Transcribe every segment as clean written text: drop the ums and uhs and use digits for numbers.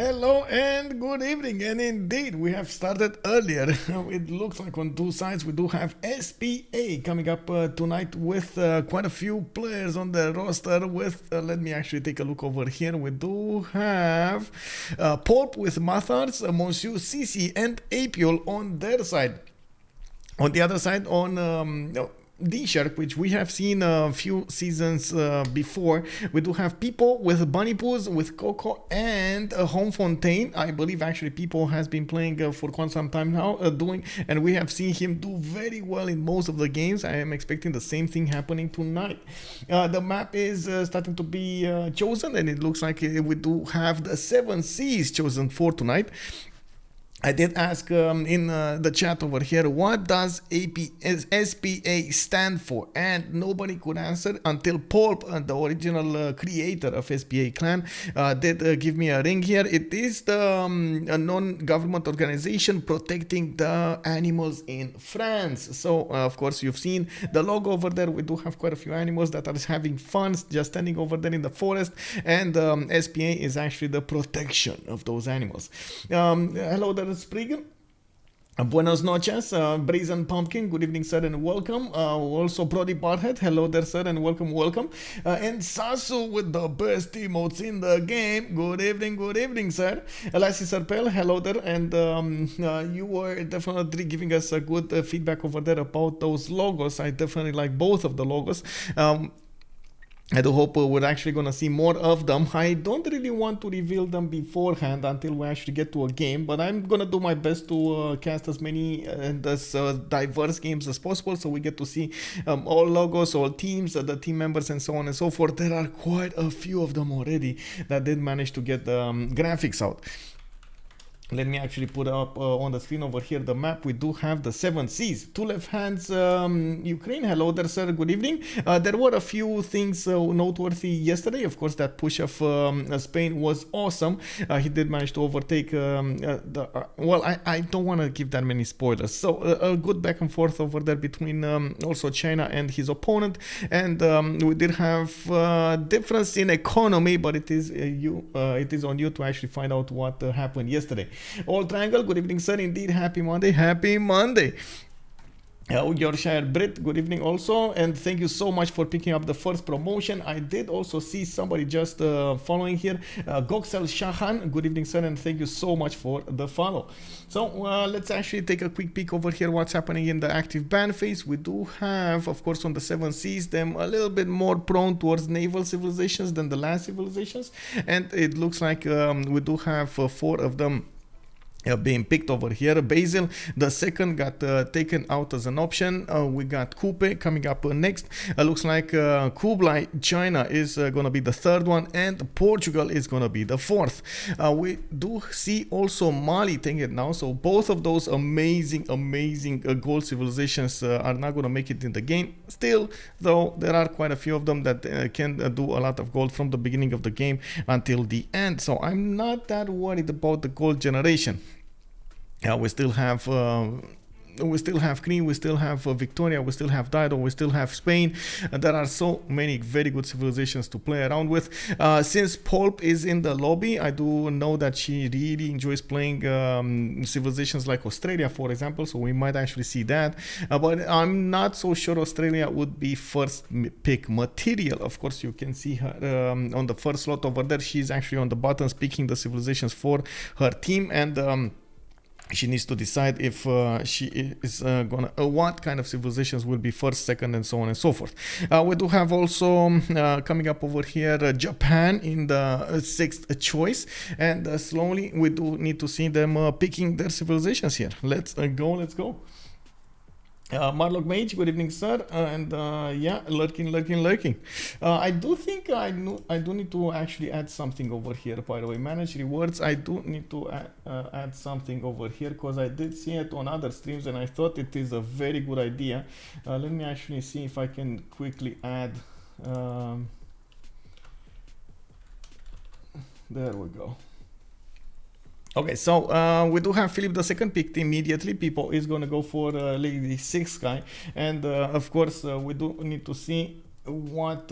Hello and good evening, and indeed we have started earlier. It looks like on two sides we do have SPA coming up tonight with quite a few players on the roster with, let me actually take a look over here. We do have Poolp with Matharz, Monsieur CC and Apeul on their side. On the other side, on DShark, which we have seen a few seasons before, we do have Pipo with BaNiPouZ, with Koco and Homme Fontaine. I believe actually Pipo has been playing for quite some time now, and we have seen him do very well in most of the games. I am expecting the same thing happening tonight. The map is starting to be chosen, and it looks like we do have the 7 Seas chosen for tonight. I did ask in the chat over here, what does SPA stand for? And nobody could answer until Poolp, the original creator of SPA clan, did give me a ring here. It is the a non-government organization protecting the animals in France. So, of course, you've seen the logo over there. We do have quite a few animals that are having fun, just standing over there in the forest. And SPA is actually the protection of those animals. Hello there, Spriggan. Buenos noches, Brazen Pumpkin, good evening sir and welcome. Also Brody Barhead, hello there sir and welcome. And Sasu with the best emotes in the game, good evening sir. Lassie Serpel, hello there, and you were definitely giving us a good feedback over there about those logos. I definitely like both of the logos. I do hope we're actually going to see more of them. I don't really want to reveal them beforehand until we actually get to a game, but I'm going to do my best to cast as many and as diverse games as possible, so we get to see all logos, all teams, the team members, and so on and so forth. There are quite a few of them already that did manage to get the graphics out. Let me actually put up on the screen over here the map. We do have the 7 Seas. Two left hands, Ukraine. Hello there, sir. Good evening. There were a few things noteworthy yesterday. Of course, that push of Spain was awesome. He did manage to overtake well, I don't want to give that many spoilers. So a good back and forth over there between also China and his opponent. And we did have difference in economy, but it is on you to actually find out what happened yesterday. All Triangle, good evening sir, indeed, happy Monday. Yorkshire Brit, good evening also, and thank you so much for picking up the first promotion. I did also see somebody just following here, Goxel Shahan, good evening sir, and thank you so much for the follow. So let's actually take a quick peek over here what's happening in the active ban phase. We do have, of course, on the 7 Seas, them a little bit more prone towards naval civilizations than the land civilizations, and it looks like we do have 4 of them being picked over here. Basil, the second, got taken out as an option. We got Coupe coming up next. Looks like Kublai, China, is going to be the third one, and Portugal is going to be the fourth. We do see also Mali taking it now, so both of those amazing gold civilizations are not going to make it in the game. Still, though, there are quite a few of them that can do a lot of gold from the beginning of the game until the end, so I'm not that worried about the gold generation. We still have Cree, we still have Victoria, we still have Dido, we still have Spain. There are so many very good civilizations to play around with. Since Poolp is in the lobby, I do know that she really enjoys playing civilizations like Australia, for example, so we might actually see that. But I'm not so sure Australia would be first pick material. Of course, you can see her on the first slot over there. She's actually on the buttons picking the civilizations for her team, and she needs to decide if she is gonna what kind of civilizations will be first, second, and so on and so forth. We do have also coming up over here Japan in the 6th choice, and slowly we do need to see them picking their civilizations here. Let's go. Marlock Mage, good evening sir, and yeah, lurking. I do think I do need to actually add something over here, by the way. Manage rewards, I do need to add something over here, because I did see it on other streams and I thought it is a very good idea. Let me actually see if I can quickly add, there we go. Okay, so we do have Philip II picked immediately. Pipo is going to go for Lady 6 guy, and of course we do need to see what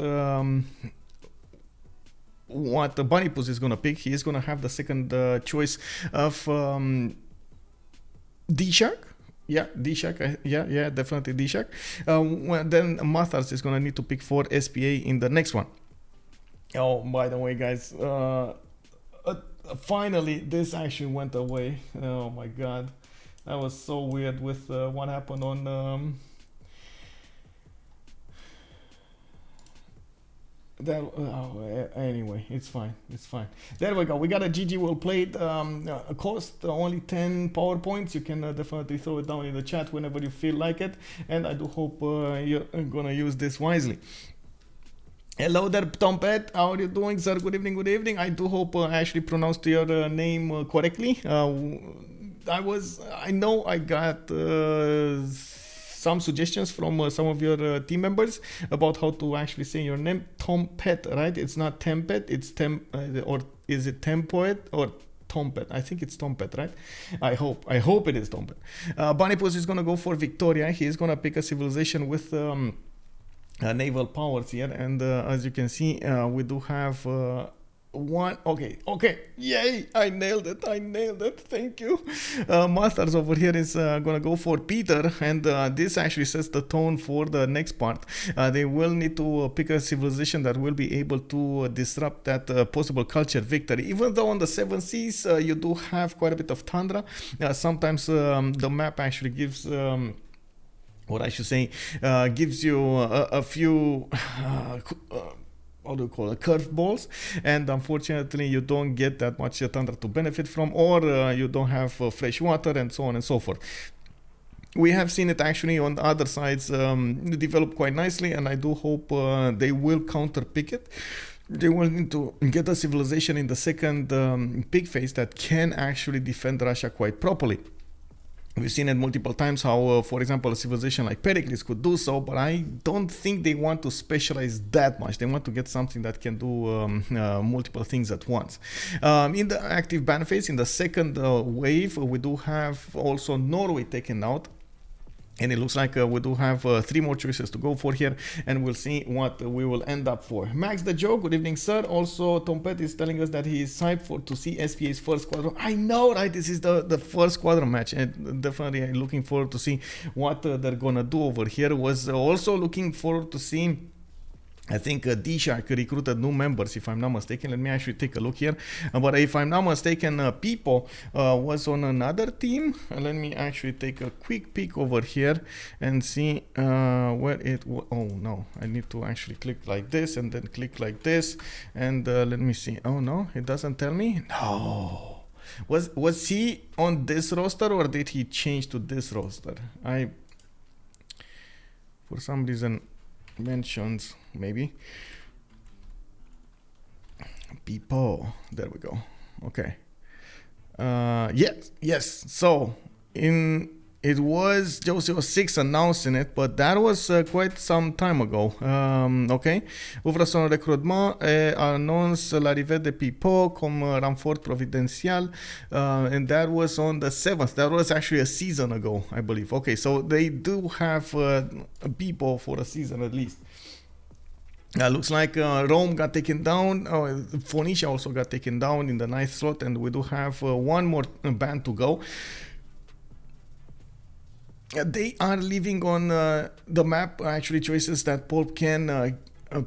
what BaNiPouZ is gonna pick. He is gonna have the second choice of DShark. Yeah, DShark. Yeah, definitely DShark. Then Matharz is gonna need to pick for SPA in the next one. Oh, by the way, guys, finally this actually went away. Oh my god, that was so weird with what happened on that. Anyway, it's fine. There we go. We got a GG well played. Cost only 10 PowerPoints. You can definitely throw it down in the chat whenever you feel like it, and I do hope you're gonna use this wisely. Hello there, Tompet. How are you doing, sir? Good evening. I do hope I actually pronounced your name correctly. I know I got some suggestions from some of your team members about how to actually say your name. Tompet, right? It's not Tempet, it's or is it Tempoet or Tompet? I think it's Tompet, right? I hope it is Tompet. BaNiPouZ is gonna go for Victoria. He is gonna pick a civilization with naval powers here, and as you can see, we do have one. Okay, yay, I nailed it, thank you. Matharz over here is gonna go for Peter, and this actually sets the tone for the next part. They will need to pick a civilization that will be able to disrupt that possible culture victory. Even though on the 7 seas you do have quite a bit of tundra, sometimes the map actually gives what I should say, gives you a few, what do you call it, curveballs, and unfortunately you don't get that much tundra to benefit from, or you don't have fresh water, and so on and so forth. We have seen it actually on the other sides develop quite nicely, and I do hope they will counter pick it. They will need to get a civilization in the second pick phase that can actually defend Russia quite properly. We've seen it multiple times how, for example, a civilization like Pericles could do so, but I don't think they want to specialize that much. They want to get something that can do multiple things at once. In the active ban phase, in the second wave, we do have also Norway taken out. And it looks like we do have 3 more choices to go for here, and we'll see what we will end up for. Max the Joe, good evening, sir. Also, Tompet is telling us that he is hyped to see SPA's first squadron. I know, right? This is the first squadron match, and definitely looking forward to see what they're gonna do over here. Was also looking forward to see, I think DShark recruited new members, if I'm not mistaken. Let me actually take a look here. But if I'm not mistaken, Pipo was on another team. Let me actually take a quick peek over here and see where it was. Oh no, I need to actually click like this and then click like this. And let me see. Oh no, it doesn't tell me. No. Was he on this roster, or did he change to this roster? For some reason, mentions maybe Pipo. There we go. Okay. Yes. So it was Josie 06 announcing it, but that was quite some time ago. Ok. Ouvre son recrutement et annonce l'arrivée de Pipo comme renfort providential, and that was on the 7th. That was actually a season ago, I believe. Okay, so they do have Pipo for a season at least. Looks like Rome got taken down. Phoenicia also got taken down in the 9th slot, and we do have one more band to go. They are leaving on the map actually choices that Poolp can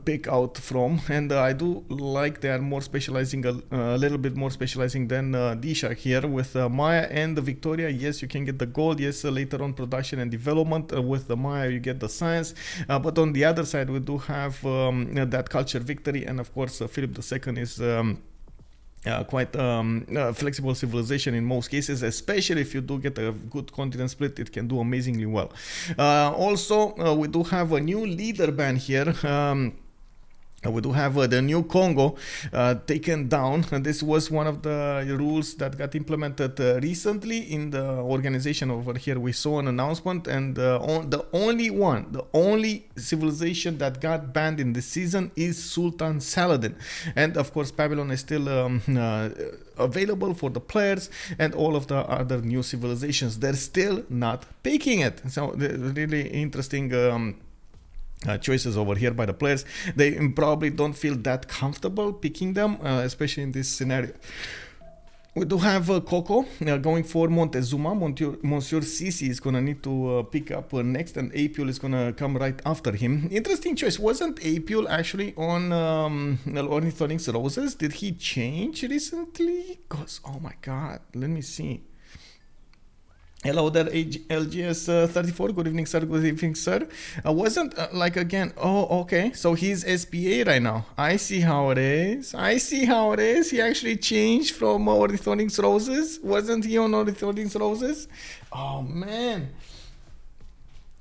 pick out from, and I do like they are more specializing, a little bit more specializing than DShark here with Maya and the Victoria. Yes, you can get the gold. Yes, later on production and development. With the Maya you get the science, but on the other side we do have that culture victory, and of course Philip II is quite flexible civilization in most cases, especially if you do get a good continent split. It can do amazingly well. Also, we do have a new leader ban here. We do have the new Congo taken down, and this was one of the rules that got implemented recently in the organization over here. We saw an announcement, and the only civilization that got banned in this season is Sultan Saladin, and of course Babylon is still available for the players, and all of the other new civilizations, they're still not picking it. So really interesting choices over here by the players. They probably don't feel that comfortable picking them, especially in this scenario. We do have Koco going for Montezuma. Monsieur Sisi is going to need to pick up next, and Apeul is going to come right after him. Interesting choice. Wasn't Apeul actually on Ornithorynx Roses? Did he change recently? Because, oh my god, let me see. Hello there, LGS34. Good evening, sir. Good evening, sir. Wasn't like again. Oh, okay. So he's SPA right now. I see how it is. I see how it is. He actually changed from Ornithorynx Roses. Wasn't he on Ornithorynx Roses? Oh man.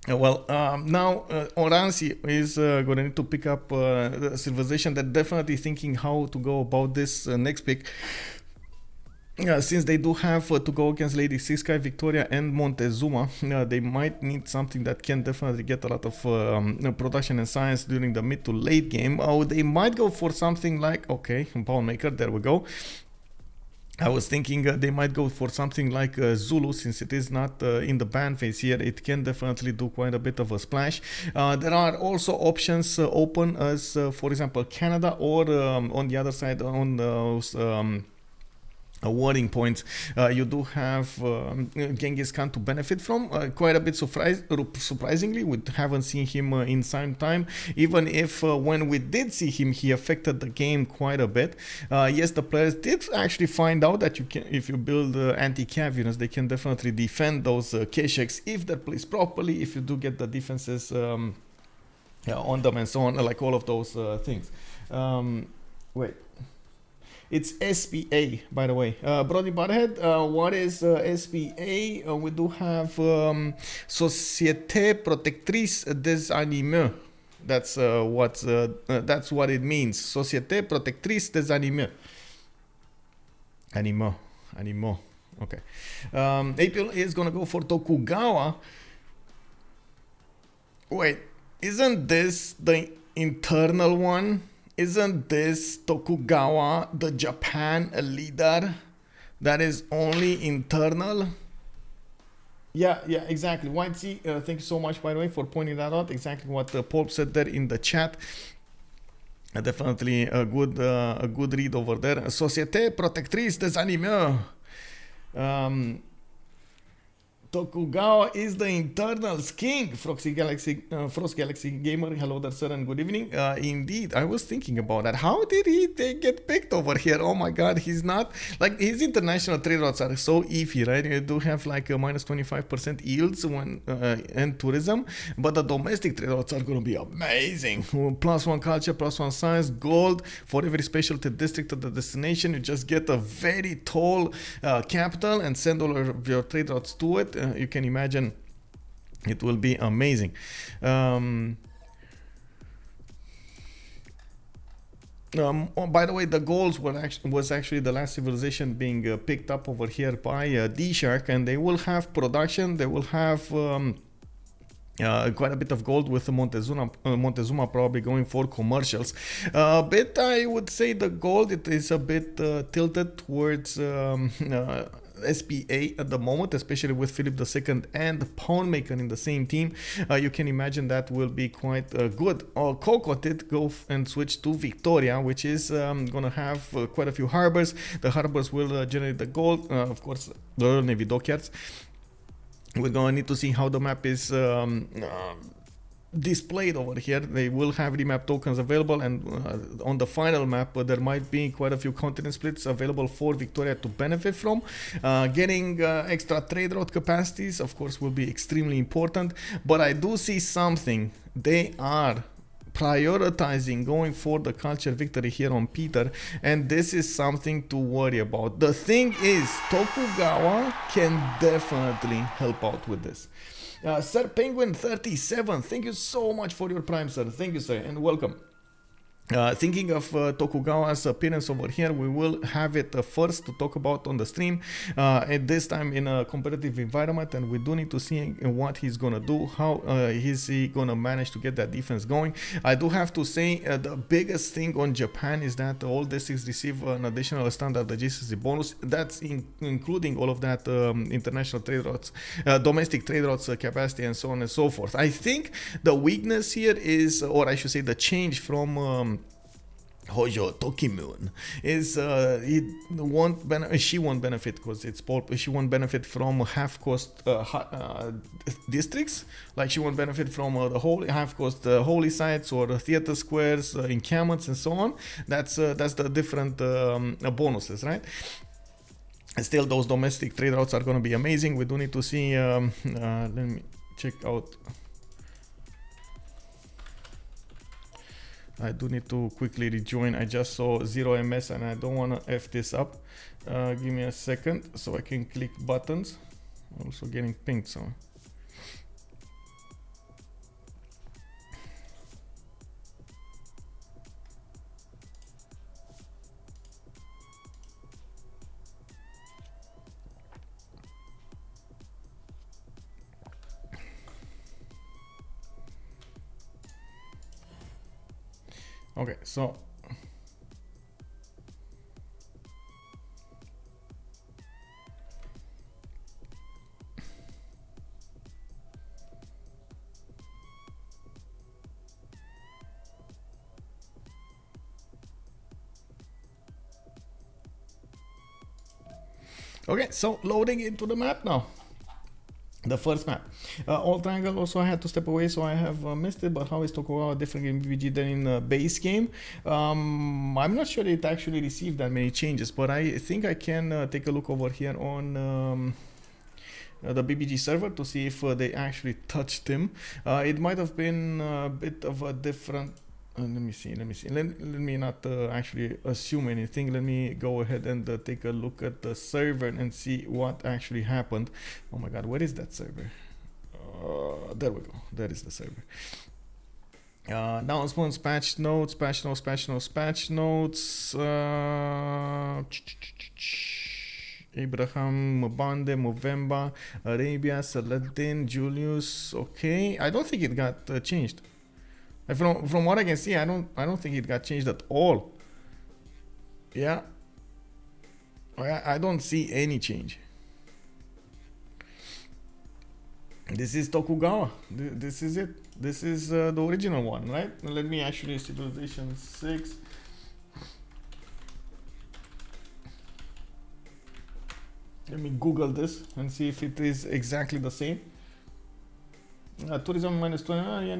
Well, now Oranssi is going to need to pick up the Civilization. They're definitely thinking how to go about this next pick. Since they do have to go against Lady Siskai, Victoria and Montezuma, they might need something that can definitely get a lot of production and science during the mid to late game. They might go for something like, okay, Ball Maker, there we go. I was thinking they might go for something like Zulu, since it is not in the ban phase here. It can definitely do quite a bit of a splash. There are also options open as, for example, Canada, or on the other side, on those warning points, you do have Genghis Khan to benefit from. Quite a bit surprisingly, we haven't seen him in some time, even if when we did see him, he affected the game quite a bit. Yes, the players did actually find out that you can, if you build anti-cav units, they can definitely defend those Kesheks if they're placed properly, if you do get the defenses on them and so on, like all of those things. Wait. It's SPA, by the way. Brody Butthead, what is SPA? We do have Société Protectrice des Animaux. That's what it means. Société Protectrice des Animaux. Animaux. Okay. Apeul is gonna go for Tokugawa. Wait, isn't this the internal one? Isn't this Tokugawa, the Japan leader that is only internal? Yeah, exactly. White Sea, thank you so much, by the way, for pointing that out. Exactly what Poolp said there in the chat. Definitely a good read over there. Société Protectrice des Animaux. Tokugawa is the internals king. Frost Galaxy Gamer, hello there, sir, and good evening. Indeed, I was thinking about that. How did they get picked over here? Oh my god, he's not, like, his international trade routes are so iffy, right? You do have like a minus 25% yields when and tourism, but the domestic trade routes are gonna be amazing. +1 culture, +1 science, gold for every specialty district of the destination. You just get a very tall capital and send all of your trade routes to it. You can imagine it will be amazing. By the way, the Gauls was actually the last civilization being picked up over here by DShark, and they will have production. They will have quite a bit of gold with Montezuma probably going for commercials. But I would say the gold, it is a bit tilted towards SPA at the moment, especially with Philip II and Poundmaker in the same team. You can imagine that will be quite good. Koco did go and switch to Victoria, which is gonna have quite a few harbors. The harbors will generate the gold, of course, the Royal Navy dockyards. We're gonna need to see how the map is displayed over here. They will have remap tokens available, and on the final map there might be quite a few continent splits available for Victoria to benefit from. Getting extra trade route capacities, of course, will be extremely important, but I do see something. They are prioritizing going for the culture victory here on Peter, and this is something to worry about. The thing is, Tokugawa can definitely help out with this. Sir Penguin 37, thank you so much for your prime, sir. Thank you, sir, and welcome. Thinking of Tokugawa's appearance over here, we will have it first to talk about on the stream, at this time in a competitive environment, and we do need to see what he's gonna do, how is he gonna manage to get that defense going. I do have to say the biggest thing on Japan is that all districts receive an additional standard GCC bonus, that's including all of that international trade routes, domestic trade routes capacity, and so on and so forth. I think the weakness here is, or I should say the change from Hojo Tokimune is she won't benefit because it's Poolp. She won't benefit from half-cost districts, like she won't benefit from the whole half-cost holy sites or theater squares, encampments, and so on. That's the different bonuses, right? And still, those domestic trade routes are going to be amazing. We do need to see. Let me check out. I do need to quickly rejoin. I just saw 0 MS and I don't want to F this up. Give me a second so I can click buttons. I'm also getting pinged, so. Okay, so loading into the map now. The first map. All triangle also I had to step away, so I have missed it, but how is Tokugawa different in BBG than in base game? I'm not sure it actually received that many changes, but I think I can take a look over here on the BBG server to see if they actually touched him. It might have been a bit of a different... let me see. Let me not actually assume anything. Let me go ahead and take a look at the server and see what actually happened. Oh my god, where is that server? There we go. That is the server. Announcements, patch notes. Abraham, Mbande, Movemba, Arabia, Saladin, Julius. Okay, I don't think it got changed. From what I can see, I don't think it got changed at all. Yeah, I don't see any change. This is Tokugawa. This is it. This is the original one, right? Let me actually civilization 6. Let me Google this and see if it is exactly the same. Tourism minus 20,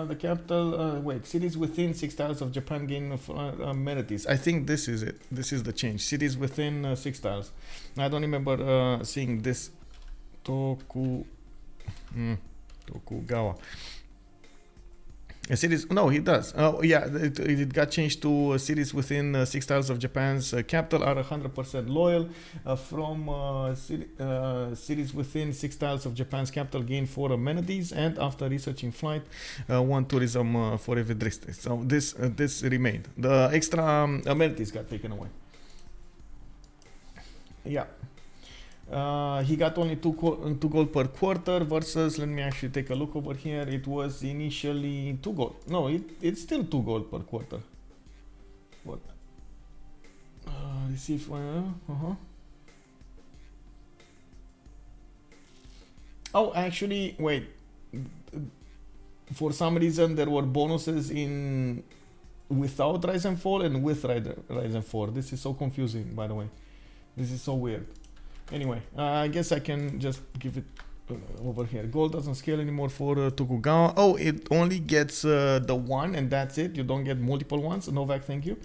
the capital, wait, cities within 6 tiles of Japan gain amenities. I think this is it. This is the change. Cities within 6 tiles. I don't remember seeing this. Tokugawa. Cities, no, he does. Oh, yeah, it got changed to cities within 6 tiles of Japan's capital are 100% loyal. From cities within 6 tiles of Japan's capital gain 4 amenities, and after researching flight, 1 tourism for every district. So this remained. The extra amenities got taken away. Yeah. He got only 2 gold per quarter versus, let me actually take a look over here, it was initially 2 gold. No, it's still 2 gold per quarter. What? Receive, Oh, actually, wait. For some reason, there were bonuses in without Rise and Fall and with Rise and Fall. This is so confusing, by the way. This is so weird. Anyway, I guess I can just give it over here. Gold doesn't scale anymore for Tokugawa. Oh, it only gets the 1 and that's it. You don't get multiple ones. Novak, thank you.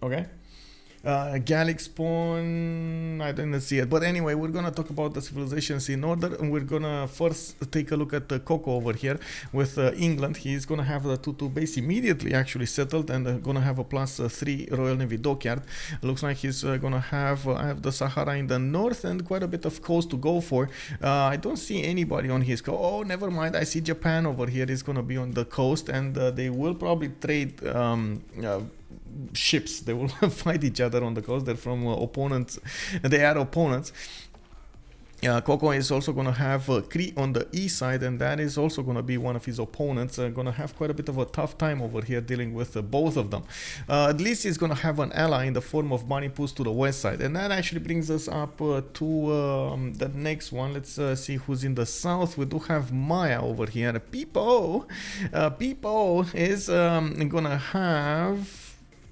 Okay. Gallic spawn, I didn't see it. But anyway, we're gonna talk about the civilizations in order, and we're gonna first take a look at Koco over here with England. He's gonna have the 2-2 base immediately actually settled, and gonna have a +3 Royal Navy dockyard. Looks like he's gonna have the Sahara in the north and quite a bit of coast to go for. I don't see anybody on his coast. Oh, never mind. I see Japan over here. Is gonna be on the coast, and they will probably trade ships. They will fight each other on the coast. They're from opponents. They are opponents. Koco is also going to have Cree on the east side, and that is also going to be one of his opponents. Going to have quite a bit of a tough time over here dealing with both of them. At least he's going to have an ally in the form of BaNiPouZ to the west side, and that actually brings us up to the next one. Let's see who's in the south. We do have Maya over here. Pipo is going to have...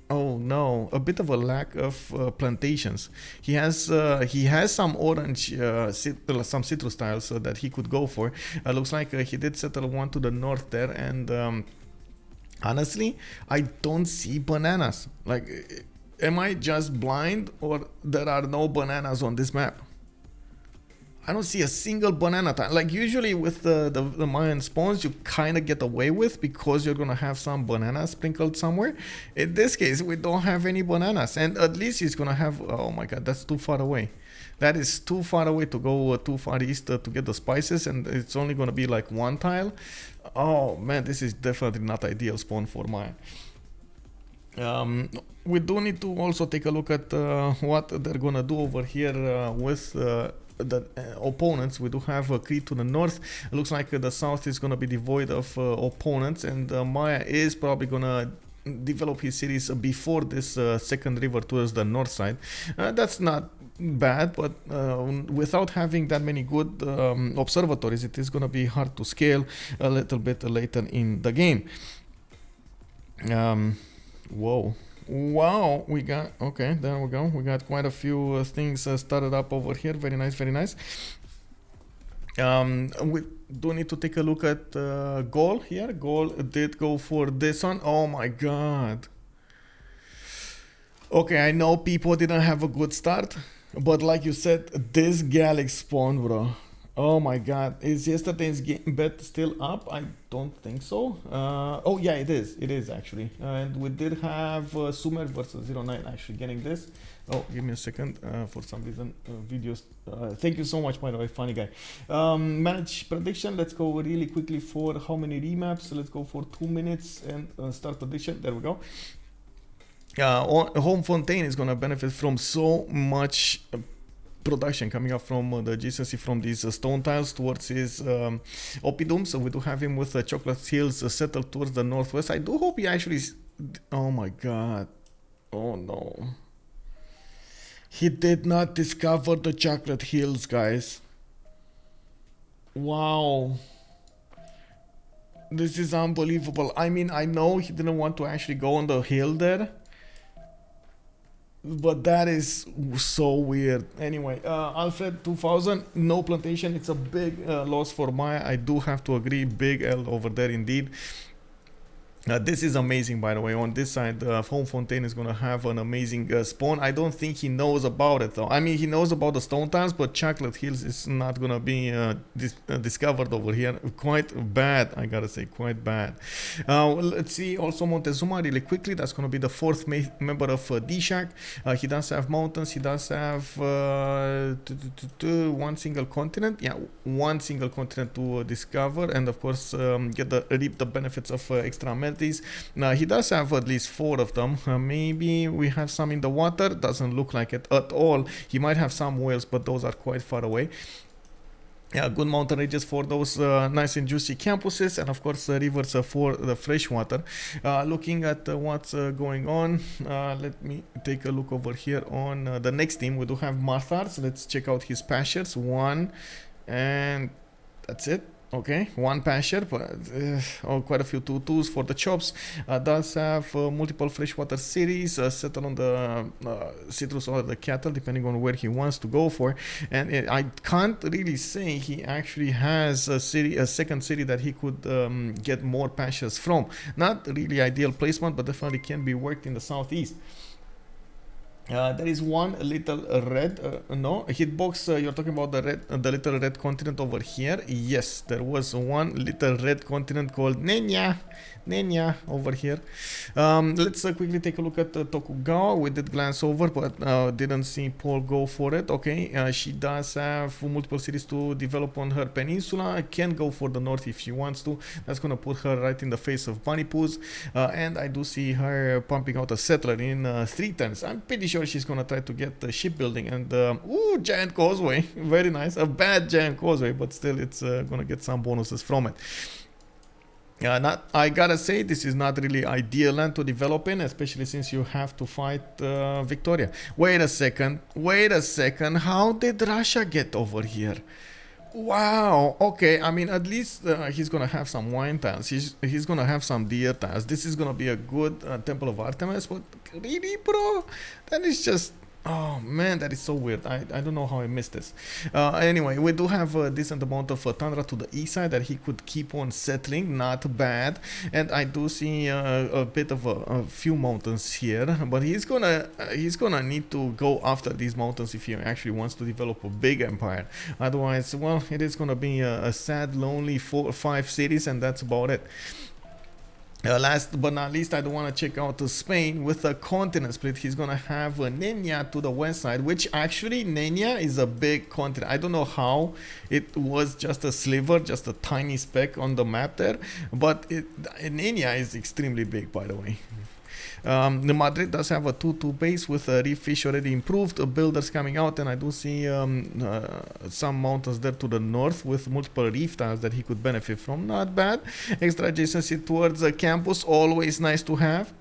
Oh no, a bit of a lack of plantations. He has some orange, some citrus tiles that he could go for. Looks like he did settle one to the north there, and honestly, I don't see bananas. Like, am I just blind, or there are no bananas on this map? I don't see a single banana tile. Like usually with the Mayan spawns, you kind of get away with because you're gonna have some bananas sprinkled somewhere. In this case, we don't have any bananas, and at least he's gonna have... Oh my god, that's too far away. That is too far away to go too far east to get the spices, and it's only gonna be like one tile. Oh man, this is definitely not ideal spawn for Maya. We do need to also take a look at what they're gonna do over here with the opponents. We do have Cree to the north. It looks like the south is going to be devoid of opponents, and Maya is probably going to develop his cities before this second river towards the north side. That's not bad, but without having that many good observatories, it is going to be hard to scale a little bit later in the game. Whoa. Wow, we got... Okay, there we go. We got quite a few things started up over here. Very nice, very nice. We do need to take a look at Gaul here. Gaul did go for this one. Oh my god. Okay, I know people didn't have a good start, but like you said, this Gallic spawn, bro. Oh my god, is yesterday's game bet still up? I don't think so. Oh yeah, it is actually. And we did have Sumer versus 09 actually getting this. Oh, give me a second. For some reason, videos. Thank you so much, by the way, funny guy. Manage prediction. Let's go really quickly for how many remaps. Let's go for 2 minutes and start prediction. There we go. Homme Fontaine is gonna benefit from so much production coming up from the GCC from these stone tiles towards his oppidum. So we do have him with the chocolate hills settled towards the northwest. I do hope he actually... Oh my god. Oh no. He did not discover the chocolate hills, guys. Wow. This is unbelievable. I mean, I know he didn't want to actually go on the hill there, but that is so weird. Anyway, Alfred 2000, no plantation. It's a big loss for Maya. I do have to agree. Big L over there indeed. This is amazing, by the way. On this side, Homme Fontaine is going to have an amazing spawn. I don't think he knows about it, though. I mean, he knows about the stone tiles, but Chocolate Hills is not going to be discovered over here. Quite bad, I gotta say, quite bad. Let's see also Montezuma really quickly. That's going to be the fourth member of DShark. He does have mountains. He does have one single continent. Yeah, one single continent to discover, and of course reap the benefits of extra amenities. He does have at least 4 of them. Maybe we have some in the water. Doesn't look like it at all. He might have some whales, but those are quite far away. Yeah, good mountain ranges for those nice and juicy campuses, and of course rivers for the fresh water. Looking at what's going on, let me take a look over here on the next team. We do have Matharz. Let's check out his pastures. 1, and that's it. Okay, 1 pasture, but quite a few 2-2s for the chops. Does have multiple freshwater cities settled on the citrus or the cattle, depending on where he wants to go for. And I can't really say he actually has a second city that he could get more pastures from. Not really ideal placement, but definitely can be worked in the southeast. There is one little red, no, hitbox. You're talking about the red, the little red continent over here. Yes, there was one little red continent called Nenya over here. Let's quickly take a look at Tokugawa. We did glance over, but didn't see Poolp go for it. Okay, she does have multiple cities to develop on her peninsula. Can go for the north if she wants to. That's gonna put her right in the face of BaNiPouZ. And I do see her pumping out a settler in 3 turns. I'm pretty sure she's gonna try to get the shipbuilding and ooh, giant causeway. Very nice. A bad giant causeway, but still it's gonna get some bonuses from it. I gotta say, this is not really ideal land to develop in, especially since you have to fight Victoria. Wait a second, how did Russia get over here? Wow, okay, I mean, at least he's gonna have some wine tiles, he's gonna have some deer tiles. This is gonna be a good Temple of Artemis, but really, bro? That is just... Oh man, that is so weird. I don't know how I missed this. Anyway, we do have a decent amount of tundra to the east side that he could keep on settling. Not bad. And I do see a bit of a few mountains here, but he's gonna need to go after these mountains if he actually wants to develop a big empire. Otherwise, well, it is gonna be a sad, lonely 4 or 5 cities, and that's about it. Last but not least, I do want to check out Spain with a continent split. He's gonna have Nenya to the west side, which actually Nenya is a big continent. I don't know how it was just a sliver, just a tiny speck on the map there, but Nenya is extremely big, by the way. The Madrid does have a 2-2 base with a reef fish already improved, builders coming out, and I do see some mountains there to the north with multiple reef tiles that he could benefit from. Not bad. Extra adjacency towards the campus, always nice to have.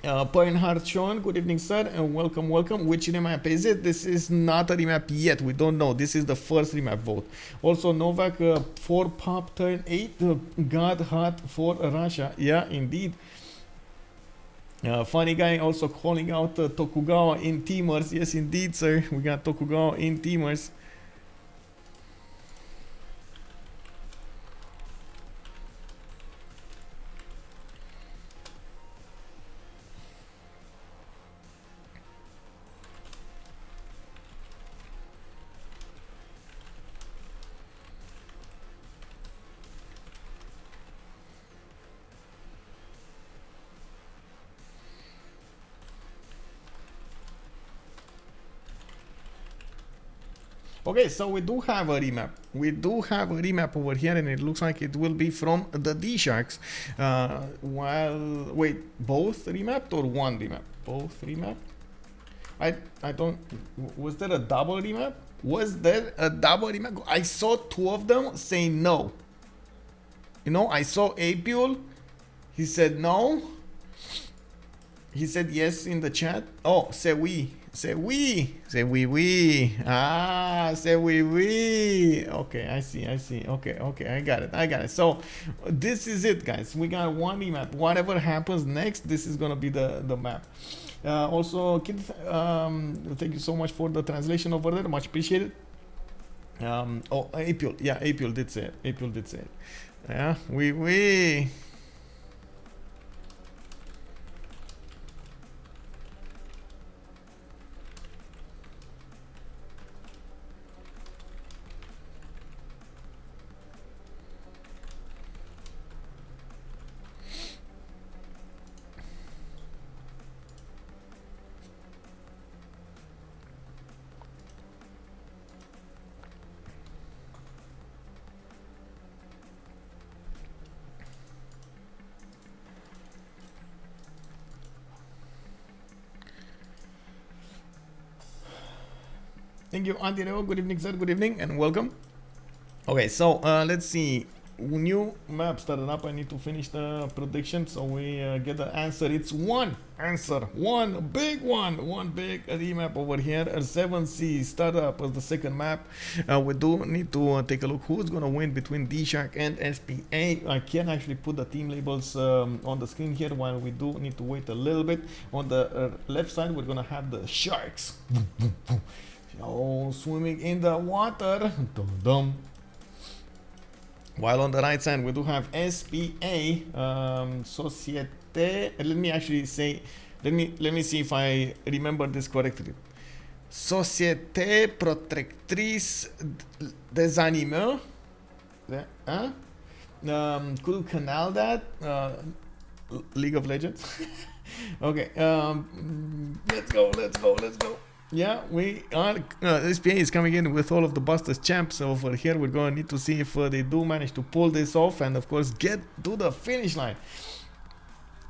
Pernhard Sean, good evening, sir, and welcome. Which remap is it? This is not a remap yet. We don't know. This is the first remap vote. Also, Novak for Pop turn 8. God hot for Russia. Yeah, indeed. Funny guy also calling out Tokugawa in teamers. Yes, indeed, sir. We got Tokugawa in teamers. Okay, so we do have a remap. We do have a remap over here, and it looks like it will be from the DSharks. Wait, both remapped or one remap? Both remapped? I don't... Was there a double remap? Was there a double remap? I saw 2 of them saying no. You know, I saw Apeul. He said no. He said yes in the chat. Oh, say we. Say we. Say we. Ah, say we. Okay, I see. Okay, I got it. So, this is it, guys. We got one remap. Whatever happens next, this is gonna be the map. Also, Kid, thank you so much for the translation over there. Much appreciated. Oh, Apeul. Yeah, Apeul did say it. Yeah, we. Thank you, Auntie Reo. Good evening, sir. Good evening and welcome. Okay, so let's see. New map started up. I need to finish the prediction so we get the answer. It's one answer, one big remap over here. 7C startup as the second map. We do need to take a look who's gonna win between DShark and SPA. I can actually put the team labels on the screen here while we do need to wait a little bit. On the left side, we're gonna have the Sharks. Oh, swimming in the water. While on the right side, we do have SPA, Societe. Let me actually say Let me see if I remember this correctly. Société Protectrice des Animaux. Huh? Could you canal that? League of Legends. Okay. Let's go. Yeah, we are. SPA is coming in with all of the Busters champs over here. We're gonna need to see if they do manage to pull this off and, of course, get to the finish line.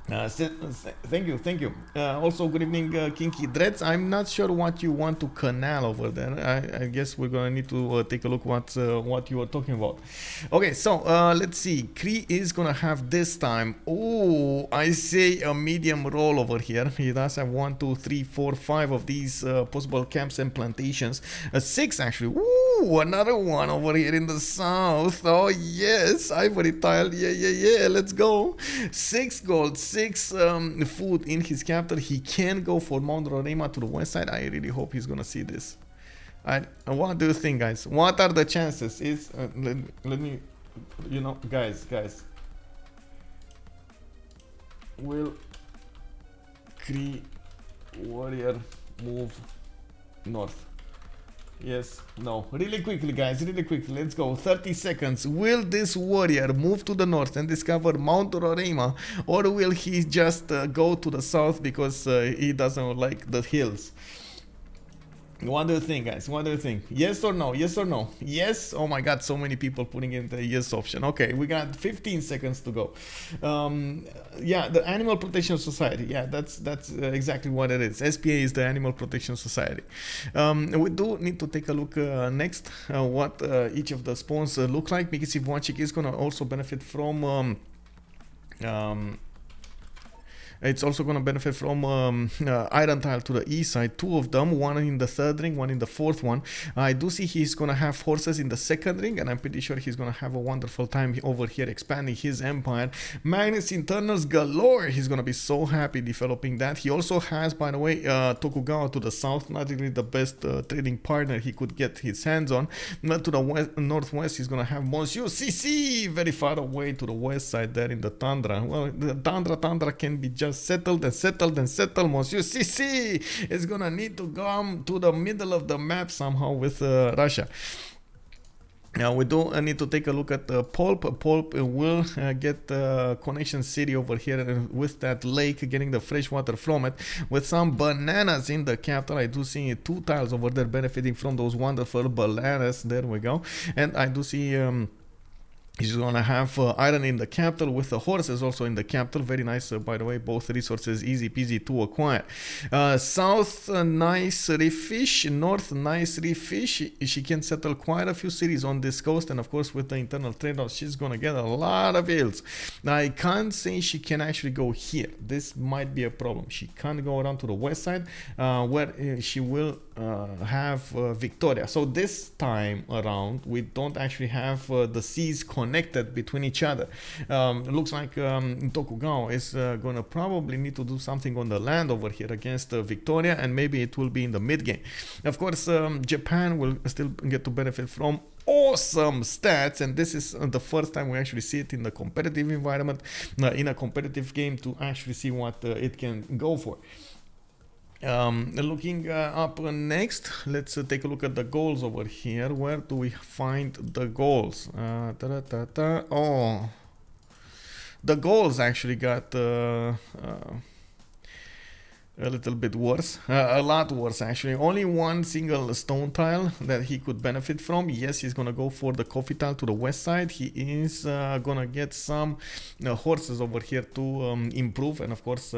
Thank you. Also, good evening, Kinky Dreads. I'm not sure what you want to canal over there. I guess we're gonna need to take a look what you are talking about. Okay, so let's see. Cree is gonna have this time. Oh, I say a medium roll over here. He does have 1, 2, 3, 4, 5 of these possible camps and plantations. 6 actually. Ooh, another one over here in the south. Oh yes, ivory tile. Yeah. Let's go. 6 gold. 6 food in his capital. He can go for Mount Roraima to the west side. I really hope he's gonna see this. What do you think, guys? What are the chances? Let me, guys. Will Cree warrior move north? Yes, no. Really quickly, guys. Let's go. 30 seconds. Will this warrior move to the north and discover Mount Roraima, or will he just go to the south because he doesn't like the hills? What do you think, guys? What do you think? Yes or no? Yes. Oh my god, so many people putting in the yes option. Okay, we got 15 seconds to go. Yeah, the Animal Protection Society. Yeah, that's exactly what it is. SPA is the Animal Protection Society. We do need to take a look next what each of the spawns look like, because if one chick is gonna also benefit from it's also going to benefit from iron tile to the east side. 2 of them, one in the 3rd ring, one in the 4th one. I do see he's going to have horses in the 2nd ring, and I'm pretty sure he's going to have a wonderful time over here expanding his empire. Magnus internals galore. He's going to be so happy developing that. He also has, by the way, Tokugawa to the south, not really the best trading partner he could get his hands on. But to the northwest, he's going to have Monsieur CC very far away to the west side there in the tundra. Well, the tundra can be just settled. Monsieur CC is gonna need to come to the middle of the map somehow with Russia. Now we do need to take a look at Poolp. Poolp will get Connection City over here with that lake, getting the fresh water from it, with some bananas in the capital. I do see 2 tiles over there benefiting from those wonderful bananas. There we go. And I do see he's gonna have iron in the capital with the horses also in the capital. Very nice, by the way, both resources easy peasy to acquire. South, nice reef fish. North, nice reef fish. She can settle quite a few cities on this coast, and of course with the internal trade-offs, she's gonna get a lot of hills. I can't say she can actually go here. This might be a problem. She can't go around to the west side, where she will have Victoria. So this time around, we don't actually have the seas connected between each other. It looks like Tokugawa is gonna probably need to do something on the land over here against Victoria, and maybe it will be in the mid game. Of course, Japan will still get to benefit from awesome stats, and this is the first time we actually see it in the competitive environment, in a competitive game, to actually see what it can go for. Looking up next, let's take a look at the goals over here. Where do we find the goals? Oh, the goals actually got a little bit worse, a lot worse actually. Only 1 single stone tile that he could benefit from. Yes, he's gonna go for the coffee tile to the west side. He is gonna get some horses over here to improve, and of course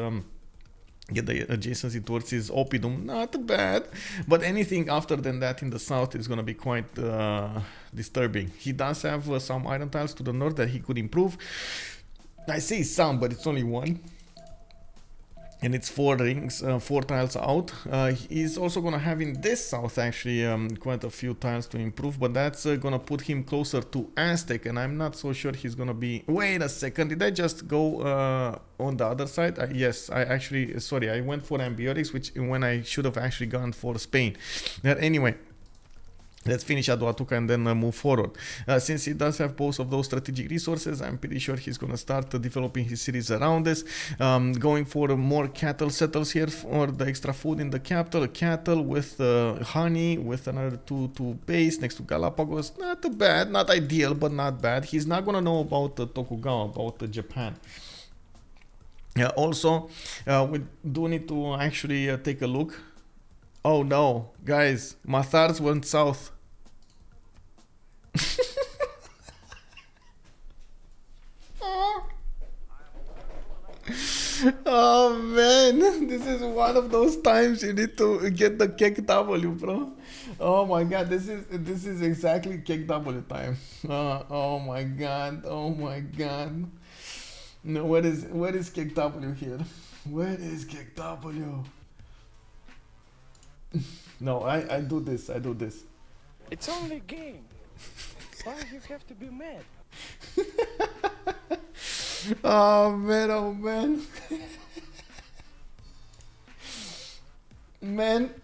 get the adjacency towards his oppidum. Not bad, but anything after than that in the south is going to be quite disturbing. He does have some iron tiles to the north that he could improve. I say some, but it's only 1. And it's 4 rings, 4 tiles out. He's also gonna have in this south actually quite a few tiles to improve, but that's gonna put him closer to Aztec, and I'm not so sure he's gonna be. Wait a second, did I just go on the other side? Yes, I actually, sorry, I went for Ambiotics, which when I should have actually gone for Spain. But anyway, Let's finish Aduatuca and then move forward. Since he does have both of those strategic resources, I'm pretty sure he's going to start developing his cities around this. Going for more cattle settles here for the extra food in the capital. Cattle with honey, with another two base next to Galapagos. Not too bad, not ideal, but not bad. He's not going to know about Tokugawa, about Japan. Also, we do need to actually take a look. Oh no, guys, Matharz went south. Oh man, this is one of those times you need to get the kick W, bro. Oh my god, this is exactly kick W time. Oh my god, oh my god. No, where is kick W here? Where is kick W? No, I do this. It's only a game. Why you have to be mad? Oh man. Man,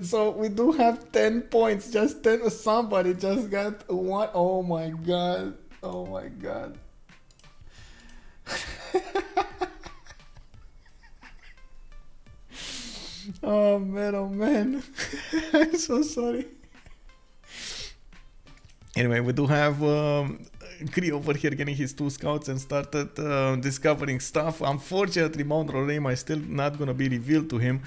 so we do have 10 points. Just 10. Somebody just got one. Oh my god. Oh man. I'm so sorry. Anyway, we do have Cree over here getting his 2 scouts and started discovering stuff. Unfortunately, Mount Roraima is still not gonna be revealed to him.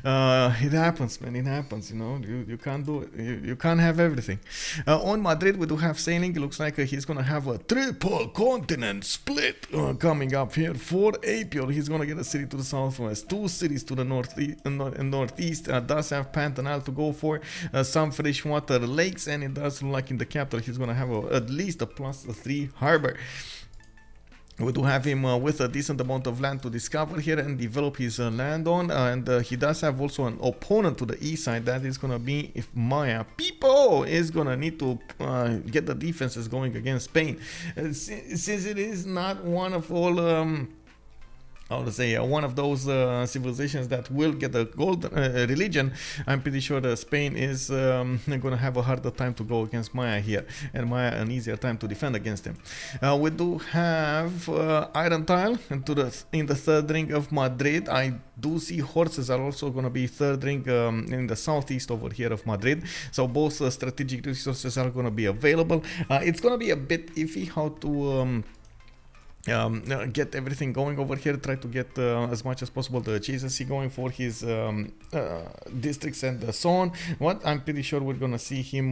It happens, man. It happens. You know, you can't do it. You can't have everything. On Madrid, we do have sailing. It looks like he's gonna have a triple continent split coming up here for Apeul. He's gonna get a city to the southwest, 2 cities to the northeast. Does have Pantanal to go for, some freshwater lakes, and it does look like in the capital he's gonna have at least a +3 harbor. We do have him with a decent amount of land to discover here and develop his land on, and he does have also an opponent to the east side. That is gonna be if Maya Pipo is gonna need to get the defenses going against Spain, since it is not one of all I would say one of those civilizations that will get a gold religion. I'm pretty sure that Spain is going to have a harder time to go against Maya here, and Maya an easier time to defend against him. We do have Iron Tile in the third ring of Madrid. I do see horses are also going to be third ring in the southeast over here of Madrid. So both strategic resources are going to be available. It's going to be a bit iffy how to get everything going over here. Try to get as much as possible the adjacency going for his districts and so on. What I'm pretty sure we're gonna see him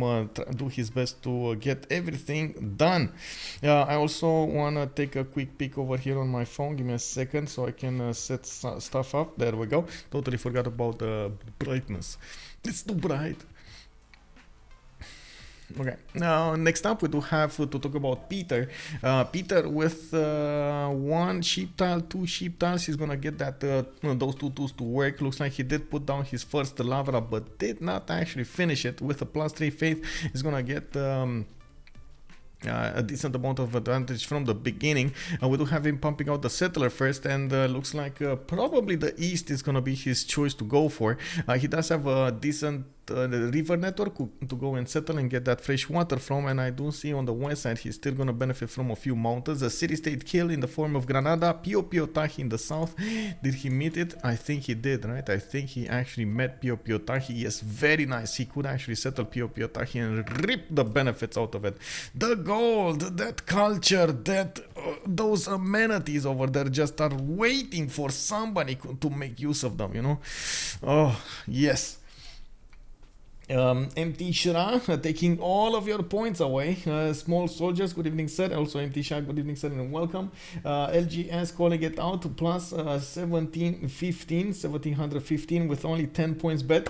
do his best to get everything done. I also wanna take a quick peek over here on my phone. Give me a second so I can set stuff up. There we go. Totally forgot about the brightness. It's too bright. Okay, now next up we do have to talk about Peter. Peter with 1 sheep tile, 2 sheep tiles. He's gonna get that those 2 tools to work. Looks like he did put down his first Lavra, but did not actually finish it. With a +3 faith, he's gonna get a decent amount of advantage from the beginning. We do have him pumping out the settler first, and looks like probably the east is gonna be his choice to go for. He does have a decent river network to go and settle and get that fresh water from, and I do see on the west side he's still gonna benefit from a few mountains. A city-state kill in the form of Granada, Pio Pio Tahi in the south. Did he meet it? I think he did, right? I think he actually met Pio Pio Tahi. Yes, very nice. He could actually settle Pio Pio Tahi and rip the benefits out of it. The gold, that culture, that those amenities over there just are waiting for somebody to make use of them, you know? Oh, yes. MT Shra taking all of your points away. Small soldiers, good evening sir. Also MT Shra, good evening sir and welcome. LGS calling it out to plus 1715 with only 10 points bet.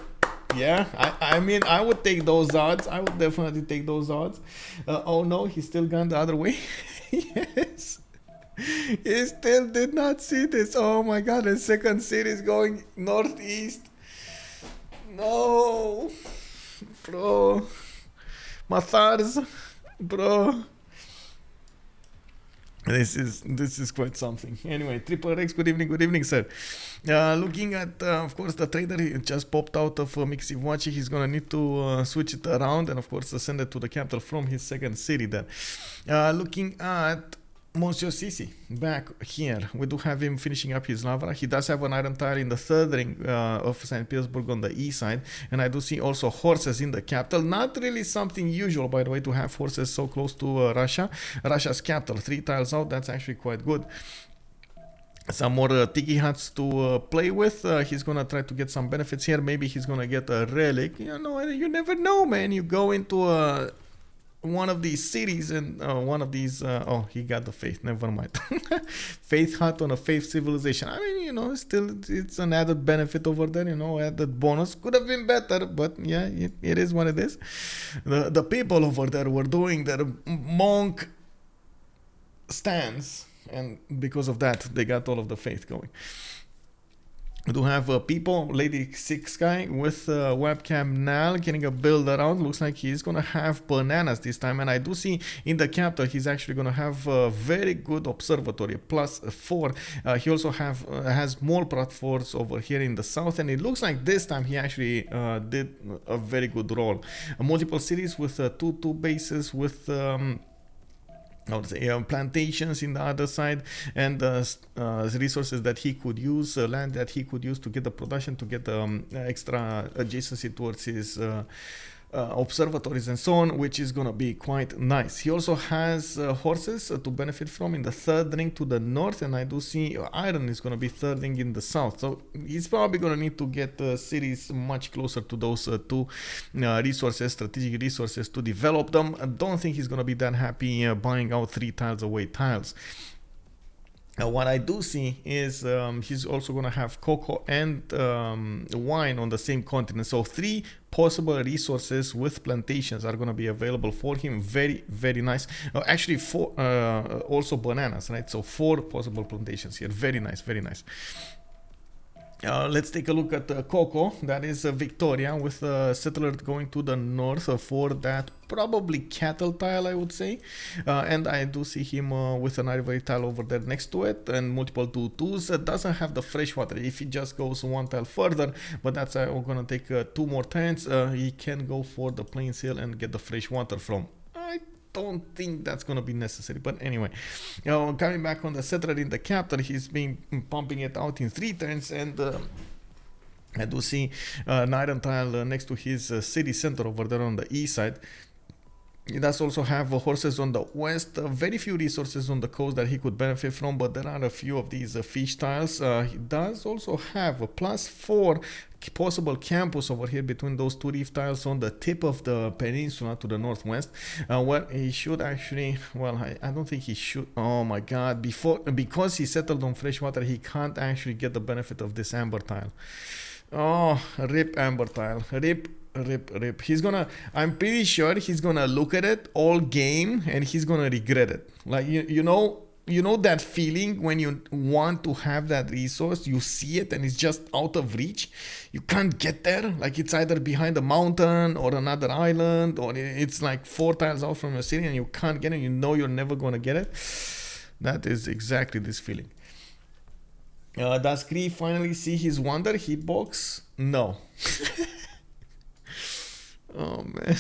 Yeah, I mean, I would take those odds. I would definitely take those odds. Oh no, he still gone the other way. Yes, he still did not see this. Oh my god, the second series going northeast. No, bro, Matharz, bro. This is quite something. Anyway, Triple X, good evening, sir. Looking at, of course, the trader, he just popped out of Mixivoci. He's gonna need to switch it around and, of course, send it to the capital from his second city there. Looking at Monsieur Sisi back here, we do have him finishing up his lava. He does have an iron tile in the third ring of St. Petersburg on the east side, and I do see also horses in the capital. Not really something usual, by the way, to have horses so close to Russia's capital. 3 tiles out, that's actually quite good. Some more tiki huts to play with. He's gonna try to get some benefits here. Maybe he's gonna get a relic. You know, you never know, man. You go into one of these cities and one of these oh, he got the faith, never mind. Faith hut on a faith civilization. I mean, you know, still it's an added benefit over there, you know, added bonus. Could have been better, but yeah, it is what it is. The people over there were doing their monk stance, and because of that they got all of the faith going. We do have Pipo, Lady 6 guy with webcam Nal getting a build around. Looks like he's going to have bananas this time. And I do see in the capital he's actually going to have a very good observatory, +4. He also has more platforms over here in the south. And it looks like this time he actually did a very good role. Multiple cities with 2 bases with... I would say plantations in the other side, and resources that he could use, land that he could use to get the production, to get extra adjacency towards his observatories and so on, which is gonna be quite nice. He also has horses to benefit from in the third ring to the north, and I do see iron is gonna be third ring in the south, so he's probably gonna need to get cities much closer to those 2 resources, strategic resources, to develop them. I don't think he's gonna be that happy buying out 3 tiles away tiles. What I do see is he's also going to have cocoa and wine on the same continent. So 3 possible resources with plantations are going to be available for him. Very, very nice. Actually, 4 also bananas, right? So 4 possible plantations here. Very nice, very nice. Let's take a look at Koco. That is Victoria with a settler going to the north for that probably cattle tile, I would say. And I do see him with an ivory tile over there next to it and multiple 2-2s. Doesn't have the fresh water if he just goes 1 tile further, but that's we're gonna take 2 more turns. He can go for the plains hill and get the fresh water from. I don't think that's gonna be necessary, but anyway, coming back on the settler in the capital, he's been pumping it out in 3 turns, and I do see an iron tile next to his city center over there on the east side. He does also have horses on the west, very few resources on the coast that he could benefit from, but there are a few of these fish tiles. He does also have a +4 possible campus over here between those 2 reef tiles on the tip of the peninsula to the northwest, where he should actually, well, I don't think he should. Oh my god, because he settled on freshwater, he can't actually get the benefit of this amber tile. Oh, rip amber tile, rip. He's gonna, I'm pretty sure he's gonna look at it all game and he's gonna regret it. Like, you know that feeling when you want to have that resource, you see it and it's just out of reach, you can't get there, like it's either behind a mountain or another island, or it's like 4 tiles out from your city and you can't get it, you know you're never gonna get it. That is exactly this feeling. Does Cree finally see his wonder hitbox? No. Oh man.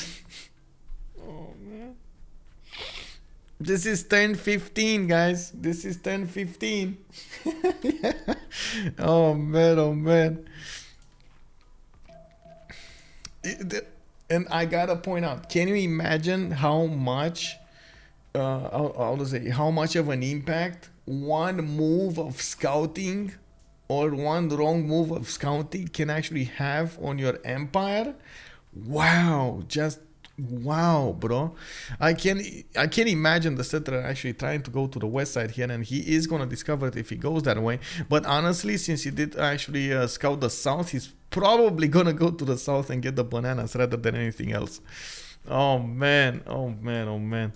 Oh man. This is turn 15, guys. This is turn 15. Yeah. Oh man, oh man. And I gotta point out, can you imagine how much how much of an impact 1 move of scouting or 1 wrong move of scouting can actually have on your empire? Wow, just wow, bro. I can imagine the settler actually trying to go to the west side here, and he is gonna discover it if he goes that way. But honestly, since he did actually scout the south, he's probably gonna go to the south and get the bananas rather than anything else. Oh man, oh man, oh man.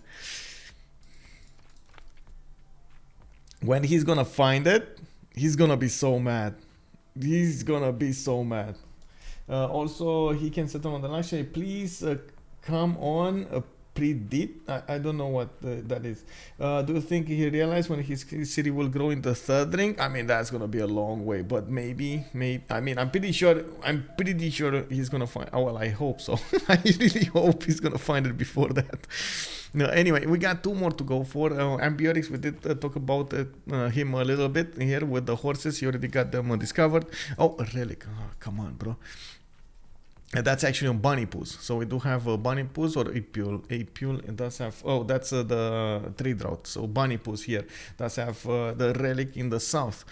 When he's gonna find it, he's gonna be so mad. He's gonna be so mad. Also, he can settle on the luxury. Please come on. I don't know what that is. Do you think he realized when his city will grow in the third ring? I mean, that's gonna be a long way, but maybe. I mean, I'm pretty sure he's gonna find. Oh well, I hope so. I really hope he's gonna find it before that. No, anyway, we got 2 more to go for. Ambiotics, we did talk about him a little bit here with the horses. You already got them discovered. Oh, a relic. Oh, come on, bro. That's actually on BaNiPouZ. So we do have BaNiPouZ or Apeul. Apeul, it does have, oh, that's the trade route. So BaNiPouZ here does have the relic in the south.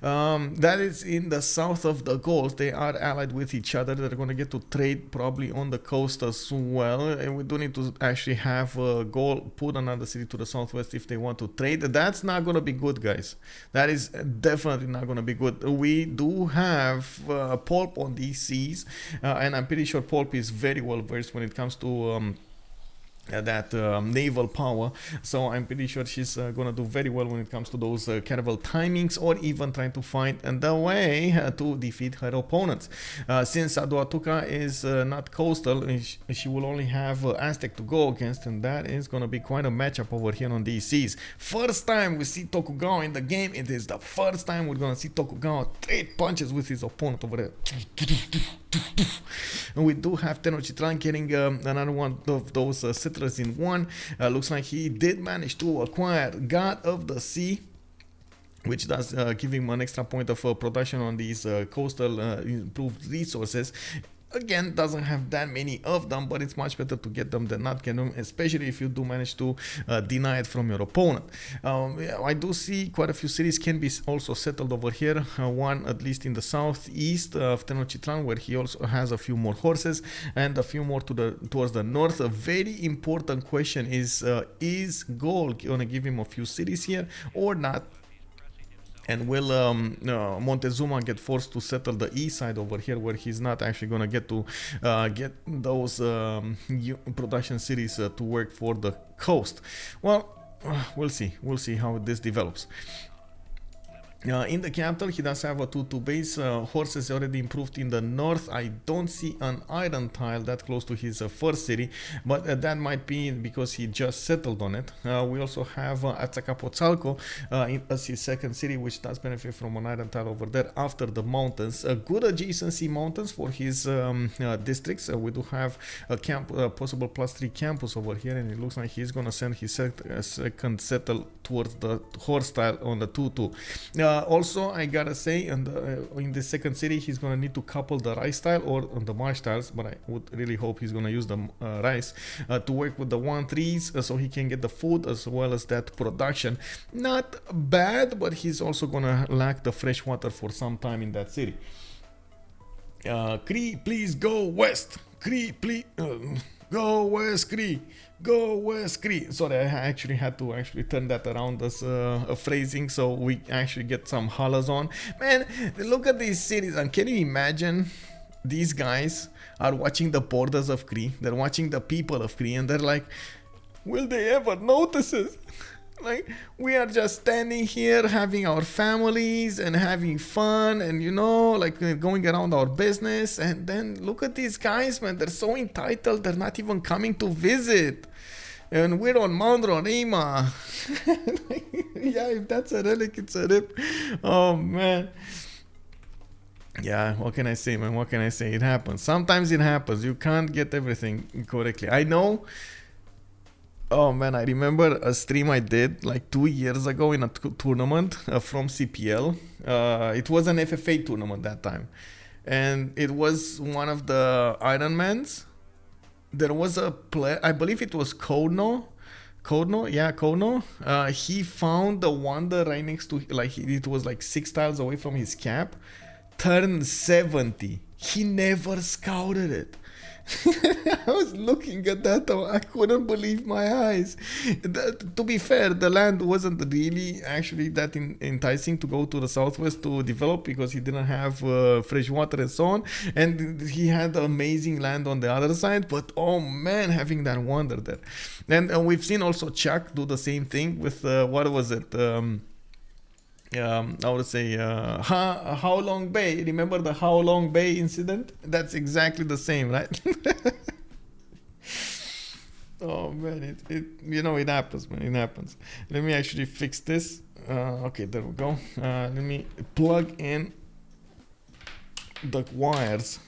That is in the south of the Gauls. They are allied with each other. They're going to get to trade probably on the coast as well. And we do need to actually have Gaul put another city to the southwest if they want to trade. That's not going to be good, guys. That is definitely not going to be good. We do have Poolp on these seas, and I'm pretty sure Poolp is very well versed when it comes to that naval power, so I'm pretty sure she's gonna do very well when it comes to those caravel timings, or even trying to find the way to defeat her opponents. Since Aduatuca is not coastal, she will only have Aztec to go against, and that is gonna be quite a matchup over here on these seas. First time we see Tokugawa in the game. It is the first time we're gonna see Tokugawa trade punches with his opponent over there. And we do have Tenochtitlan getting another one of those settlers in one. Looks like he did manage to acquire God of the Sea, which does give him an extra point of production on these coastal improved resources. Again, doesn't have that many of them, but it's much better to get them than not get them, especially if you do manage to deny it from your opponent. I do see quite a few cities can be also settled over here. One at least in the southeast of Tenochtitlan, where he also has a few more horses, and a few more towards the north. A very important question is Gaul gonna give him a few cities here or not? And will Montezuma get forced to settle the east side over here, where he's not actually going to get to get those production cities to work for the coast? Well, we'll see. We'll see how this develops. In the capital, he does have a 2-2 base. Horses already improved in the north. I don't see an iron tile that close to his first city, but that might be because he just settled on it. We also have Azcapotzalco as his second city, which does benefit from an iron tile over there after the mountains. Good adjacency mountains for his districts. We do have a possible +3 campus over here, and it looks like he's going to send his second settle towards the horse tile on the 2-2. Also, I gotta say, in the second city, he's gonna need to couple the rice tile or the marsh tiles, but I would really hope he's gonna use the rice to work with the 1-3s, so he can get the food as well as that production. Not bad, but he's also gonna lack the fresh water for some time in that city. Cree, please go west. Cree, please go west, Cree. Go west, Cree. Sorry, I actually had to turn that around as a phrasing, so we actually get some hollers on. Man, look at these cities, and can you imagine? These guys are watching the borders of Cree. They're watching the people of Cree, and they're like, will they ever notice us? Like, we are just standing here having our families and having fun and, you know, like going around our business. And then look at these guys, man. They're so entitled. They're not even coming to visit. And we're on Mount Roraima. Yeah, if that's a relic, it's a rip. Oh, man. Yeah, what can I say, man? What can I say? It happens. Sometimes it happens. You can't get everything correctly. I know. Oh man, I remember a stream I did like 2 years ago in a tournament from CPL. It was an FFA tournament that time, and it was one of the Ironmans. There was a player, I believe it was Kono. Yeah, Kono. He found the wonder right next to, like, it was like 6 tiles away from his cap. Turned 70. He never scouted it. I was looking at that, I couldn't believe my eyes. To be fair, the land wasn't really actually that enticing to go to the southwest to develop, because he didn't have fresh water and so on, and he had amazing land on the other side. But oh man, having that wonder there. And we've seen also Chuck do the same thing with what was it, I would say How Long Bay. Remember the How Long Bay incident? That's exactly the same, right? Oh man, it happens, man. It happens. Let me actually fix this. Okay, there we go. Let me plug in the wires.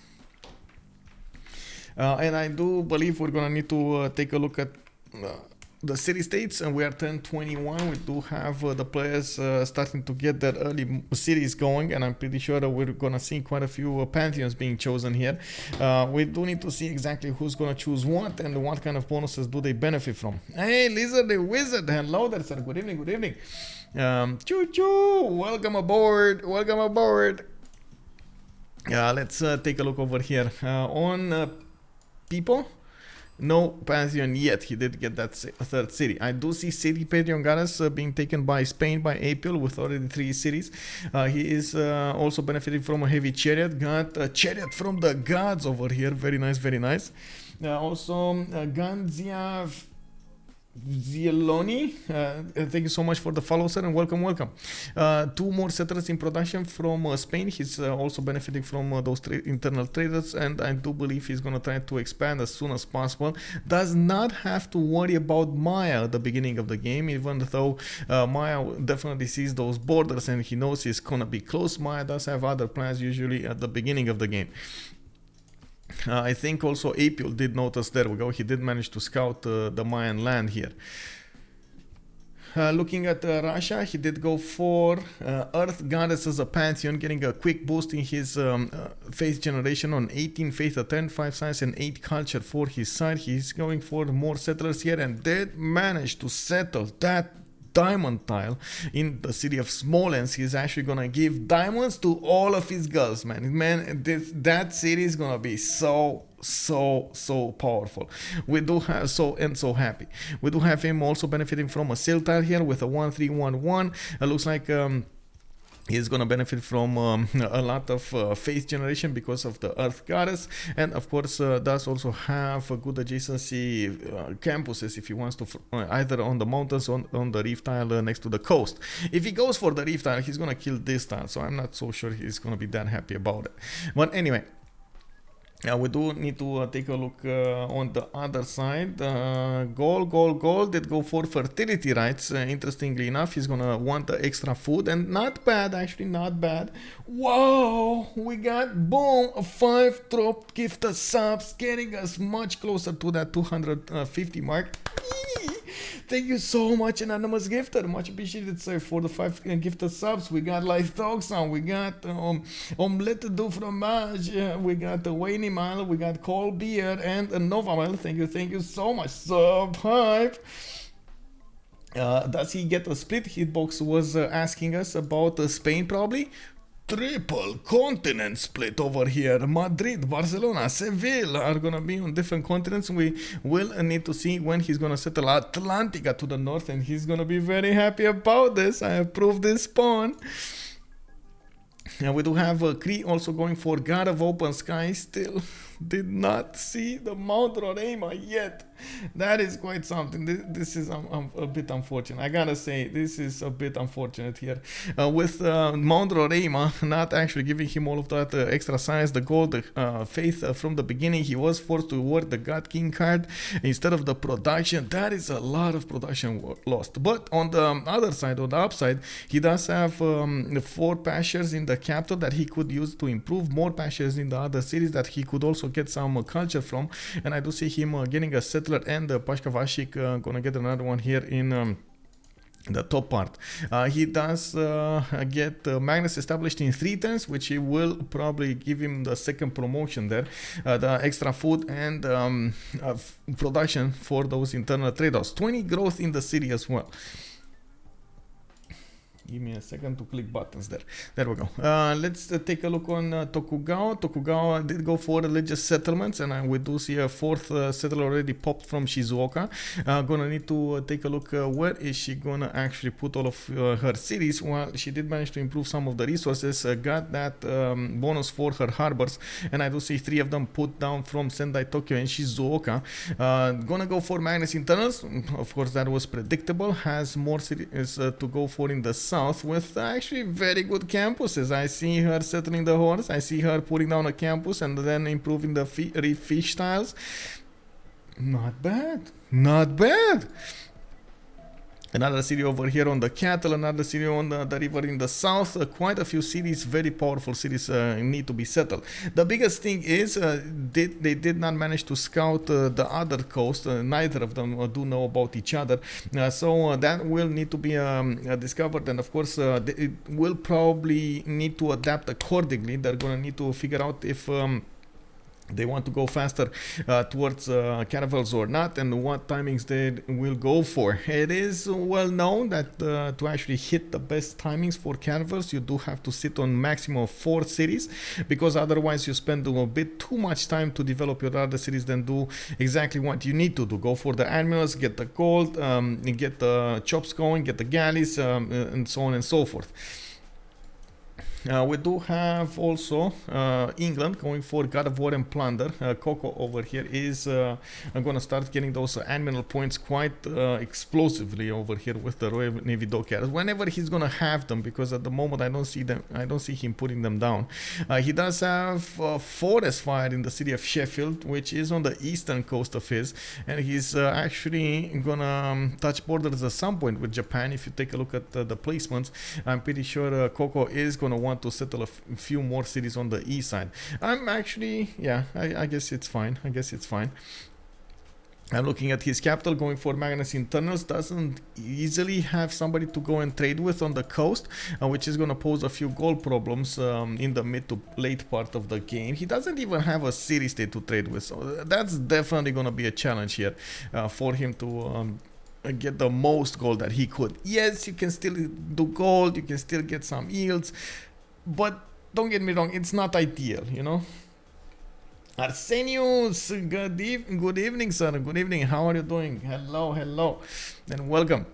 And I do believe we're gonna need to take a look at the city states, and we are 1021. We do have the players starting to get their early cities going, and I'm pretty sure that we're gonna see quite a few pantheons being chosen here. We do need to see exactly who's gonna choose what and what kind of bonuses do they benefit from. Hey, Lizard the Wizard, hello there, sir. Good evening, good evening. Choo choo, welcome aboard, welcome aboard. Let's take a look over here on Pipo. No Pantheon yet. He did get that third city. I do see city Pantheon goddess being taken by Spain by Apeul with already 3 cities. He is also benefiting from a heavy chariot. Got a chariot from the gods over here. Very nice, very nice. Also, Ganzia Zieloni, thank you so much for the follow, sir, and welcome, welcome. 2 more settlers in production from Spain. He's also benefiting from those internal traders, and I do believe he's going to try to expand as soon as possible. Does not have to worry about Maya at the beginning of the game, even though Maya definitely sees those borders and he knows he's going to be close. Maya does have other plans usually at the beginning of the game. I think also Apeul did notice, there we go, he did manage to scout the Mayan land here. Looking at Russia, he did go for Earth Goddess as a Pantheon, getting a quick boost in his faith generation on 18 faith, a 10, 5 science and 8 culture for his side. He's going for more settlers here and did manage to settle that diamond tile in the city of Smolensk. He's actually gonna give diamonds to all of his girls, man. That city is gonna be so powerful. We do have so happy. We do have him also benefiting from a sail tile here with a 1311. It looks like he's gonna benefit from a lot of faith generation because of the Earth Goddess, and of course does also have a good adjacency campuses if he wants to either on the mountains or on the reef tile next to the coast. If he goes for the reef tile, he's gonna kill this tile, so I'm not so sure he's gonna be that happy about it. But anyway, we do need to take a look on the other side. Gaul did go for fertility rights. Interestingly enough, he's gonna want the extra food, and not bad, actually, not bad. Wow, we got, boom, a 5 drop gifted subs, getting us much closer to that 250 mark. Thank you so much, anonymous gifter. Much appreciated, sir, for the 5 gifted subs. We got Life Dogs on. We got Omelette du Fromage. We got the Wayne Mile. We got Cold Beer and a Nova. Thank you so much. Sub hype. Does he get a split? Hitbox was asking us about Spain, probably. Triple continent split over here. Madrid, Barcelona, Seville are gonna be on different continents. We will need to see when he's gonna settle Atlantica to the north, and he's gonna be very happy about this. I approve this spawn. And we do have Cree also going for God of Open Sky. Still did not see the Mount Roraima yet. That is quite something. This is a bit unfortunate. I gotta say, this is a bit unfortunate here. With Mount Roraima not actually giving him all of that extra science, the gold, faith from the beginning, he was forced to work the God King card instead of the production. That is a lot of production lost. But on the other side, on the upside, he does have 4 pastures in the capital that he could use to improve, more pastures in the other cities that he could also get some culture from. And I do see him getting a settler, and Pashkavashik gonna get another one here in the top part. He does get Magnus established in 3 turns, which he will probably give him the second promotion there. The extra food and production for those internal trade-offs. 20 growth in the city as well. Give me a second to click buttons there. There we go. Let's take a look on Tokugawa. Tokugawa did go for religious settlements, and we do see a 4th settler already popped from Shizuoka. Gonna need to take a look where is she gonna actually put all of her cities. Well, she did manage to improve some of the resources, got that bonus for her harbors, and I do see 3 of them put down from Sendai, Tokyo, and Shizuoka. Gonna go for Magnus Internals. Of course, that was predictable. Has more cities to go for in the south, with actually very good campuses. I see her settling the horse. I see her putting down a campus and then improving the reef fish tiles. Not bad. Not bad. Another city over here on the cattle, another city on the river in the south. Quite a few cities, very powerful cities need to be settled. The biggest thing is they did not manage to scout the other coast. Neither of them do know about each other. So that will need to be discovered, and of course it will probably need to adapt accordingly. They're going to need to figure out if they want to go faster towards caravels or not, and what timings they will go for. It is well known that to actually hit the best timings for caravels, you do have to sit on maximum of 4 cities, because otherwise you spend a bit too much time to develop your other cities than do exactly what you need to do. Go for the admirals, get the gold, get the chops going, get the galleys, and so on and so forth. We do have also England going for God of War and Plunder. Koco over here is going to start getting those admiral points quite explosively over here with the Royal Navy Dockyards. Whenever he's going to have them, because at the moment I don't see him putting them down. He does have forest fire in the city of Sheffield, which is on the eastern coast of his, and he's actually going to touch borders at some point with Japan. If you take a look at the placements, I'm pretty sure Koco is going to want to settle a few more cities on the east side. I'm actually, yeah, I guess it's fine. I'm looking at his capital, going for Magnus Internals. Doesn't easily have somebody to go and trade with on the coast, which is going to pose a few gold problems in the mid to late part of the game. He doesn't even have a city state to trade with, so that's definitely going to be a challenge here for him to get the most gold that he could. Yes, you can still do gold, you can still get some yields, but don't get me wrong, it's not ideal, you know. Arsenius, good evening, sir. Good evening. How are you doing? Hello, and welcome.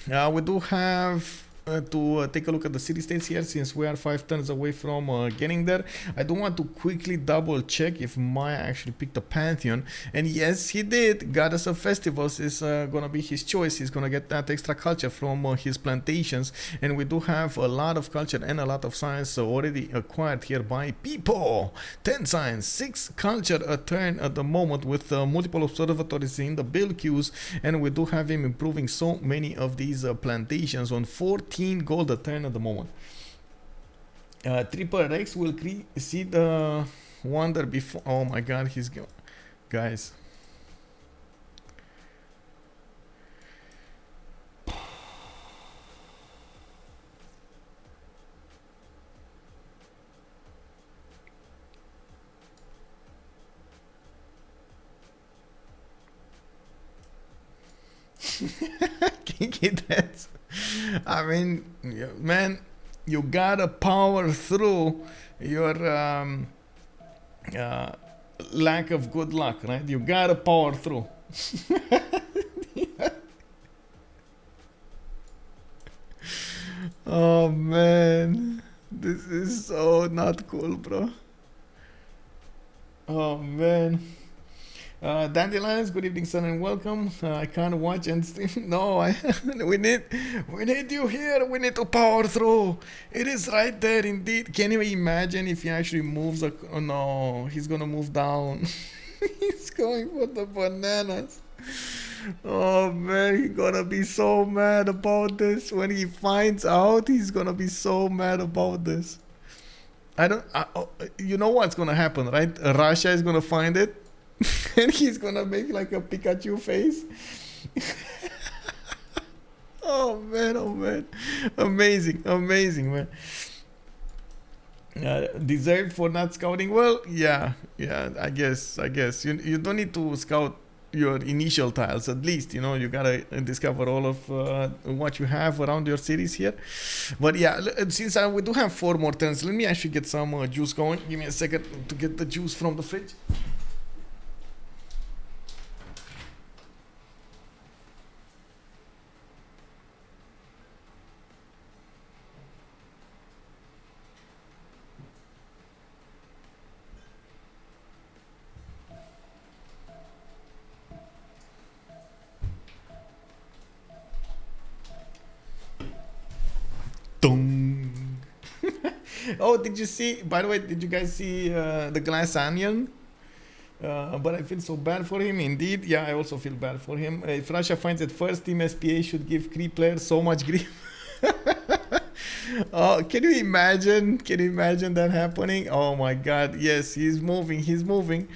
We do have to take a look at the city states here, since we are 5 turns away from getting there. I do want to quickly double check if Maya actually picked the Pantheon, and yes, he did. Goddess of Festivals is gonna be his choice. He's gonna get that extra culture from his plantations, and we do have a lot of culture and a lot of science already acquired here by Pipo. 10 science, 6 culture a turn at the moment, with multiple observatories in the build queues, and we do have him improving so many of these plantations on 14 gold a turn at the moment. Triple Rex will see the wonder before. Oh my god, he's guys. Kinky dance. I mean, man, you gotta power through your lack of good luck, right? You gotta power through. Oh man, this is so not cool, bro. Oh man. Dandelions, good evening, son, and welcome. I can't watch and stream. No, we need you here. We need to power through. It is right there, indeed. Can you imagine if he actually moves? Oh no, he's gonna move down. He's going for the bananas. Oh man, he's gonna be so mad about this. When he finds out, he's gonna be so mad about this. You know what's gonna happen, right? Russia is gonna find it. And he's gonna make like a Pikachu face. Oh man, amazing, man. Deserved for not scouting. Well, yeah, I guess you don't need to scout your initial tiles. At least, you know, you gotta discover all of what you have around your cities here. But yeah, since we do have 4 more turns, let me actually get some juice going. Give me a second to get the juice from the fridge. Oh, did you see, by the way, did you guys see the glass onion? But I feel so bad for him. Indeed, yeah, I also feel bad for him. If Russia finds it first, Team SPA should give Cree players so much grief. Oh, can you imagine? Can you imagine that happening? Oh my God! Yes, he's moving. He's moving.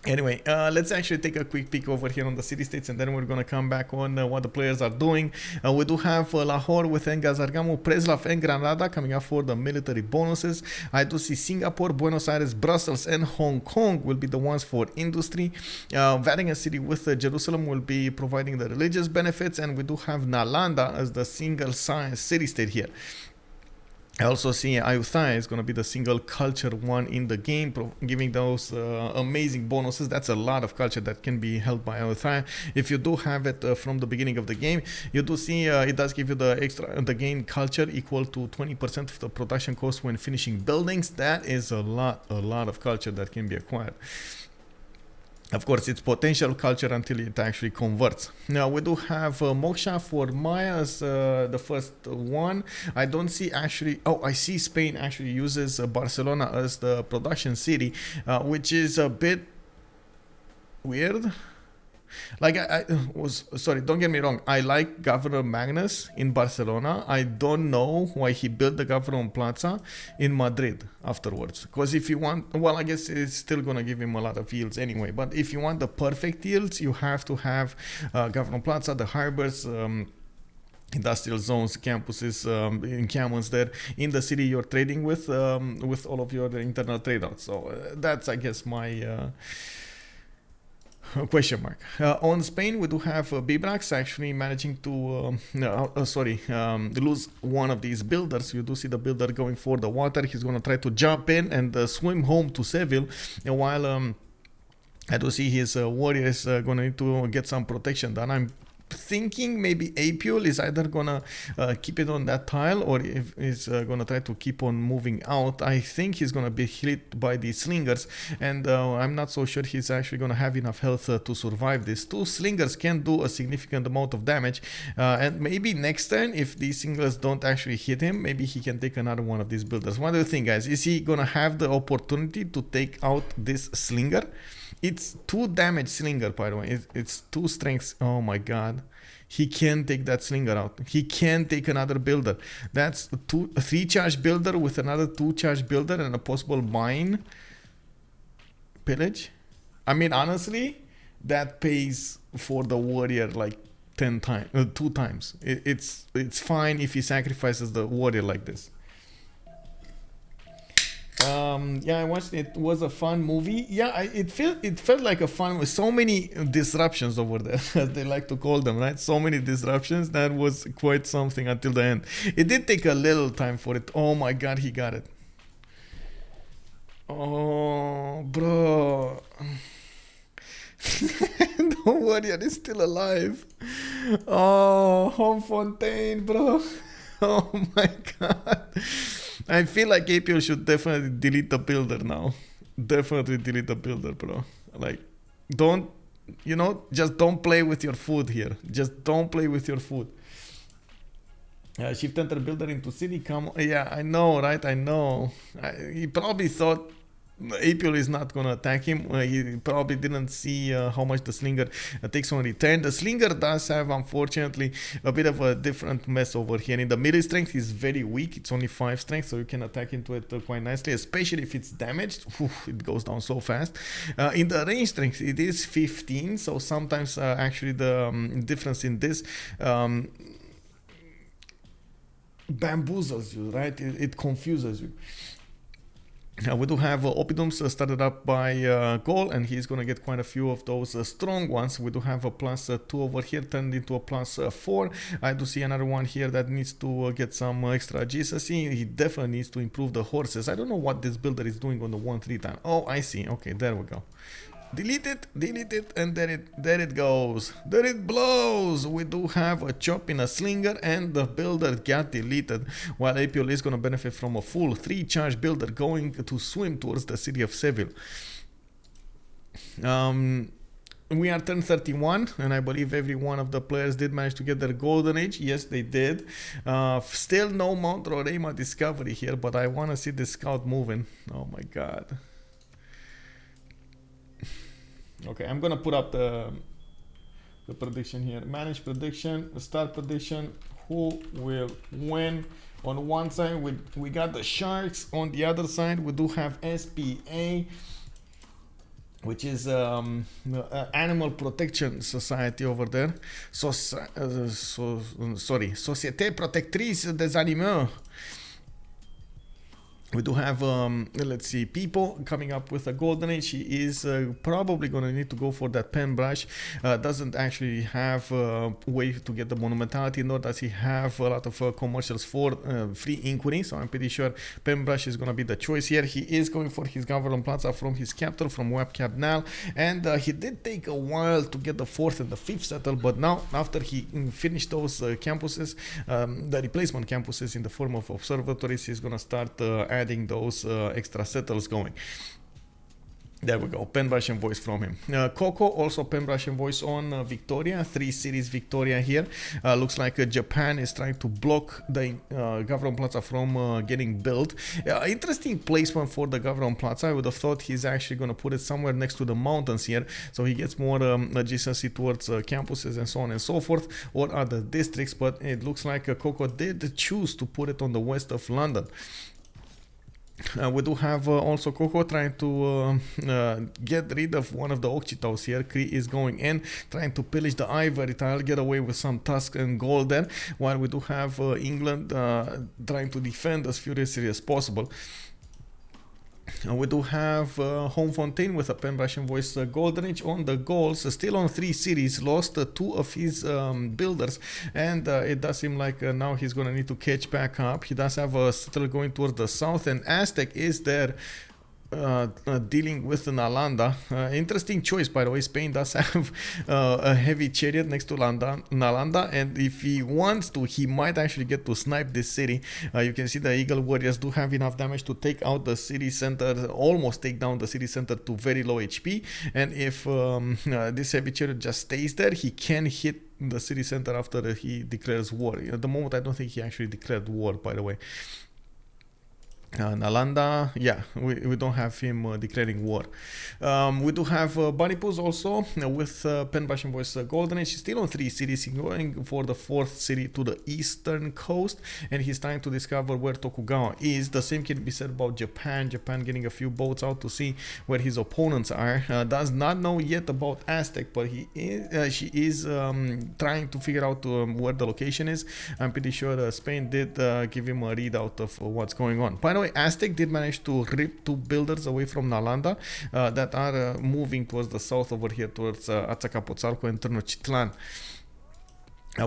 Anyway, let's actually take a quick peek over here on the city states, and then we're gonna come back on what the players are doing. We do have Lahore with Engazargamu, Preslav and Granada coming up for the military bonuses. I do see Singapore, Buenos Aires, Brussels and Hong Kong will be the ones for industry. Vatican City with Jerusalem will be providing the religious benefits, and we do have Nalanda as the single science city state here. I also see Ayutthaya is going to be the single culture one in the game, giving those amazing bonuses. That's a lot of culture that can be held by Ayutthaya. If you do have it from the beginning of the game, you do see it does give you the gain culture equal to 20% of the production cost when finishing buildings. That is a lot of culture that can be acquired. Of course, it's potential culture until it actually converts. Now, we do have Moksha for Maya as the first one. I don't see actually... Oh, I see Spain actually uses Barcelona as the production city, which is a bit weird. Like, I was... Sorry, don't get me wrong. I like Governor Magnus in Barcelona. I don't know why he built the Governor Plaza in Madrid afterwards. Because if you want... Well, I guess it's still going to give him a lot of yields anyway. But if you want the perfect yields, you have to have Governor Plaza, the harbors... industrial zones, campuses, encampments there in the city you're trading with all of your internal trade outs. So that's, I guess, my... question mark. On Spain, we do have Bibrax actually managing to lose one of these builders. You do see the builder going for the water. He's going to try to jump in and swim home to Seville, while I do see his warriors going to need to get some protection done. I'm thinking maybe Apeul is either gonna keep it on that tile, or if he's gonna try to keep on moving out. I think he's gonna be hit by the slingers, and I'm not so sure he's actually gonna have enough health to survive this. Two slingers can do a significant amount of damage, and maybe next turn, if these slingers don't actually hit him, maybe he can take another one of these builders. What do you think, guys? Is he gonna have the opportunity to take out this slinger? It's 2 damage slinger, by the way. It's 2 strengths. Oh my God. He can take that slinger out. He can take another builder. That's a 3 charge builder with another 2 charge builder and a possible mine pillage. I mean, honestly, that pays for the warrior like 10 times, 2 times. It's fine if he sacrifices the warrior like this. Yeah, I watched it. It was a fun movie. Yeah, it felt like a fun with so many disruptions over there, as they like to call them, right? So many disruptions. That was quite something until the end. It did take a little time for it. Oh my God, he got it. Oh, bro. The warrior is still alive. Oh, Homme Fontaine, bro. Oh my God. I feel like Apeul should definitely delete the builder now. Definitely delete the builder, bro. Like, don't, just don't play with your food here. Just don't play with your food. Shift enter builder into city. Come on. Yeah, I know, right? I know. He probably thought Apeul is not going to attack him. He probably didn't see how much the slinger takes on return. The slinger does have, unfortunately, a bit of a different mess over here. In the middle strength, he's very weak. It's only 5 strength, so you can attack into it quite nicely, especially if it's damaged. It goes down so fast. In the range strength, it is 15, so sometimes actually the difference in this bamboozles you, right? It confuses you. We do have Oppidums started up by Gaul, and he's going to get quite a few of those strong ones. We do have a +2 over here turned into a +4. I do see another one here that needs to get some extra Jesus. He definitely needs to improve the horses. I don't know what this builder is doing on the 1-3 time. Oh, I see. Okay, there we go. Delete it, and there it goes. There it blows. We do have a chop in a slinger, and the builder got deleted, while Apeul is going to benefit from a full 3 charge builder going to swim towards the city of Seville. We are turn 31, and I believe every one of the players did manage to get their golden age. Yes, they did. Still no Mount Roraima discovery here, but I want to see the scout moving. Oh my God. Okay, I'm gonna put up the prediction here. Manage prediction, start prediction. Who will win? On one side, we got the Sharks. On the other side, we do have SPA, which is the Animal Protection Society over there. Société Protectrice des Animaux. We do have, let's see, Pipo coming up with a golden age. He is probably going to need to go for that pen brush. Doesn't actually have a way to get the monumentality, nor does he have a lot of commercials for free inquiry. So I'm pretty sure pen brush is going to be the choice here. He is going for his Government Plaza from his capital, from Webcap Nal. And he did take a while to get the 4th and the 5th settled. But now, after he finished those campuses, the replacement campuses in the form of observatories, he's going to start adding those extra settles going. There we go, pen brush and voice from him. Koco also pen brush and voice on Victoria, 3 cities Victoria here. Looks like Japan is trying to block the Government Plaza from getting built. Interesting placement for the Government Plaza. I would have thought he's actually going to put it somewhere next to the mountains here, so he gets more adjacency towards campuses and so on and so forth, or other districts, but it looks like Koco did choose to put it on the west of London. We do have also Koco trying to get rid of one of the Occhitaus here. Cree is going in, trying to pillage the ivory tile, get away with some tusk and gold there, while we do have England trying to defend as furiously as possible. We do have Home Fontaine with a pen brush and voice golden age on the goals, still on 3 cities, lost 2 of his builders, and it does seem like now he's gonna need to catch back up. He does have a settle going towards the south, and Aztec is there dealing with Nalanda. Interesting choice, by the way. Spain does have a heavy chariot next to Nalanda, and if he wants to, he might actually get to snipe this city. You can see the Eagle Warriors do have enough damage to take out the city center, almost take down the city center to very low HP, and if this heavy chariot just stays there, he can hit the city center after he declares war. At the moment, I don't think he actually declared war, by the way. Nalanda, yeah, we don't have him declaring war. We do have BaNiPouZ also with pen brush and voice golden age. He's still on 3 cities. He's going for the 4th city to the eastern coast, and he's trying to discover where Tokugawa is. The same can be said about Japan. Japan getting a few boats out to see where his opponents are. Does not know yet about Aztec, but she is trying to figure out where the location is. I'm pretty sure Spain did give him a readout of what's going on. By the way, Aztec did manage to rip 2 builders away from Nalanda that are moving towards the south over here towards Azcapotzalco and Tenochtitlan.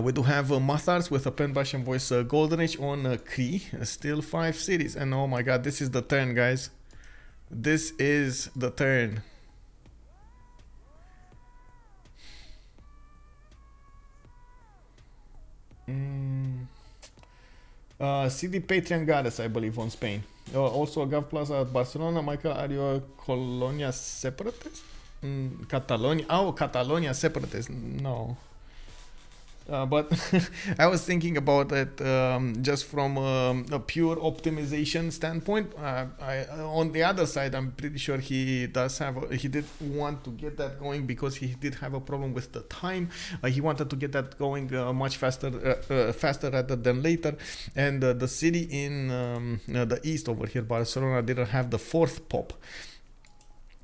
We do have Matharz with a pen brush and voice golden age on Cree, still 5 cities, and oh my god, this is the turn, guys. This is the turn. CD Patriangares, I believe, on Spain. Also, Gav Plaza at Barcelona. Michael, are you a Colonia separatist? Catalonia. Oh, Catalonia separatist. No. But I was thinking about it just from a pure optimization standpoint. On the other side, I'm pretty sure he does have. He did want to get that going because he did have a problem with the time. He wanted to get that going much faster rather than later. And the city in the east over here, Barcelona, didn't have the 4th pop.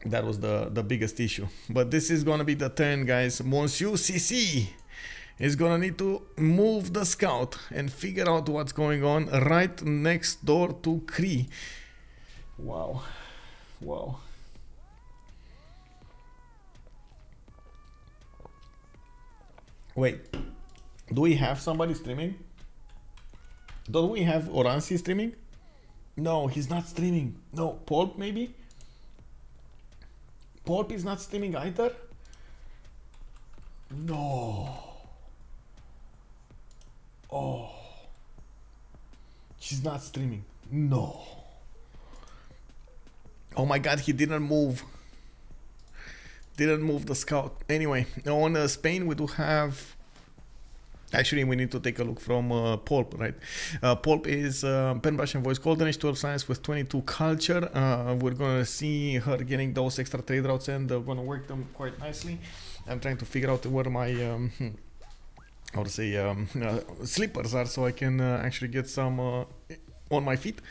That was the biggest issue. But this is gonna be the turn, guys. Monsieur CC is gonna need to move the scout and figure out what's going on right next door to Cree. Wow. Wait, do we have somebody streaming? Don't we have Oranssi streaming? No, he's not streaming. No, Poolp maybe? Poolp is not streaming either? No. Oh, she's not streaming. No. Oh my god, he didn't move the scout. Anyway, on Spain we do have Actually, we need to take a look from Poolp, right? Poolp is Pan-Russian voice, golden age 12 science with 22 culture. We're gonna see her getting those extra trade routes, and we're gonna work them quite nicely. I'm trying to figure out where my how to say slippers are, so I can actually get some on my feet.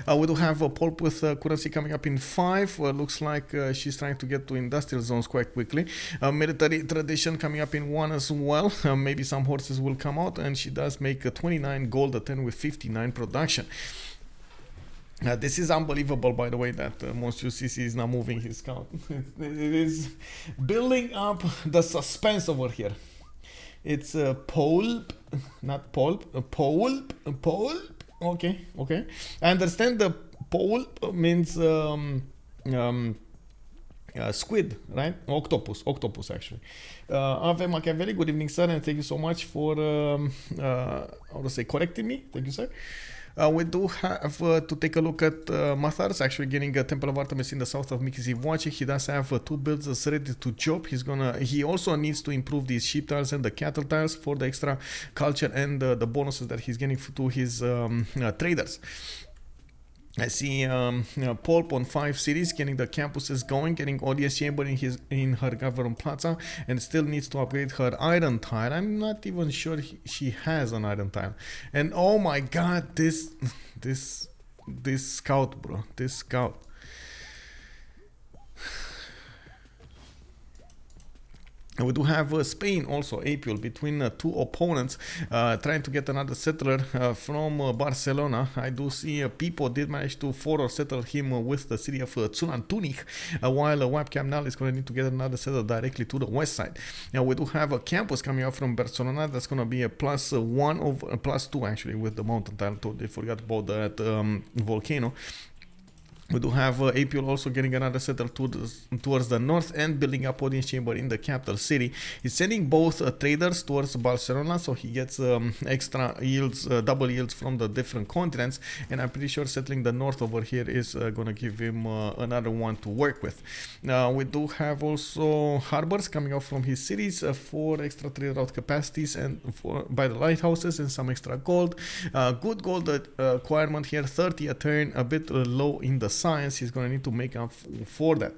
We do have a Poolp with currency coming up in 5. Looks like she's trying to get to industrial zones quite quickly. Military tradition coming up in 1 as well. Maybe some horses will come out, and she does make 29 gold at 10 with 59 production. This is unbelievable, by the way, that Monsieur CC is now moving his scout. It is building up the suspense over here. It's Poolp, not Poolp, Poolp. Okay. I understand the Poolp means squid, right? Octopus actually. Ave Machiavelli, good evening, sir, and thank you so much for how to say, correcting me. Thank you, sir. We do have to take a look at Matharz actually getting a Temple of Artemis in the south of Mikizivoce. He does have 2 builds ready to job. He also needs to improve these sheep tiles and the cattle tiles for the extra culture and the bonuses that he's getting to his traders. I see Poolp on 5 cities, getting the campuses going, getting audience chamber in her government plaza, and still needs to upgrade her iron tile. I'm not even sure she has an iron tile. And oh my god, this scout, bro, this scout. And we do have Spain also, Apeul, between 2 opponents, trying to get another settler from Barcelona. I do see Pipo did manage to forward settle him with the city of Zunantunich, while Webcam now is going to need to get another settler directly to the west side. Now we do have a campus coming out from Barcelona that's going to be a +1 over +2 actually with the mountain tile. They forgot about that volcano. We do have Apeul also getting another settler towards the north and building up audience chamber in the capital city. He's sending both traders towards Barcelona, so he gets extra yields, double yields from the different continents, and I'm pretty sure settling the north over here is going to give him another one to work with. We do have also harbors coming out from his cities for extra trade route capacities and by the lighthouses and some extra gold. Good gold acquirement here, 30 a turn, a bit low in the science. He's going to need to make up for that.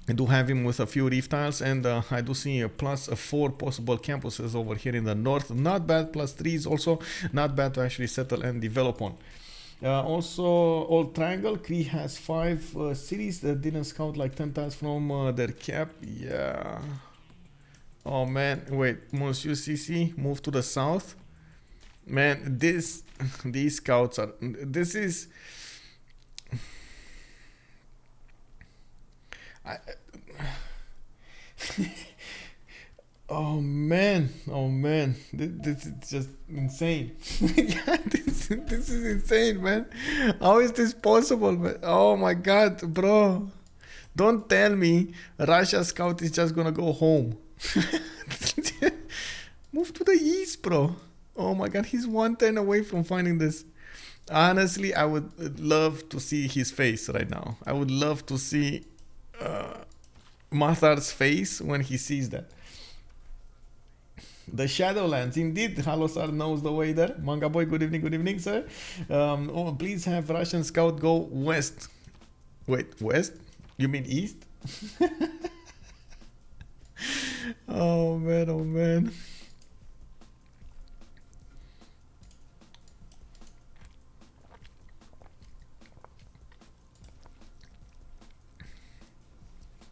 I do have him with a few reef tiles, and I do see a +4 possible campuses over here in the north. Not bad. +3 is also not bad to actually settle and develop on. Also, Old Triangle, Cree has 5 cities that didn't scout like 10 tiles from their cap. Yeah. Oh man, wait, Monsieur CC move to the south. Man, these scouts are. This is. Oh man, this is just insane. Yeah, this is insane, man. How is this possible, man? Oh my god, bro. Don't tell me Russia scout is just gonna go home. Move to the east, bro. Oh my god, he's 1 turn away from finding this. Honestly, I would love to see his face right now. I would love to see Matharz's face when he sees that. The Shadowlands, indeed. Halosar knows the way there. Manga boy, good evening, sir. Please have Russian scout go west. Wait, west? You mean east? Oh man.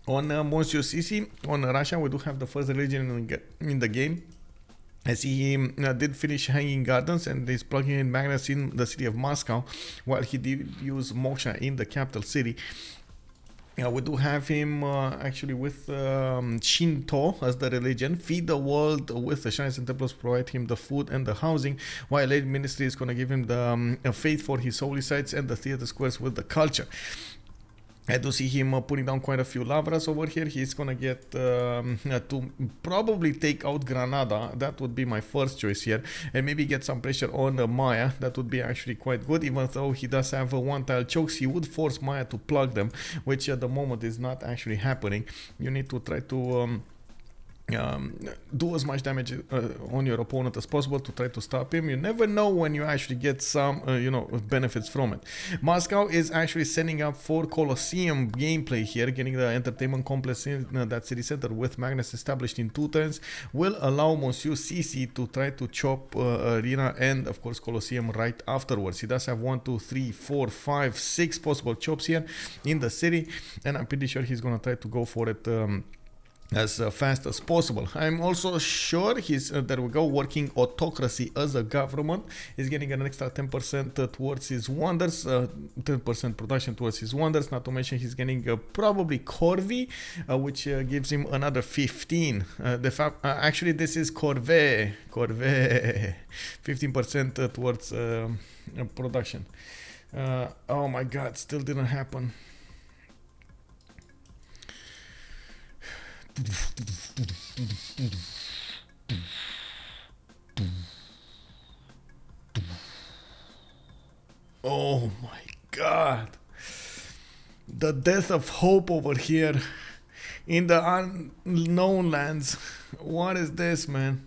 On Monsieur CC, on Russia, we do have the first religion in the game. As he did finish Hanging Gardens and is plugging in magnets in the city of Moscow, while he did use Moksha in the capital city. We do have him actually with Shinto as the religion. Feed the world with the shrines and temples, provide him the food and the housing, while Aid Ministry is going to give him the faith for his holy sites and the theater squares with the culture. I do see him putting down quite a few lavras over here. He's gonna get to probably take out Granada. That would be my first choice here, and maybe get some pressure on Maya. That would be actually quite good. Even though he does have 1 tile chokes, he would force Maya to plug them, which at the moment is not actually happening. You need to try to do as much damage on your opponent as possible to try to stop him. You never know when you actually get some benefits from it. Moscow is actually setting up for Colosseum gameplay here, getting the entertainment complex in that city center with magnets established in 2 turns will allow Monsieur CC to try to chop arena and of course Colosseum right afterwards. He does have 1, 2, 3, 4, 5, 6 possible chops here in the city, and I'm pretty sure he's gonna try to go for it as fast as possible. I'm also sure he's there we go, working autocracy as a government. He's getting an extra 10% towards his wonders, 10% production towards his wonders, not to mention he's getting probably Corvée, which gives him another 15. Actually this is Corvée 15% towards production. Oh my god, still didn't happen. Oh my god, the death of hope over here in the unknown lands. What is this, man?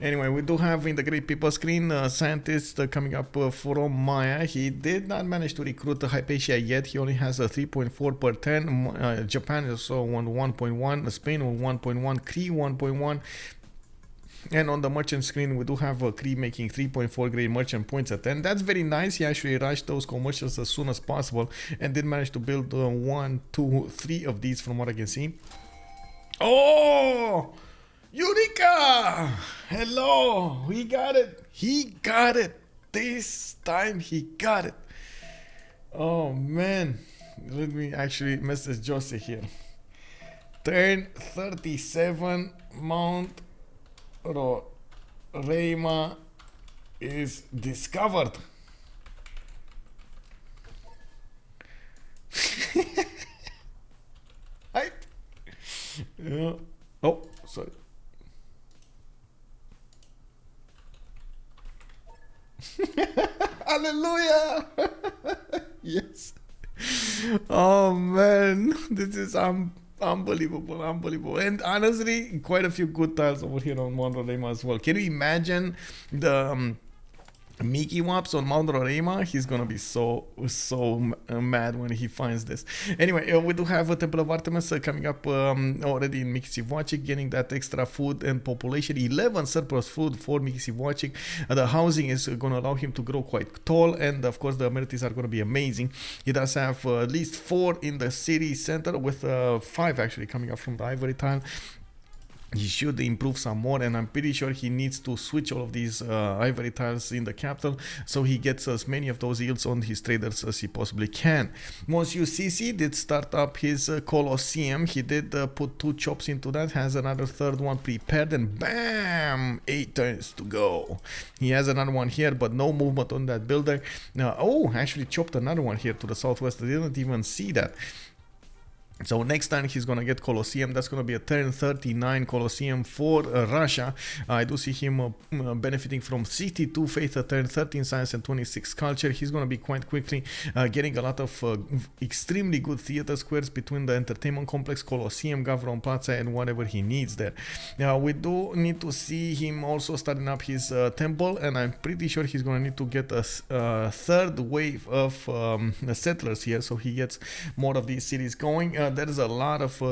Anyway, we do have in the Great Pipo screen scientist coming up from Maya. He did not manage to recruit Hypatia yet. He only has a 3.4 per 10. Japan is also on 1.1. Spain on 1.1. Cree 1.1. And on the merchant screen, we do have Cree making 3.4 grade merchant points at 10. That's very nice. He actually rushed those commercials as soon as possible and did manage to build 1, 2, 3 of these from what I can see. Oh! Eureka! Hello! He got it! He got it! This time he got it! Oh man! Let me actually message Josie here. Turn 37, Mount Roraima is discovered. Right? Yeah. Oh, sorry. Hallelujah! Yes. Oh man, this is unbelievable. And honestly, quite a few good tiles over here on Mount Roraima as well. Can you imagine the Mickey Wops on Mount Roraima? He's gonna be so mad when he finds this. Anyway, we do have a Temple of Artemis coming up already in Mickey Watchik, getting that extra food and population. 11 surplus food for Mickey Watchik. The housing is gonna allow him to grow quite tall, and of course the amenities are gonna be amazing. He does have at least 4 in the city center, with 5 actually coming up from the ivory tile. He should improve some more, and I'm pretty sure he needs to switch all of these ivory tiles in the capital so he gets as many of those yields on his traders as he possibly can. Monsieur CC did start up his Colosseum. He did put 2 chops into that, has another 3rd one prepared, and bam! 8 turns to go. He has another one here, but no movement on that builder. Oh, actually chopped another one here to the southwest. I didn't even see that. So next time he's gonna get Colosseum. That's gonna be a turn 39 Colosseum for Russia. I do see him benefiting from 62 faith, a turn 13 science, and 26 culture. He's gonna be quite quickly getting a lot of extremely good theater squares between the entertainment complex, Colosseum, Gavron Plaza, and whatever he needs there. We do need to see him also starting up his temple, and I'm pretty sure he's gonna need to get a 3rd wave of settlers here, so he gets more of these cities going. There is a lot of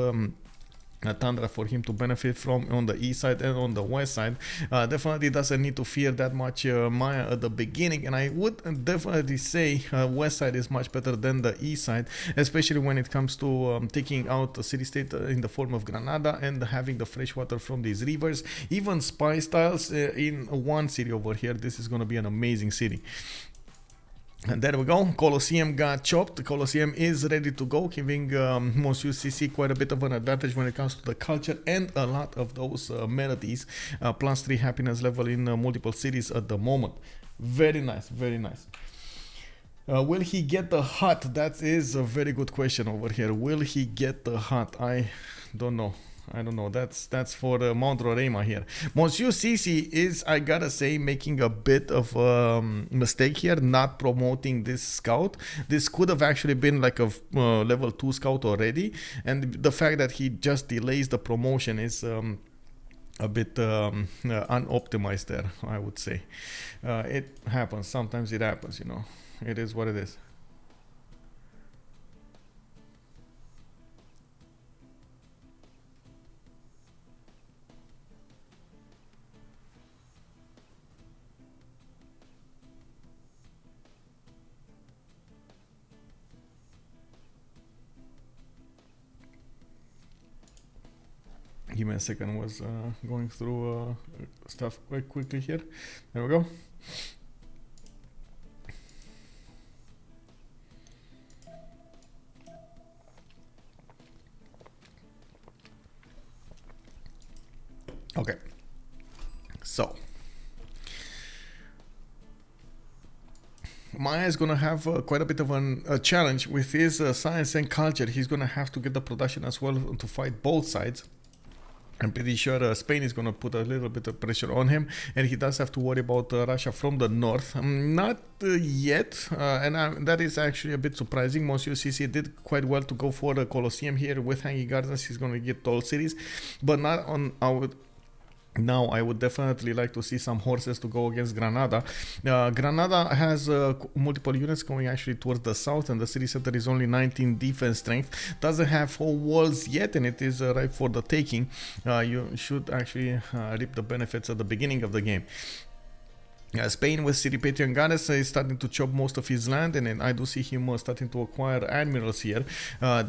tundra for him to benefit from on the east side and on the west side. Definitely doesn't need to fear that much Maya at the beginning, and I would definitely say west side is much better than the east side, especially when it comes to taking out the city-state in the form of Granada and having the fresh water from these rivers. Even spy styles in one city over here. This is going to be an amazing city. And there we go, Colosseum got chopped. The Colosseum is ready to go, giving Monsieur CC quite a bit of an advantage when it comes to the culture and a lot of those melodies. +3 happiness level in multiple cities at the moment. Very nice, very nice. Will he get the hut? That is a very good question over here. Will he get the hut? I don't know. I don't know. That's for Mount Roraima here. Monsieur Sisi is, I gotta say, making a bit of a mistake here, not promoting this scout. This could have actually been like a level 2 scout already, and the fact that he just delays the promotion is a bit unoptimized there, I would say. It happens. Sometimes it happens, you know. It is what it is. Give me a second, was going through stuff quite quickly here. There we go. Okay, so Maya is going to have quite a bit of a challenge with his science and culture. He's going to have to get the production as well to fight both sides. I'm pretty sure Spain is going to put a little bit of pressure on him, and he does have to worry about Russia from the north. Not yet, and that is actually a bit surprising. Monsieur Sisi did quite well to go for the Colosseum here with Hanging Gardens. He's going to get tall cities, but not on our... Now, I would definitely like to see some horses to go against Granada. Granada has multiple units going actually towards the south, and the city center is only 19 defense strength. Doesn't have 4 walls yet, and it is ripe for the taking. You should actually reap the benefits at the beginning of the game. Spain with City Patriot Goddess is starting to chop most of his land, and then I do see him starting to acquire admirals here.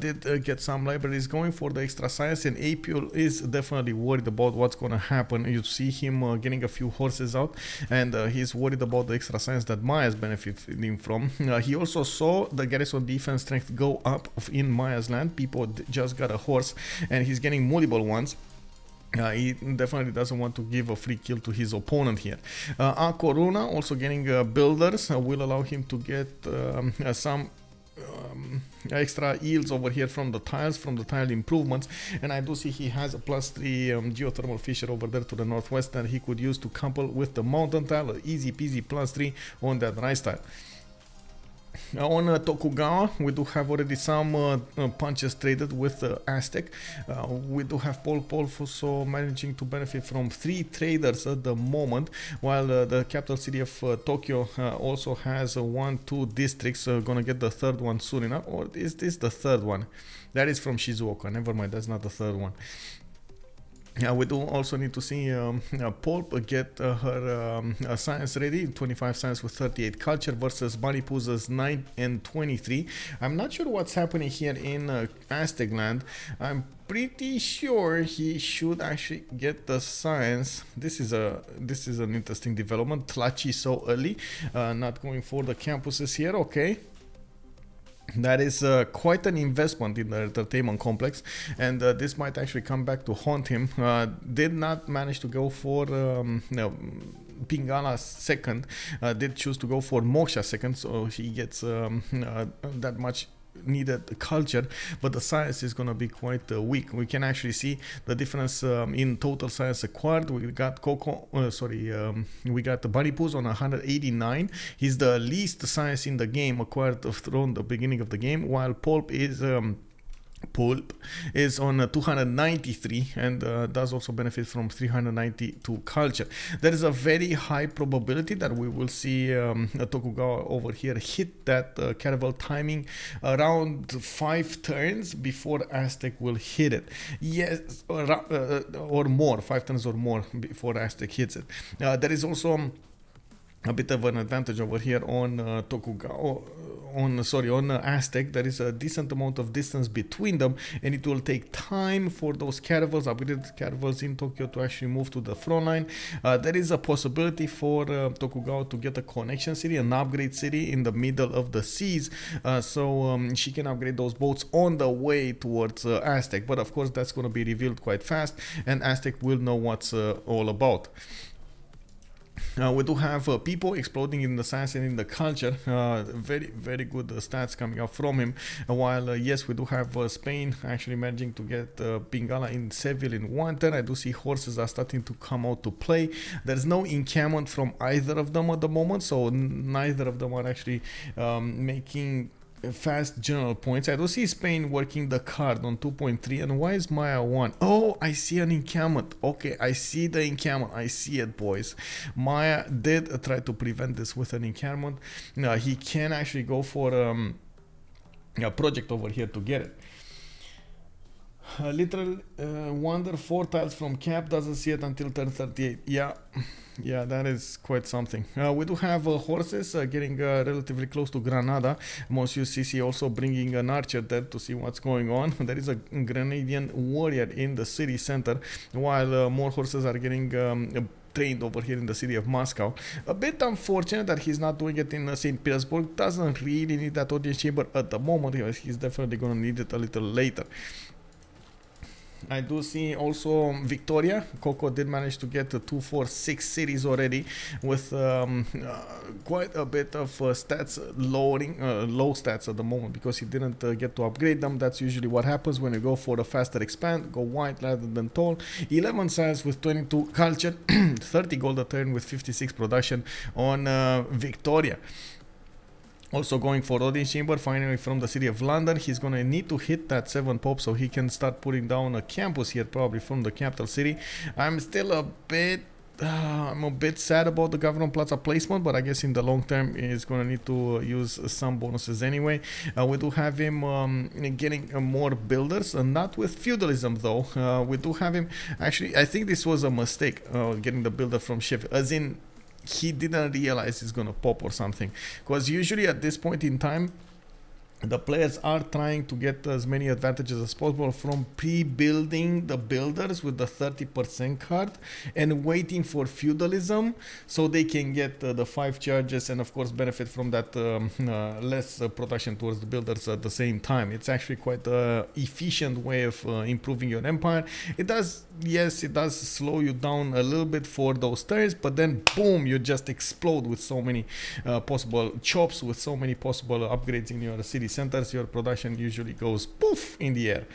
Did get some libraries going for the extra science, and Apeul is definitely worried about what's going to happen. You see him getting a few horses out, and he's worried about the extra science that Maya is benefiting from. He also saw the garrison defense strength go up in Maya's land. People just got a horse, and he's getting multiple ones. He definitely doesn't want to give a free kill to his opponent here. Corona also getting builders will allow him to get some extra yields over here from the tile improvements, and I do see he has a +3 geothermal fissure over there to the northwest that he could use to couple with the mountain tile. Easy peasy +3 on that rice tile. On Tokugawa, we do have already some punches traded with Aztec. We do have Poolp also managing to benefit from 3 traders at the moment, while the capital city of Tokyo also has 1-2 districts. Gonna get the 3rd one soon enough. Or is this the 3rd one? That is from Shizuoka. Never mind, that's not the 3rd one. We do also need to see Poolp get her science ready. 25 science with 38 culture versus BaNiPouZ's 9 and 23. I'm not sure what's happening here in Aztec land. I'm pretty sure he should actually get the science. This is an interesting development. Tlachi so early, not going for the campuses here. Okay. That is quite an investment in the entertainment complex, and this might actually come back to haunt him. Did not manage to go for Pingala second, did choose to go for Moksha second, so he gets that much needed culture, but the science is going to be quite weak. We can actually see the difference in total science acquired. We got Koco, we got the BaNiPouZ on 189. He's the least science in the game acquired from the beginning of the game, while Poolp is on 293 and does also benefit from 392 culture. There is a very high probability that we will see Tokugawa over here hit that caravel timing around 5 turns before Aztec will hit it. Yes, or more, 5 turns or more before Aztec hits it. There is also a bit of an advantage over here on Tokugawa, on Aztec. There is a decent amount of distance between them, and it will take time for those caravels, upgraded caravels in Tokyo, to actually move to the front line. There is a possibility for Tokugawa to get a connection city, an upgrade city in the middle of the seas, so she can upgrade those boats on the way towards Aztec. But of course, that's going to be revealed quite fast, and Aztec will know what's all about. We do have Pipo exploding in the science and in the culture. Very good stats coming up from him. While yes, we do have Spain actually managing to get Bengala in Seville in 1 turn. I do see horses are starting to come out to play. There's no encampment from either of them at the moment, so neither of them are actually making fast general points. I do see Spain working the card on 2.3. And why is Maya 1? Oh, I see an encampment. Okay, I see the encampment. I see it, boys. Maya did try to prevent this with an encampment. He can actually go for a project over here to get it. Literal wonder 4 tiles from cap, doesn't see it until turn 38. Yeah, that is quite something. We do have horses getting relatively close to Granada. Monsieur CC also bringing an archer there to see what's going on. There is a Grenadian warrior in the city center, while more horses are getting trained over here in the city of Moscow. A bit unfortunate that he's not doing it in St. Petersburg. Doesn't really need that audience chamber at the moment. He's definitely going to need it a little later. I do see also Victoria. Koco did manage to get 2, 4, 6 cities already with quite a bit of stats lowering, low stats at the moment because he didn't get to upgrade them. That's usually what happens when you go for a faster expand, go wide rather than tall. 11 size with 22 culture, 30 gold a turn with 56 production on Victoria. Also going for audience chamber, finally from the city of London. He's going to need to hit that 7 pop so he can start putting down a campus here, probably from the capital city. I'm still a bit sad about the Government Plaza placement, but I guess in the long term he's going to need to use some bonuses anyway. We do have him getting more builders, not with feudalism though. We do have him, actually I think this was a mistake, getting the builder from Sheffield, as in he didn't realize it's gonna pop or something, because usually at this point in time the players are trying to get as many advantages as possible from pre-building the builders with the 30% card and waiting for feudalism so they can get the 5 charges and of course benefit from that less production towards the builders at the same time. It's actually quite an efficient way of improving your empire. It does, yes, it does slow you down a little bit for those turns, but then boom, you just explode with so many possible chops, with so many possible upgrades in your city centers. Your production usually goes poof in the air.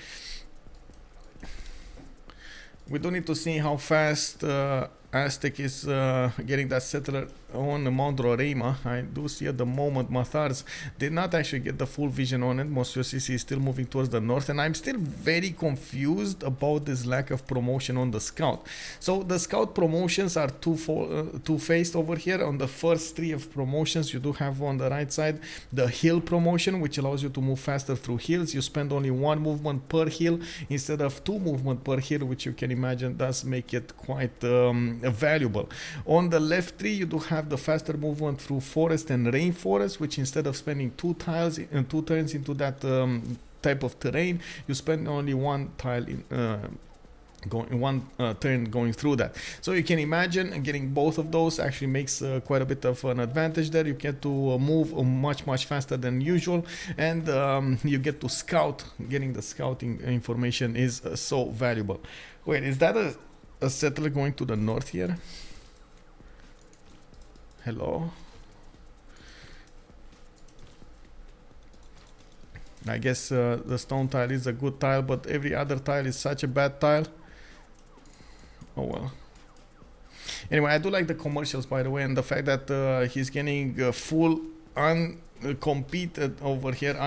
We do need to see how fast Aztec is getting that settler on Mount Roraima. I do see at the moment Matharz did not actually get the full vision on it. Monsieur CC is still moving towards the north, and I'm still very confused about this lack of promotion on the scout. So the scout promotions are two-faced over here. On the first 3 of promotions, you do have on the right side the hill promotion, which allows you to move faster through hills. You spend only 1 movement per hill instead of 2 movement per hill, which you can imagine does make it quite valuable. On the left 3, you do have the faster movement through forest and rainforest, which instead of spending 2 tiles and 2 turns into that type of terrain, you spend only 1 tile in turn going through that. So you can imagine getting both of those actually makes quite a bit of an advantage there. You get to move much faster than usual, and you get to scout. Getting the scouting information is so valuable. Wait, is that a settler going to the north here? Hello? I guess the stone tile is a good tile, but every other tile is such a bad tile. Oh well. Anyway, I do like the commercials, by the way, and the fact that he's getting full uncompeted over here,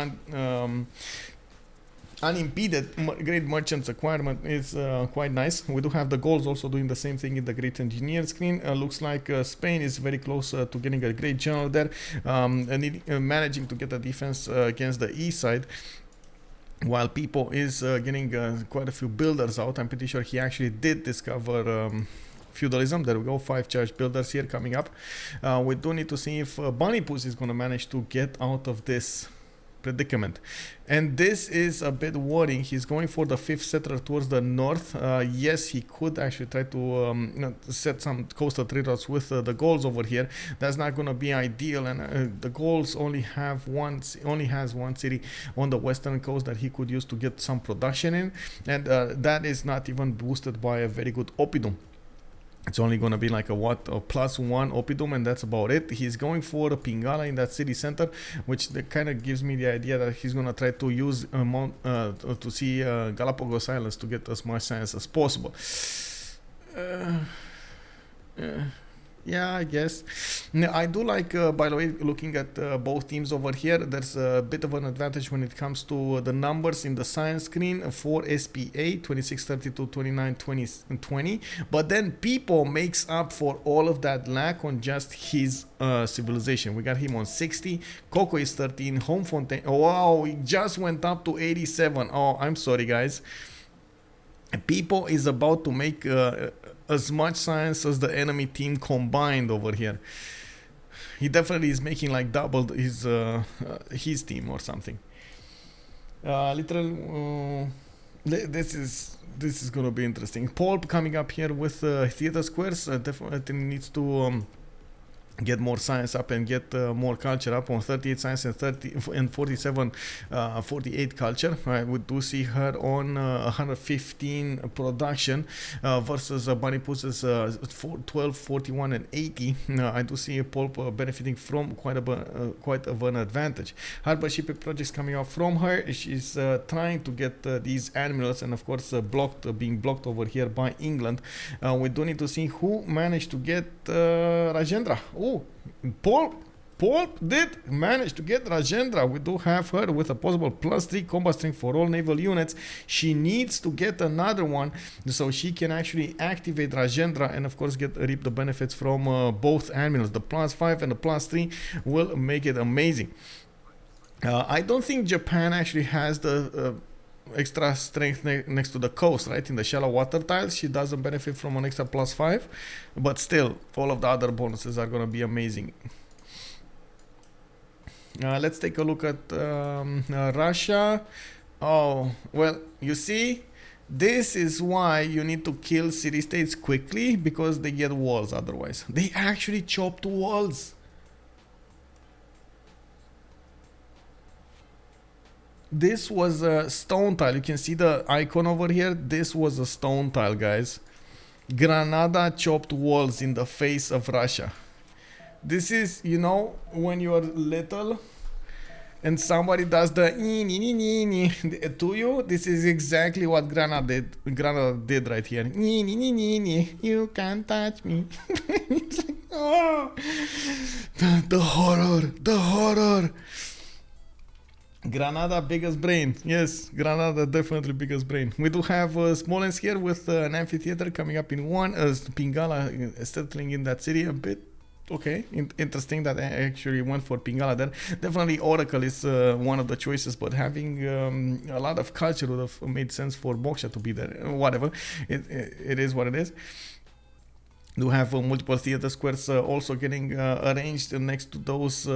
unimpeded great merchants acquirement is quite nice. We do have the Gauls also doing the same thing in the great engineer screen. Looks like Spain is very close to getting a great general there, and managing to get a defense against the east side, while Pipo is getting quite a few builders out. I'm pretty sure he actually did discover feudalism. There we go, 5 charge builders here coming up. We do need to see if BaNiPouZ is going to manage to get out of this predicament, and this is a bit worrying. He's going for the 5th settler towards the north. Yes, he could actually try to set some coastal trade routes with the Gauls over here. That's not going to be ideal, and the Gauls only has one city on the western coast that he could use to get some production in, and that is not even boosted by a very good oppidum. It's only going to be like a +1 Oppidum, and that's about it. He's going for a Pingala in that city center, which kind of gives me the idea that he's going to try to use to see Galapagos Islands to get as much science as possible. Yeah, I guess. Now, I do like, by the way, looking at both teams over here, there's a bit of an advantage when it comes to the numbers in the science screen for SPA, 2632, 29, 20, 20. But then Pipo makes up for all of that lack on just his civilization. We got him on 60. Koco is 13. Homme Fontaine. Oh, wow, he just went up to 87. Oh, I'm sorry, guys. Pipo is about to make as much science as the enemy team combined over here. He definitely is making like double his team or something. This is gonna be interesting. Poolp coming up here with theater squares. Definitely needs to get more science up and get more culture up on 38 science and 47 48 culture. We do see her on 115 production versus BaNiPouZ's 12, 41 and 80. I do see Poolp benefiting from quite of an advantage. Harbor shipping projects coming out from her. She's trying to get these admirals, and of course being blocked over here by England. We do need to see who managed to get Rajendra. Oh, Poolp did manage to get Rajendra. We do have her with a possible +3 combat strength for all naval units. She needs to get another one so she can actually activate Rajendra and of course reap the benefits from both admirals. The +5 and the +3 will make it amazing. I don't think Japan actually has the extra strength next to the coast, right? In the shallow water tiles, she doesn't benefit from an extra +5, but still, all of the other bonuses are going to be amazing. Let's take a look at Russia. Oh, well, you see, this is why you need to kill city-states quickly, because they get walls otherwise. They actually chopped walls. This was a stone tile. You can see the icon over here. This was a stone tile, guys. Granada chopped walls in the face of Russia. This is, you know, when you're little and somebody does the to you, this is exactly what Granada did right here. You can't touch me. It's like, oh, the horror. Granada biggest brain. Yes, Granada definitely biggest brain. We do have Smolensk here with an amphitheater coming up in one. Pingala settling in that city a bit. Okay, interesting that I actually went for Pingala there. Definitely Oracle is one of the choices, but having a lot of culture would have made sense for Moksha to be there. Whatever, it is what it is. Do have multiple theater squares also getting arranged next to those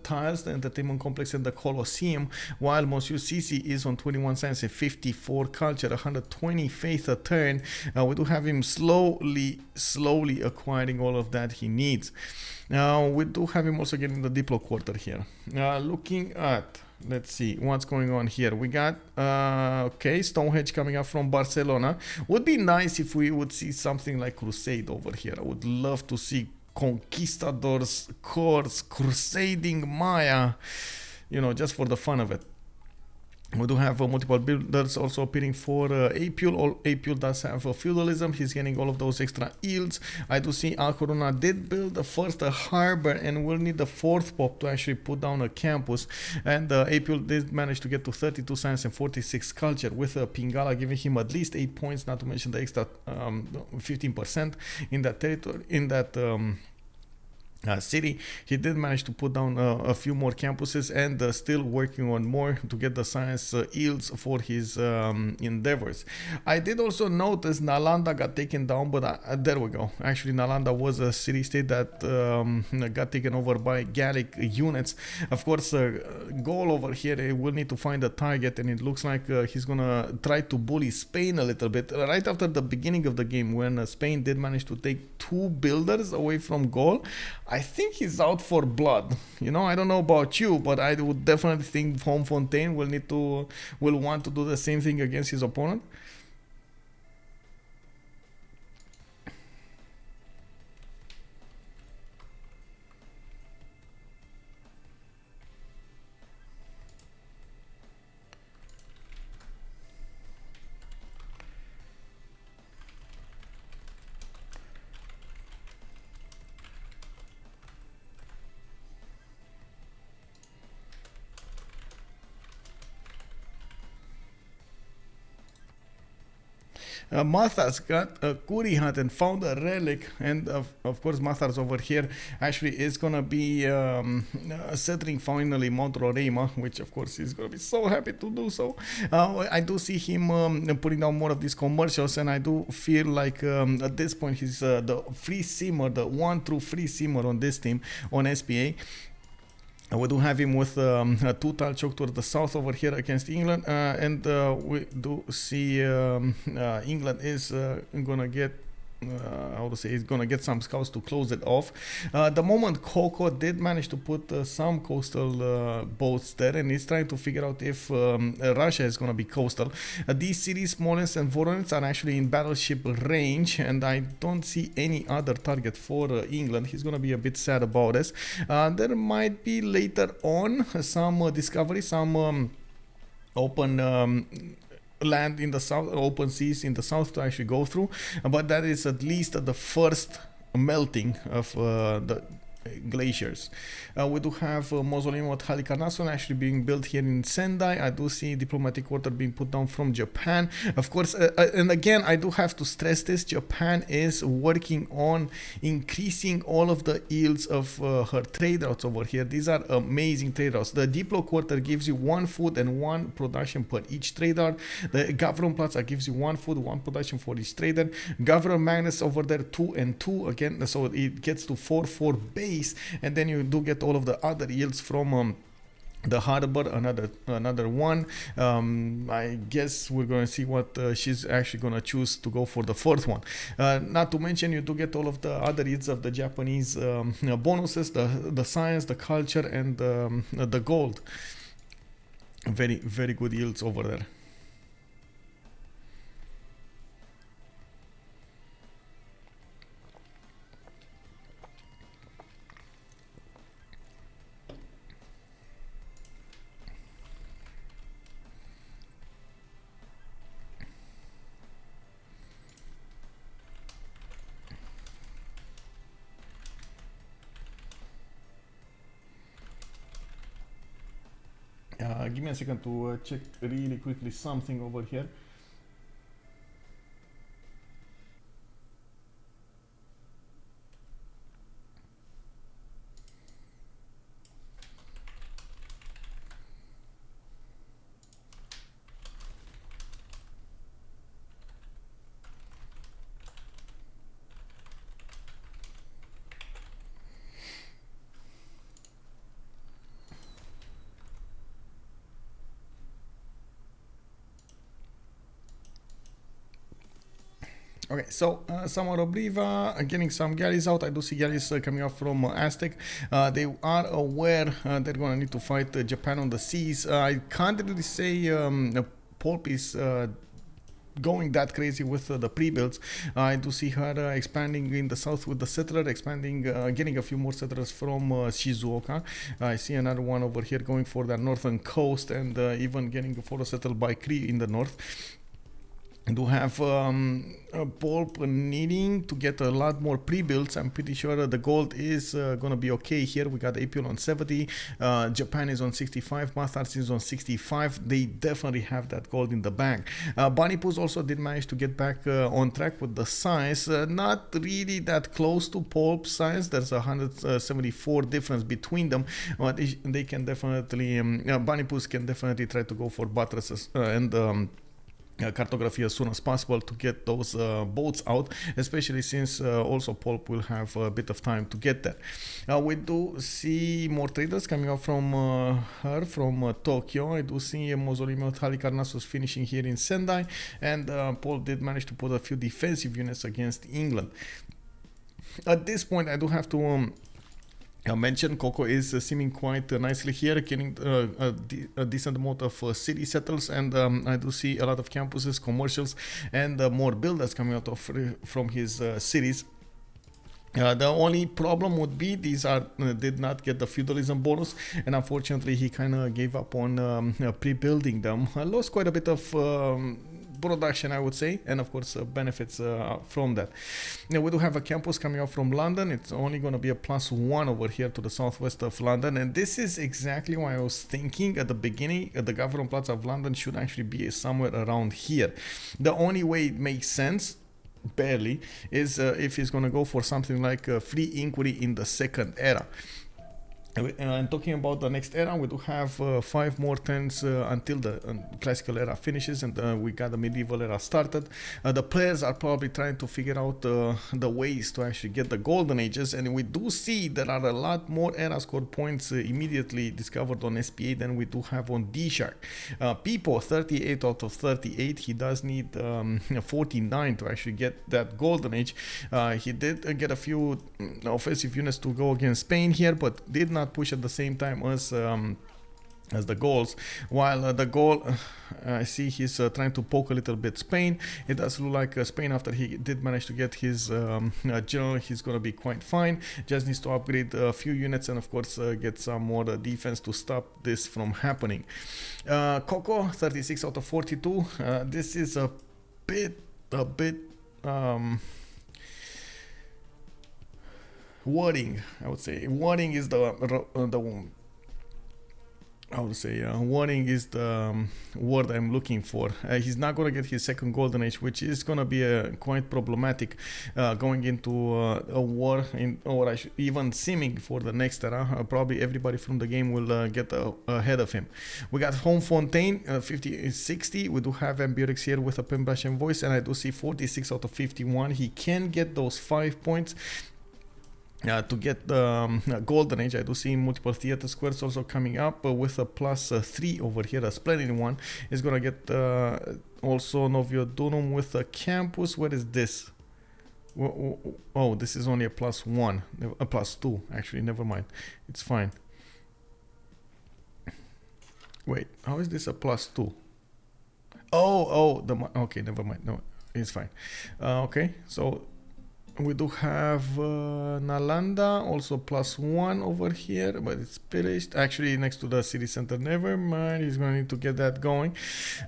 tiles, the entertainment complex and the Colosseum, while Monsieur Sisi is on 21 science and 54 culture, 120 faith a turn. We do have him slowly acquiring all of that he needs. Now we do have him also getting the Diplo quarter here. Looking at, let's see what's going on here. We got okay, Stonehenge coming up from Barcelona. Would be nice if we would see something like Crusade over here. I would love to see Conquistadors, Courts, Crusading Maya, you know, just for the fun of it. We do have multiple builders also appearing for Apeul. Apeul does have feudalism. He's getting all of those extra yields. I do see Al Corona did build the first harbor and will need the fourth pop to actually put down a campus. And Apeul did manage to get to 32 science and 46 culture, with Pingala giving him at least 8 points, not to mention the extra 15% in that territory, in that city. He did manage to put down a few more campuses and still working on more to get the science yields for his endeavors. I did also notice Nalanda got taken down, but there we go. Actually, Nalanda was a city-state that got taken over by Gallic units. Of course, Gaul over here will need to find a target, and it looks like he's gonna try to bully Spain a little bit right after the beginning of the game, when Spain did manage to take 2 builders away from Gaul. I think he's out for blood. You know, I don't know about you, but I would definitely think Fontaine will want to do the same thing against his opponent. Matharz got a Kuri hunt and found a relic, and of course Matharz over here actually is gonna be settling finally Mount Roraima, which of course he's gonna be so happy to do so. I do see him putting down more of these commercials, and I do feel like at this point he's the free simmer, the one true free simmer on this team on SPA. We do have him with a two-tile choke towards the south over here against England, and we do see England is gonna get how to say, he's gonna get some scouts to close it off. The moment Koco did manage to put some coastal boats there, and he's trying to figure out if Russia is gonna be coastal. These cities, Smolensk and Voronezh, are actually in battleship range, and I don't see any other target for England. He's gonna be a bit sad about this. There might be later on some discovery, some open land in the south, open seas in the south to actually go through, but that is at least the first melting of the glaciers. We do have Mausoleum at Halikarnasson actually being built here in Sendai. I do see diplomatic order being put down from Japan, of course, and again I do have to stress this: Japan is working on increasing all of the yields of her trade routes over here. These are amazing trade routes. The Diplo quarter gives you 1 food and 1 production per each trade route. The Gavron Plaza gives you 1 food, 1 production for each trader. Gavron Magnus over there 2 and 2 again, so it gets to 4 base. And then you do get all of the other yields from the harbor, another one. I guess we're going to see what she's actually going to choose to go for the fourth one. Not to mention, you do get all of the other yields of the Japanese bonuses, the science, the culture, and the gold. Very, very good yields over there. Give me a second to check really quickly something over here. Okay, so Summer Obliva getting some galleys out. I do see galleys coming up from Aztec. They are aware they're going to need to fight Japan on the seas. I can't really say Poolp is going that crazy with the pre-builds. I do see her expanding in the south with the settler, expanding, getting a few more settlers from Shizuoka. I see another one over here going for the northern coast, and even getting a photo settled by Cree in the north. I do have Poolp needing to get a lot more pre-builds. I'm pretty sure the gold is gonna be okay here. We got Apeul on 70, Japan is on 65, Matharz is on 65. They definitely have that gold in the bank. BaNiPouZ also did manage to get back on track with the size. Not really that close to Poolp's size. There's 174 difference between them, but they can definitely, BaNiPouZ can definitely try to go for buttresses and cartography as soon as possible to get those boats out, especially since also Poolp will have a bit of time to get there. We do see more traders coming up from her from Tokyo. I do see Mausoleum at Halikarnassos finishing here in Sendai, and Poolp did manage to put a few defensive units against England. At this point, I do have to I mentioned Koco is seeming quite nicely here, getting a decent amount of city settles, and I do see a lot of campuses, commercials, and more builders coming out of from his cities. The only problem would be these are did not get the feudalism bonus, and unfortunately he kind of gave up on pre-building them. I lost quite a bit of production, I would say, and of course benefits from that. Now we do have a campus coming out from London. It's only going to be a +1 over here to the southwest of London, and this is exactly why I was thinking at the beginning the Gavronplatz of London should actually be somewhere around here. The only way it makes sense, barely, is if he's going to go for something like free inquiry in the second era. And talking about the next era, we do have 5 more turns until the classical era finishes, and we got the medieval era started. The players are probably trying to figure out the ways to actually get the golden ages, and we do see there are a lot more era score points immediately discovered on SPA than we do have on DShark. Pipo, 38 out of 38. He does need 49 to actually get that golden age. He did get a few offensive units to go against Spain here, but did not push at the same time as the Gauls. While the Gaul, I see he's trying to poke a little bit Spain. It does look like Spain, after he did manage to get his general, he's going to be quite fine. Just needs to upgrade a few units and of course get some more defense to stop this from happening. Koco, 36 out of 42. This is a bit worrying, I would say. Worrying is warning is the word I'm looking for. He's not going to get his second golden age, which is going to be quite problematic going into a war, or even seeming for the next era. Probably everybody from the game will get ahead of him. We got Homme Fontaine, 50-60. We do have Ambiorix here with a pen, brush and voice, and I do see 46 out of 51. He can get those 5 points. To get the golden age. I do see multiple theater squares also coming up with a +3 over here. A splendid one is gonna get also Noviodunum with a campus. Where is this? Oh, this is only a +1, a +2 actually. Never mind, it's fine. Wait, how is this a +2? Okay, never mind. No, it's fine. Okay, so we do have Nalanda, also +1 over here, but it's pillaged. Actually, next to the city center. Never mind, he's going to need to get that going.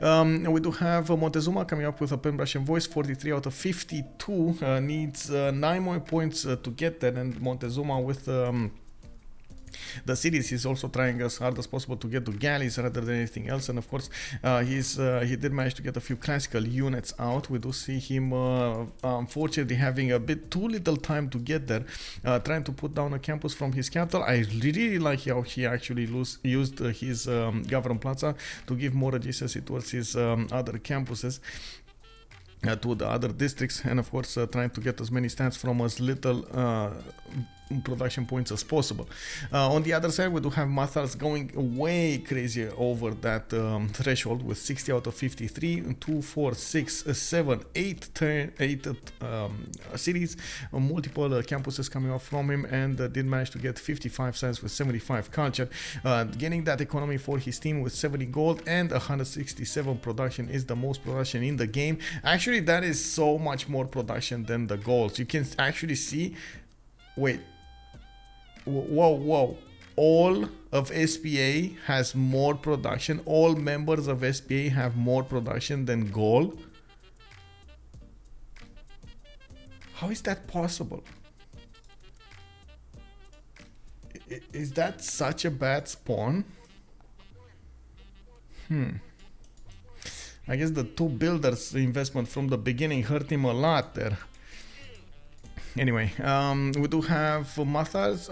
We do have Montezuma coming up with a pen, brush and voice, 43 out of 52. Needs 9 more points to get there, and Montezuma with the cities, he's also trying as hard as possible to get to galleys rather than anything else. And of course he did manage to get a few classical units out. We do see him unfortunately having a bit too little time to get there, trying to put down a campus from his capital. I really like how he actually used his Gavronplatz to give more adjacency towards his other campuses, to the other districts, and of course trying to get as many stats from as little production points as possible. On the other side, we do have Matharz going way crazy over that threshold with 60 out of 53, 2, 4, 6, 7, 8 cities, multiple campuses coming off from him, and did manage to get 55 science with 75 culture, getting that economy for his team with 70 gold and 167 production. Is the most production in the game. Actually, that is so much more production than the goals. You can actually see, wait, whoa, all of SPA has more production. All members of SPA have more production than Gaul. How is that possible? Is that such a bad spawn? I guess the 2 builders investment from the beginning hurt him a lot there. Anyway, we do have Matharz,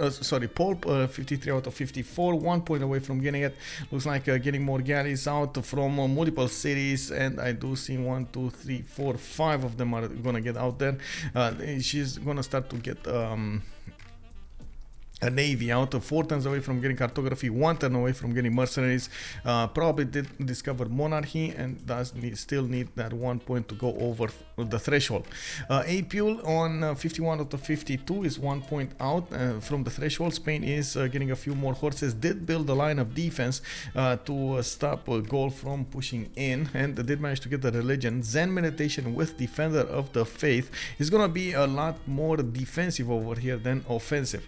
Poolp, 53 out of 54, 1 point away from getting it. Looks like getting more galleys out from multiple cities, and I do see 1, 2, 3, 4, 5 of them are gonna get out there. She's gonna start to get a navy out of 4 turns away from getting cartography, 1 turn away from getting mercenaries. Probably did discover monarchy and does still need that 1 point to go over the threshold. Apeul on 51 out of 52 is 1 point out from the threshold. Spain is getting a few more horses, did build a line of defense to stop Gaul from pushing in, and did manage to get the religion. Zen meditation with defender of the faith is gonna be a lot more defensive over here than offensive.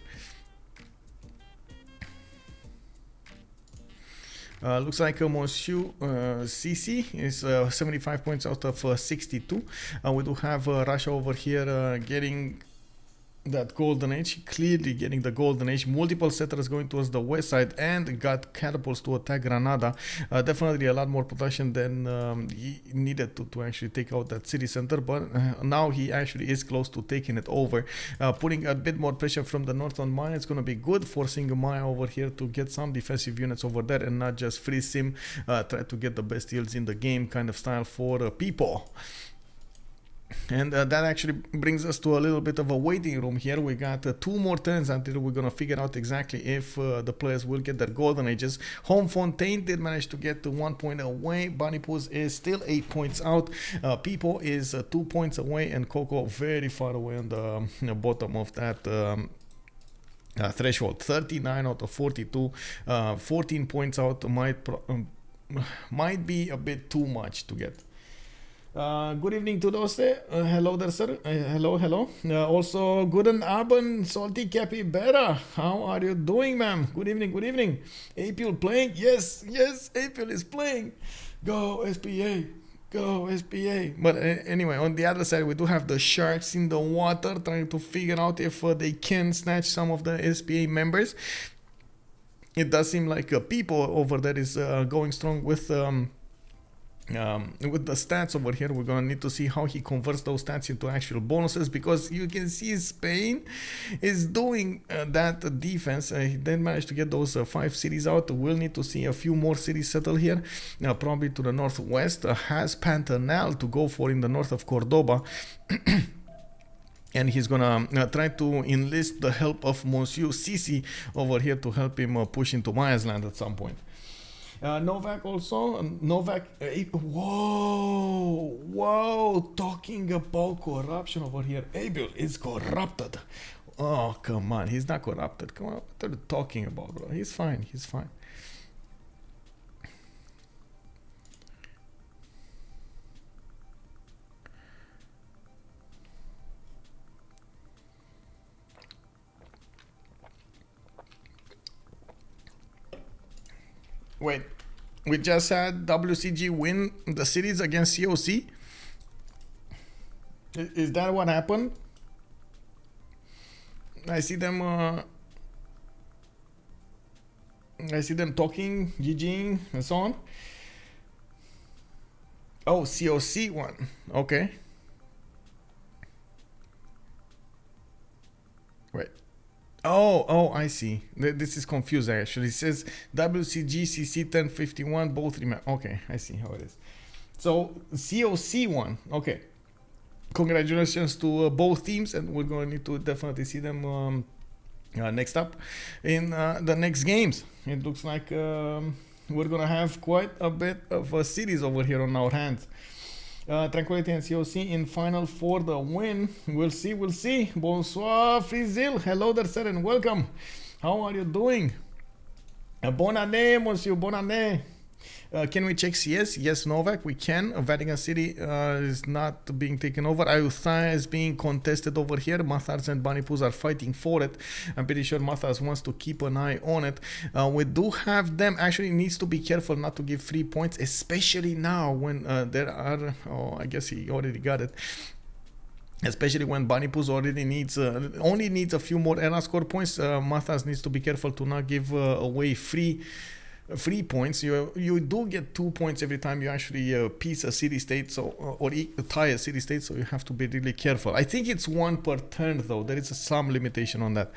Looks like Monsieur CC is 75 points out of 62. We do have Russia over here getting that golden age, clearly getting the golden age. Multiple settlers going towards the west side and got catapults to attack Granada. Definitely a lot more production than he needed to actually take out that city center, but now he actually is close to taking it over. Putting a bit more pressure from the north on Maya. It's going to be good, forcing Maya over here to get some defensive units over there and not just freeze him, try to get the best yields in the game kind of style for Pipo. And that actually brings us to a little bit of a waiting room here. We got 2 more turns until we're gonna figure out exactly if the players will get their golden ages. Homme Fontaine did manage to get 1 point away. BaNiPouZ is still 8 points out. Pipo is 2 points away, and Koco very far away on the bottom of that threshold. 39 out of 42. 14 points out might be a bit too much to get. Good evening to those there. Hello there, sir. Hello. Also, guten Abend, salty capybara. How are you doing, ma'am? Good evening. Apeul playing? Yes, Apeul is playing. Go SPA. But anyway, on the other side, we do have the sharks in the water trying to figure out if they can snatch some of the SPA members. It does seem like Pipo over there is going strong with the stats over here. We're gonna need to see how he converts those stats into actual bonuses, because you can see Spain is doing that defense. He then managed to get those 5 cities out. We'll need to see a few more cities settle here, probably to the northwest. Has Pantanal to go for in the north of Cordoba. And he's gonna try to enlist the help of Monsieur Sisi over here to help him push into Maya's land at some point. Novak also. Whoa, talking about corruption over here. Apeul is corrupted. Oh, come on, he's not corrupted. Come on, what are you talking about, bro? He's fine. Wait, we just had WCG win the cities against COC? Is that what happened? I see them talking, GGing, and so on. Oh, COC won. Okay. Wait. Oh, I see. This is confusing actually. It says WCG CC 1051 both remember. Okay, I see how it is. So COC won. Okay. Congratulations to both teams, and we're going to need to definitely see them next up in the next games. It looks like we're going to have quite a bit of a series over here on our hands. Tranquility and COC in final for the win. We'll see. Bonsoir, Frizil. Hello there, sir, and welcome. How are you doing? Bon année, monsieur. Bon année. Can we check CS? Yes, Novak, we can. Vatican City is not being taken over. Ayutthaya is being contested over here. Matharz and BaNiPouZ are fighting for it. I'm pretty sure Matharz wants to keep an eye on it. We do have them. Actually, needs to be careful not to give free points, especially now when there are... Oh, I guess he already got it. Especially when BaNiPouZ only needs a few more era score points. Matharz needs to be careful to not give away free points. You do get 2 points every time you actually piece a city state, or tie a city state, so you have to be really careful. I think it's 1 per turn though. There is some limitation on that.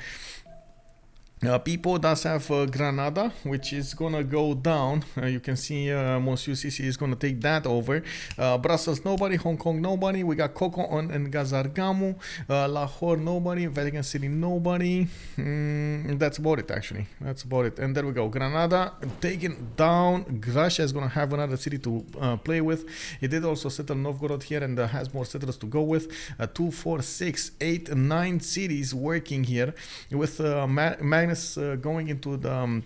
Pipo does have Granada, which is gonna go down. You can see Monsieur Sisi is gonna take that over. Brussels nobody, Hong Kong nobody. We got Koco and Gazargamu, Lahore nobody, Vatican City nobody. That's about it actually. That's about it. And there we go. Granada taken down. Russia is gonna have another city to play with. He did also settle Novgorod here and has more settlers to go with. 2, 4, 6, 8, 9 cities working here with going into the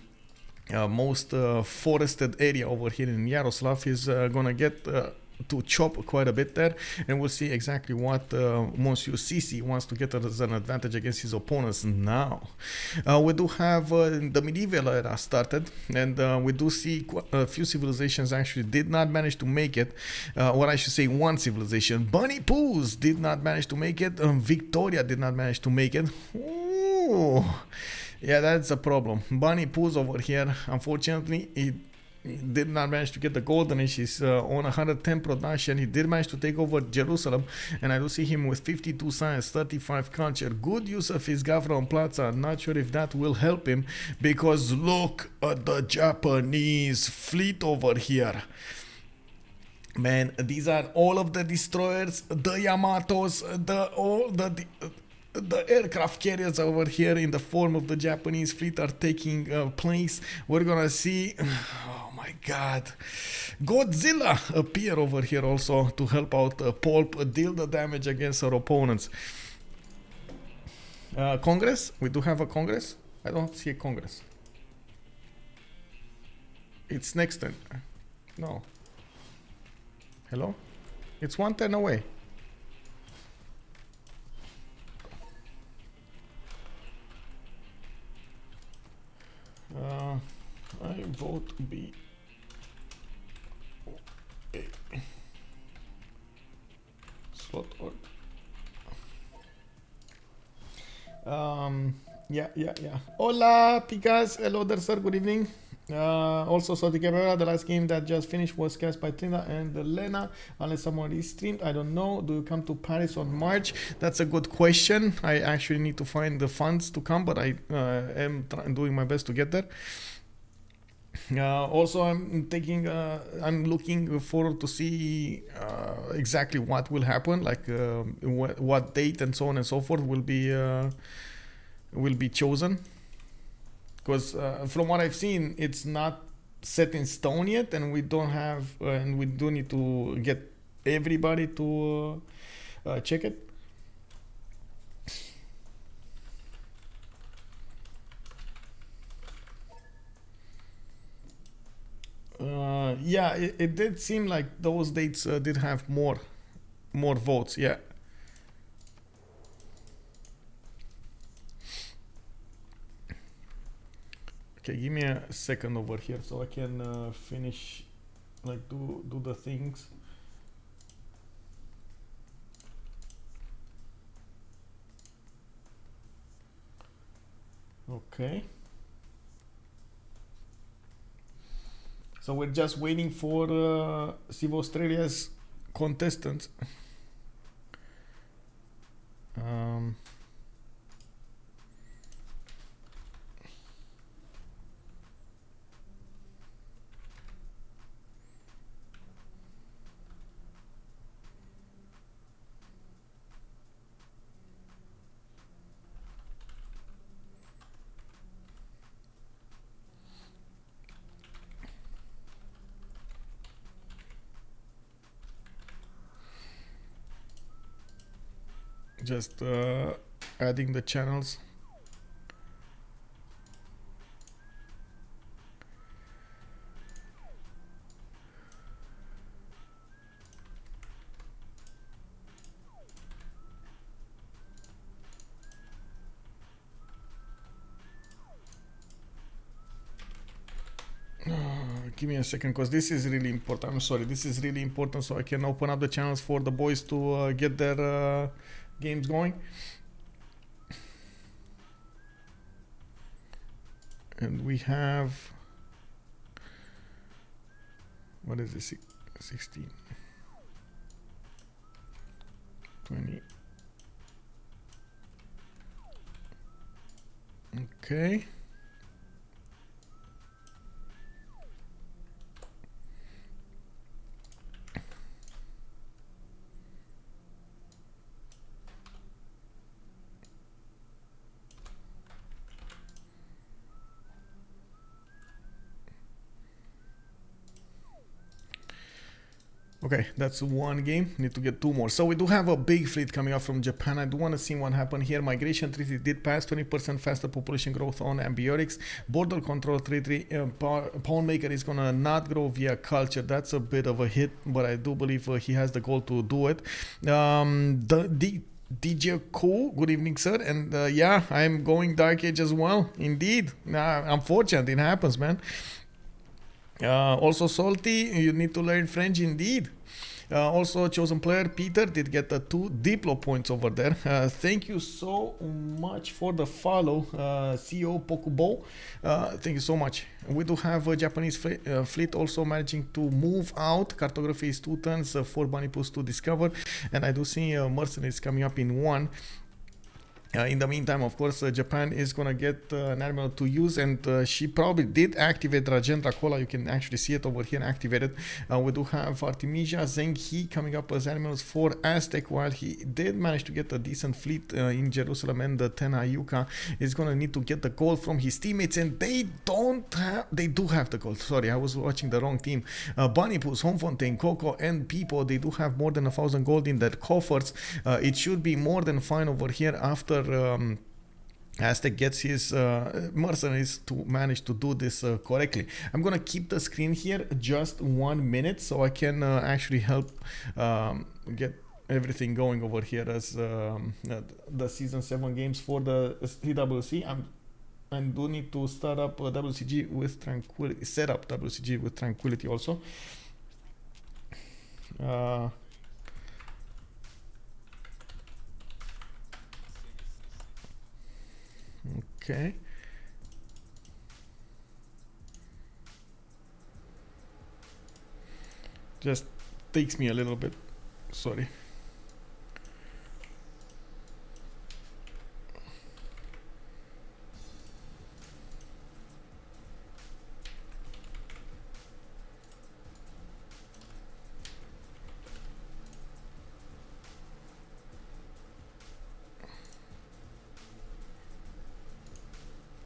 most forested area over here in Yaroslav. Is gonna get to chop quite a bit there, and we'll see exactly what Monsieur Sisi wants to get as an advantage against his opponents now. We do have the medieval era started, and we do see a few civilizations actually did not manage to make it, or I should say one civilization. BaNiPouZ did not manage to make it, Victoria did not manage to make it. Ooh. Yeah, that's a problem. BaNiPouZ over here, unfortunately, he did not manage to get the golden age. He's on 110 production. He did manage to take over Jerusalem, and I do see him with 52 science, 35 culture. Good use of his Gavron Plaza. Not sure if that will help him, because look at the Japanese fleet over here. Man, these are all of the destroyers, the Yamatos, the aircraft carriers over here in the form of the Japanese fleet are taking place. We're gonna see, oh my god, Godzilla appear over here also to help out Poolp deal the damage against our opponents. Congress, we do have a Congress. I don't see a Congress. It's next turn. No. Hello? It's one turn away. I vote B. A. Slot order. Yeah. Hola, Picas. Hello there, sir. Good evening. Also, so the last game that just finished was cast by Trina and Lena. Unless someone is streamed, I don't know. Do you come to Paris on March? That's a good question. I actually need to find the funds to come, but I am doing my best to get there. Also, I'm looking forward to see exactly what will happen, like what date and so on and so forth will be chosen. Because from what I've seen, it's not set in stone yet, and we don't have, and we do need to get everybody to check it. Yeah, it did seem like those dates did have more votes. Yeah. Okay, give me a second over here so I can finish, like do the things. Okay. So we're just waiting for Civ Australia's contestants. Just adding the channels. Give me a second, because this is really important. I'm sorry, this is really important, so I can open up the channels for the boys to get their games going. And we have, what is this, 16, 20. Okay. Okay, that's one game. Need to get two more. So we do have a big fleet coming up from Japan. I do want to see what happened here. Migration treaty did pass. 20% faster population growth on ambiotics. Border control treaty. Pawn maker is gonna not grow via culture. That's a bit of a hit, but I do believe he has the goal to do it. DJ Cool, good evening, sir. And yeah, I'm going Dark Age as well. Indeed. Unfortunate, it happens, man. Also Salty, you need to learn French indeed. Also chosen player Peter did get the 2 Diplo points over there. Thank you so much for the follow, CEO Pokubo. Thank you so much. We do have a Japanese fleet also managing to move out. Cartography is 2 turns for BaNiPouZ to discover, and I do see mercenaries coming up in 1. In the meantime, of course, Japan is going to get an admiral to use, and she probably did activate Rajendra Kola. You can actually see it over here activated. We do have Artemisia Zenghi coming up as admirals for Aztec, while he did manage to get a decent fleet in Jerusalem, and the Tenayuka is going to need to get the gold from his teammates, and they do have the gold. Sorry, I was watching the wrong team. BaNiPouZ, Homme, Fontaine, Koco, and Pipo, they do have more than 1,000 gold in their coffers. It should be more than fine over here after Aztec gets his mercenaries to manage to do this correctly. I'm gonna keep the screen here just 1 minute so I can actually help get everything going over here as the season 7 games for the TWC. I do need to start up WCG with tranquility, set up WCG with tranquility also. Okay. Just takes me a little bit. Sorry.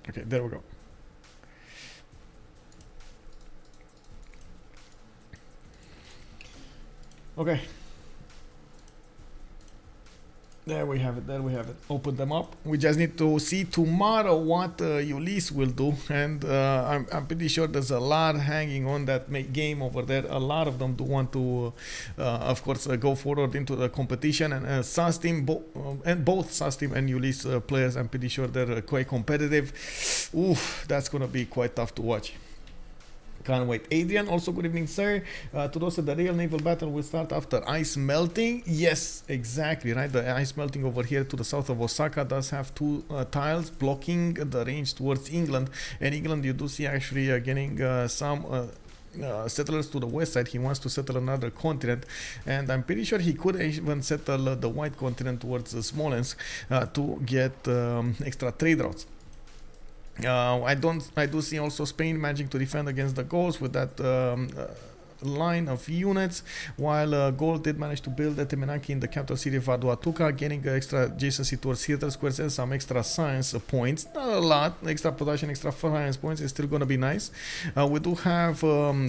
Okay, there we go. Okay. There we have it, there we have it. Open them up. We just need to see tomorrow what Ulysse will do. And I'm pretty sure there's a lot hanging on that game over there. A lot of them do want to, of course, go forward into the competition. And SAS team, both SAS team and Ulysse players, I'm pretty sure they're quite competitive. Oof, that's going to be quite tough to watch. Can't wait. Adrian, also good evening, sir. To those the real naval battle will start after ice melting. Yes, exactly, right. The ice melting over here to the south of Osaka does have 2 tiles blocking the range towards England. And England, you do see actually getting some settlers to the west side. He wants to settle another continent, and I'm pretty sure he could even settle the white continent towards Smolensk to get extra trade routes. I do see also Spain managing to defend against the Gauls with that line of units, while Gaul did manage to build a Temenaki in the capital city of Aduatuca, getting extra adjacency towards theater squares and some extra science points. Not a lot, extra production, extra science points is still gonna be nice. We do have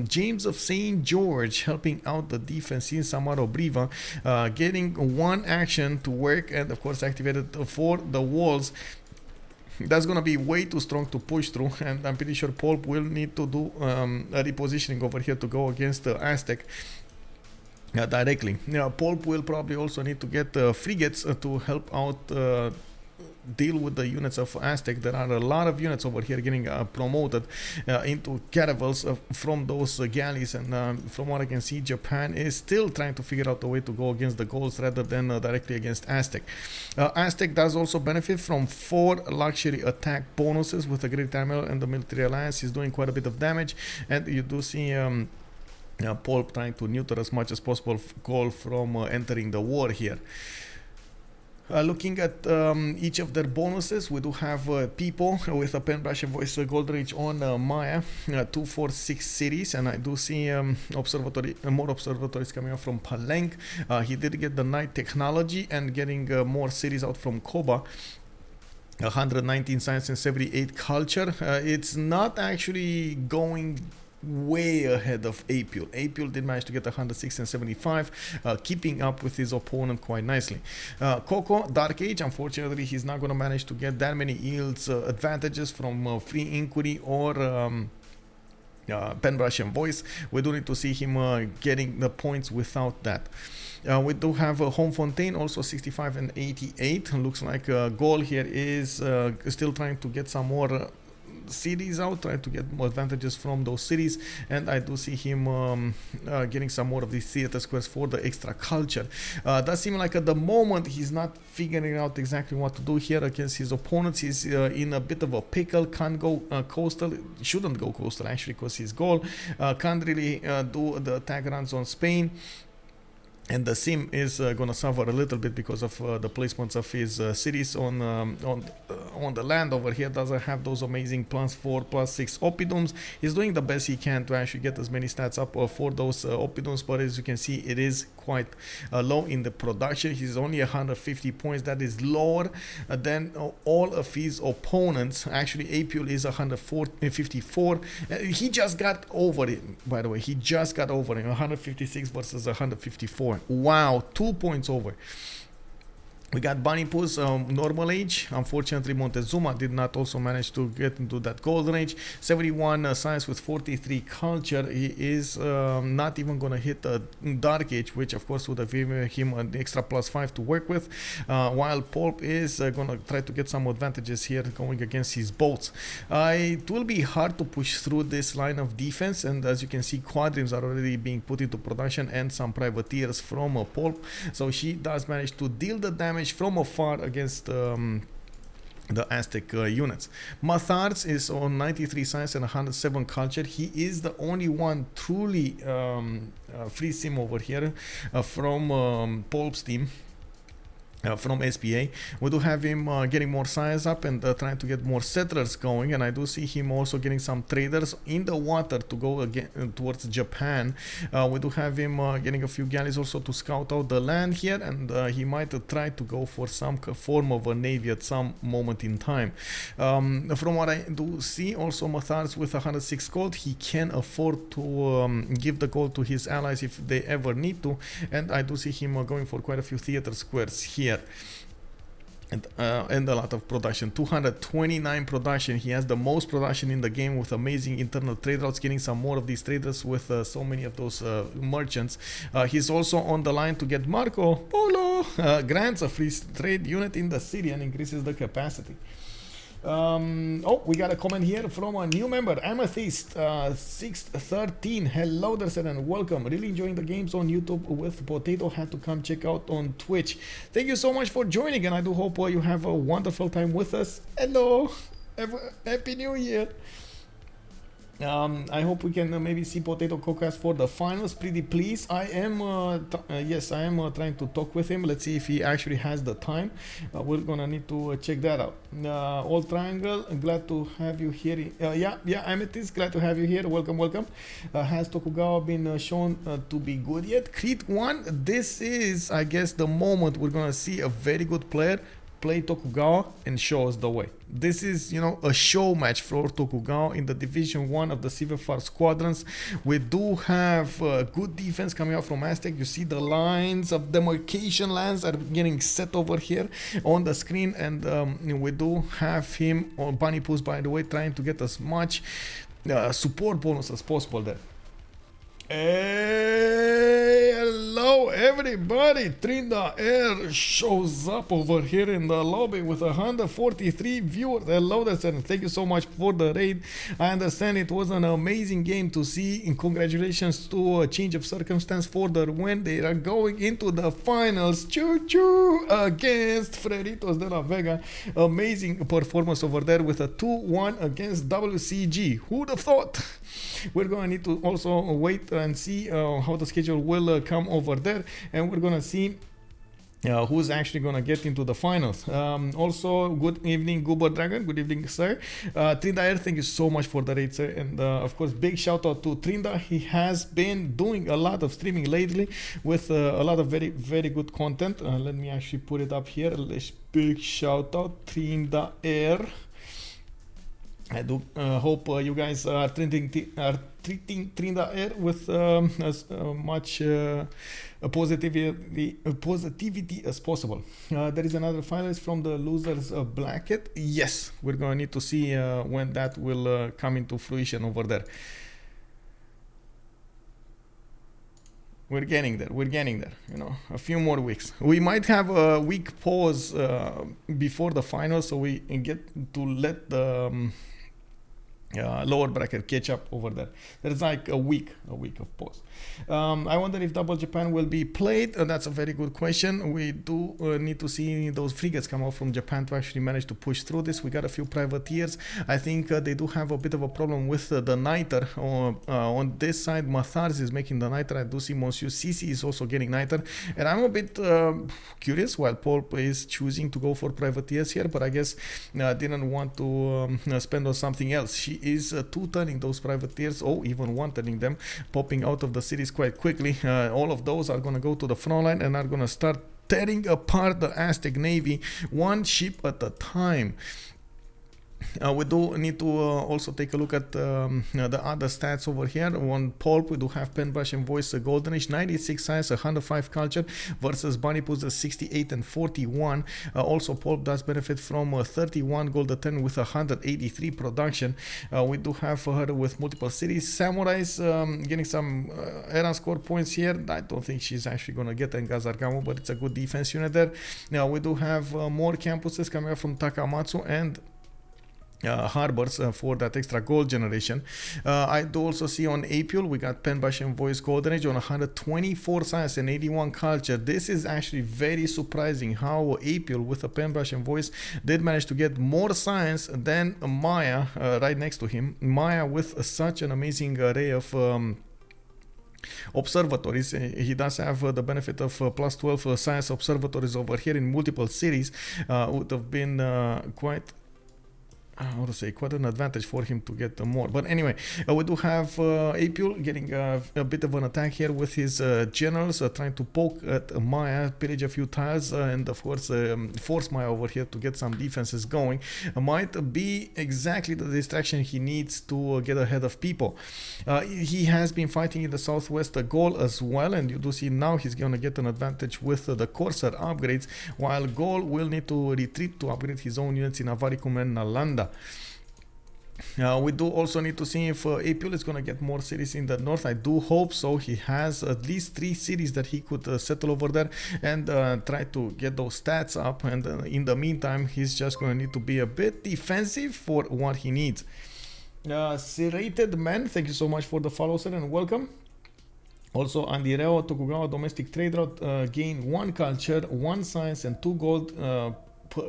James of St. George helping out the defense in Samaro Briva, getting 1 action to work, and of course activated for the walls. That's gonna be way too strong to push through, and I'm pretty sure Poolp will need to do a repositioning over here to go against the Aztec directly. Poolp will probably also need to get frigates to help out deal with the units of Aztec. There are a lot of units over here getting promoted into caravels from those galleys, and from what I can see, Japan is still trying to figure out a way to go against the Gauls rather than directly against Aztec. Aztec does also benefit from 4 luxury attack bonuses with a great admiral, and the military alliance is doing quite a bit of damage, and you do see Poolp trying to neuter as much as possible Gaul from entering the war here. Looking at each of their bonuses, we do have Pipo with a pen brush and voice gold reach on Maya, 2, 4, 6 cities, and I do see more observatories coming out from Palenque. He did get the night technology and getting more cities out from Koba. 119 science and 78 culture. It's not actually going way ahead of Apeul. Apeul did manage to get 106 and 75, keeping up with his opponent quite nicely. Koco, Dark Age, unfortunately, he's not going to manage to get that many yields advantages from Free Inquiry or Pen Brush and Voice. We do need to see him getting the points without that. We do have Homme Fontaine, also 65 and 88. Looks like Gaul here is still trying to get some more cities out, try to get more advantages from those cities, and I do see him getting some more of these theater squares for the extra culture. Does seem like at the moment he's not figuring out exactly what to do here against his opponents. He's in a bit of a pickle, can't go coastal, shouldn't go coastal actually because he's Gaul, can't really do the attack runs on Spain. And the sim is going to suffer a little bit because of the placements of his cities on the land over here. Doesn't have those amazing +4, +6 oppidums. He's doing the best he can to actually get as many stats up for those oppidums, but as you can see, it is quite low in the production. He's only 150 points. That is lower than all of his opponents. Actually, Apeul is 154. He just got over it, by the way. He just got over it. 156 versus 154. Wow, 2 points over. We got BaNiPouZ, normal age. Unfortunately, Montezuma did not also manage to get into that golden age. 71 science with 43 culture. He is not even going to hit the dark age, which of course would have given him an extra +5 to work with. While Poolp is going to try to get some advantages here going against his boats. It will be hard to push through this line of defense, and as you can see, Squadrons are already being put into production and some privateers from Poolp. So she does manage to deal the damage from afar against the Aztec units. Matharz is on 93 science and 107 culture. He is the only one truly free sim over here from Poolp's team. From SPA. We do have him getting more science up and trying to get more settlers going, and I do see him also getting some traders in the water to go again towards Japan. We do have him getting a few galleys also to scout out the land here, and he might try to go for some form of a navy at some moment in time. From what I do see, also Matharz with 106 gold, he can afford to give the gold to his allies if they ever need to, and I do see him going for quite a few theater squares here. And a lot of production, 229 production. He has the most production in the game with amazing internal trade routes, getting some more of these traders with so many of those merchants. He's also on the line to get Marco Polo, grants a free trade unit in the city and increases the capacity. Oh, we got a comment here from a new member, Amethyst 613. Hello there, sir, and welcome. Really enjoying the games on YouTube with Potato. Had to come check out on Twitch. Thank you so much for joining, and I do hope you have a wonderful time with us. Hello, happy New Year. I hope we can maybe see Potato Cocas for the finals. Pretty please. I am yes, I am trying to talk with him. Let's see if he actually has the time. We're gonna need to check that out. Old Triangle, glad to have you here. Yeah, Amethyst, glad to have you here. Welcome. Has Tokugawa been shown to be good yet? Crete 1, this is, I guess, the moment we're gonna see a very good player play Tokugawa and show us the way. This is, you know, a show match for Tokugawa in the Division 1 of the CivFR Squadrons. We do have good defense coming out from Aztec. You see the lines of demarcation lands are getting set over here on the screen, and we do have him, or BaNiPouZ, by the way, trying to get as much support bonus as possible there. Hey, hello everybody. Trinda Air shows up over here in the lobby with 143 viewers. Hello there, sir. Thank you so much for the raid. I understand it was an amazing game to see, and congratulations to a change of circumstance for the win. They are going into the finals. Choo choo against Freritos de la Vega. Amazing performance over there with a 2-1 against WCG. Who'd have thought? We're gonna need to also wait and see how the schedule will come over there, and we're gonna see who's actually gonna get into the finals. Also, good evening, Goober Dragon. Good evening, sir. Trinda Air, thank you so much for the raid, sir. And of course, big shout out to Trinda. He has been doing a lot of streaming lately with a lot of very, very good content. Let me actually put it up here. Let's big shout out, Trinda Air. I do hope you guys are treating Trinda Air with as much positivity as possible. There is another finalist from the losers bracket. Yes, we're going to need to see when that will come into fruition over there. We're getting there. You know, a few more weeks. We might have a week pause before the final, so we get to let the lower bracket catch up over there. There's like a week of pause. I wonder if Double Japan will be played. That's a very good question. We do need to see those frigates come out from Japan to actually manage to push through this. We got a few privateers. I think they do have a bit of a problem with the niter. On this side, Matharz is making the niter. I do see Monsieur Sisi is also getting niter. And I'm a bit curious while Poolp is choosing to go for privateers here, but I guess didn't want to spend on something else. She is two-turning those privateers, or even one-turning them, popping out of the cities quite quickly. All of those are going to go to the front line and are going to start tearing apart the Aztec Navy, one ship at a time. We do need to also take a look at the other stats over here. On Poolp, we do have Pen Brush and Voice Golden Age, 96 science, 105 culture versus BaNiPouZ 68 and 41. Also, Poolp does benefit from 31 gold a turn with 183 production. We do have her with multiple cities. Samurai's getting some Eran score points here. I don't think she's actually going to get Engazargamo, but it's a good defense unit there. Now, we do have more campuses coming up from Takamatsu and harbors for that extra gold generation. I do also see on Apeul we got Pen Brush and Voice Golden Age on 124 science and 81 culture. This is actually very surprising how Apeul with a Pen Brush and Voice did manage to get more science than Maya right next to him. Maya with such an amazing array of observatories. He does have the benefit of plus 12 science observatories over here in multiple cities. Would have been quite an advantage for him to get more. But anyway, we do have Apeul getting a bit of an attack here with his generals, trying to poke at Maya, pillage a few tiles, and of course force Maya over here to get some defenses going. Might be exactly the distraction he needs to get ahead of Pipo. He has been fighting in the southwest Gaul as well, and you do see now he's going to get an advantage with the Corsair upgrades, while Gaul will need to retreat to upgrade his own units in Avaricum and Nalanda. We do also need to see if Apeul is going to get more cities in the north. I do hope so. He has at least 3 cities that he could settle over there and try to get those stats up. And in the meantime, he's just going to need to be a bit defensive for what he needs. Serrated Man, thank you so much for the follow, sir, and welcome. Also, Andireo Tokugawa domestic trade route gain 1 culture, 1 science, and 2 gold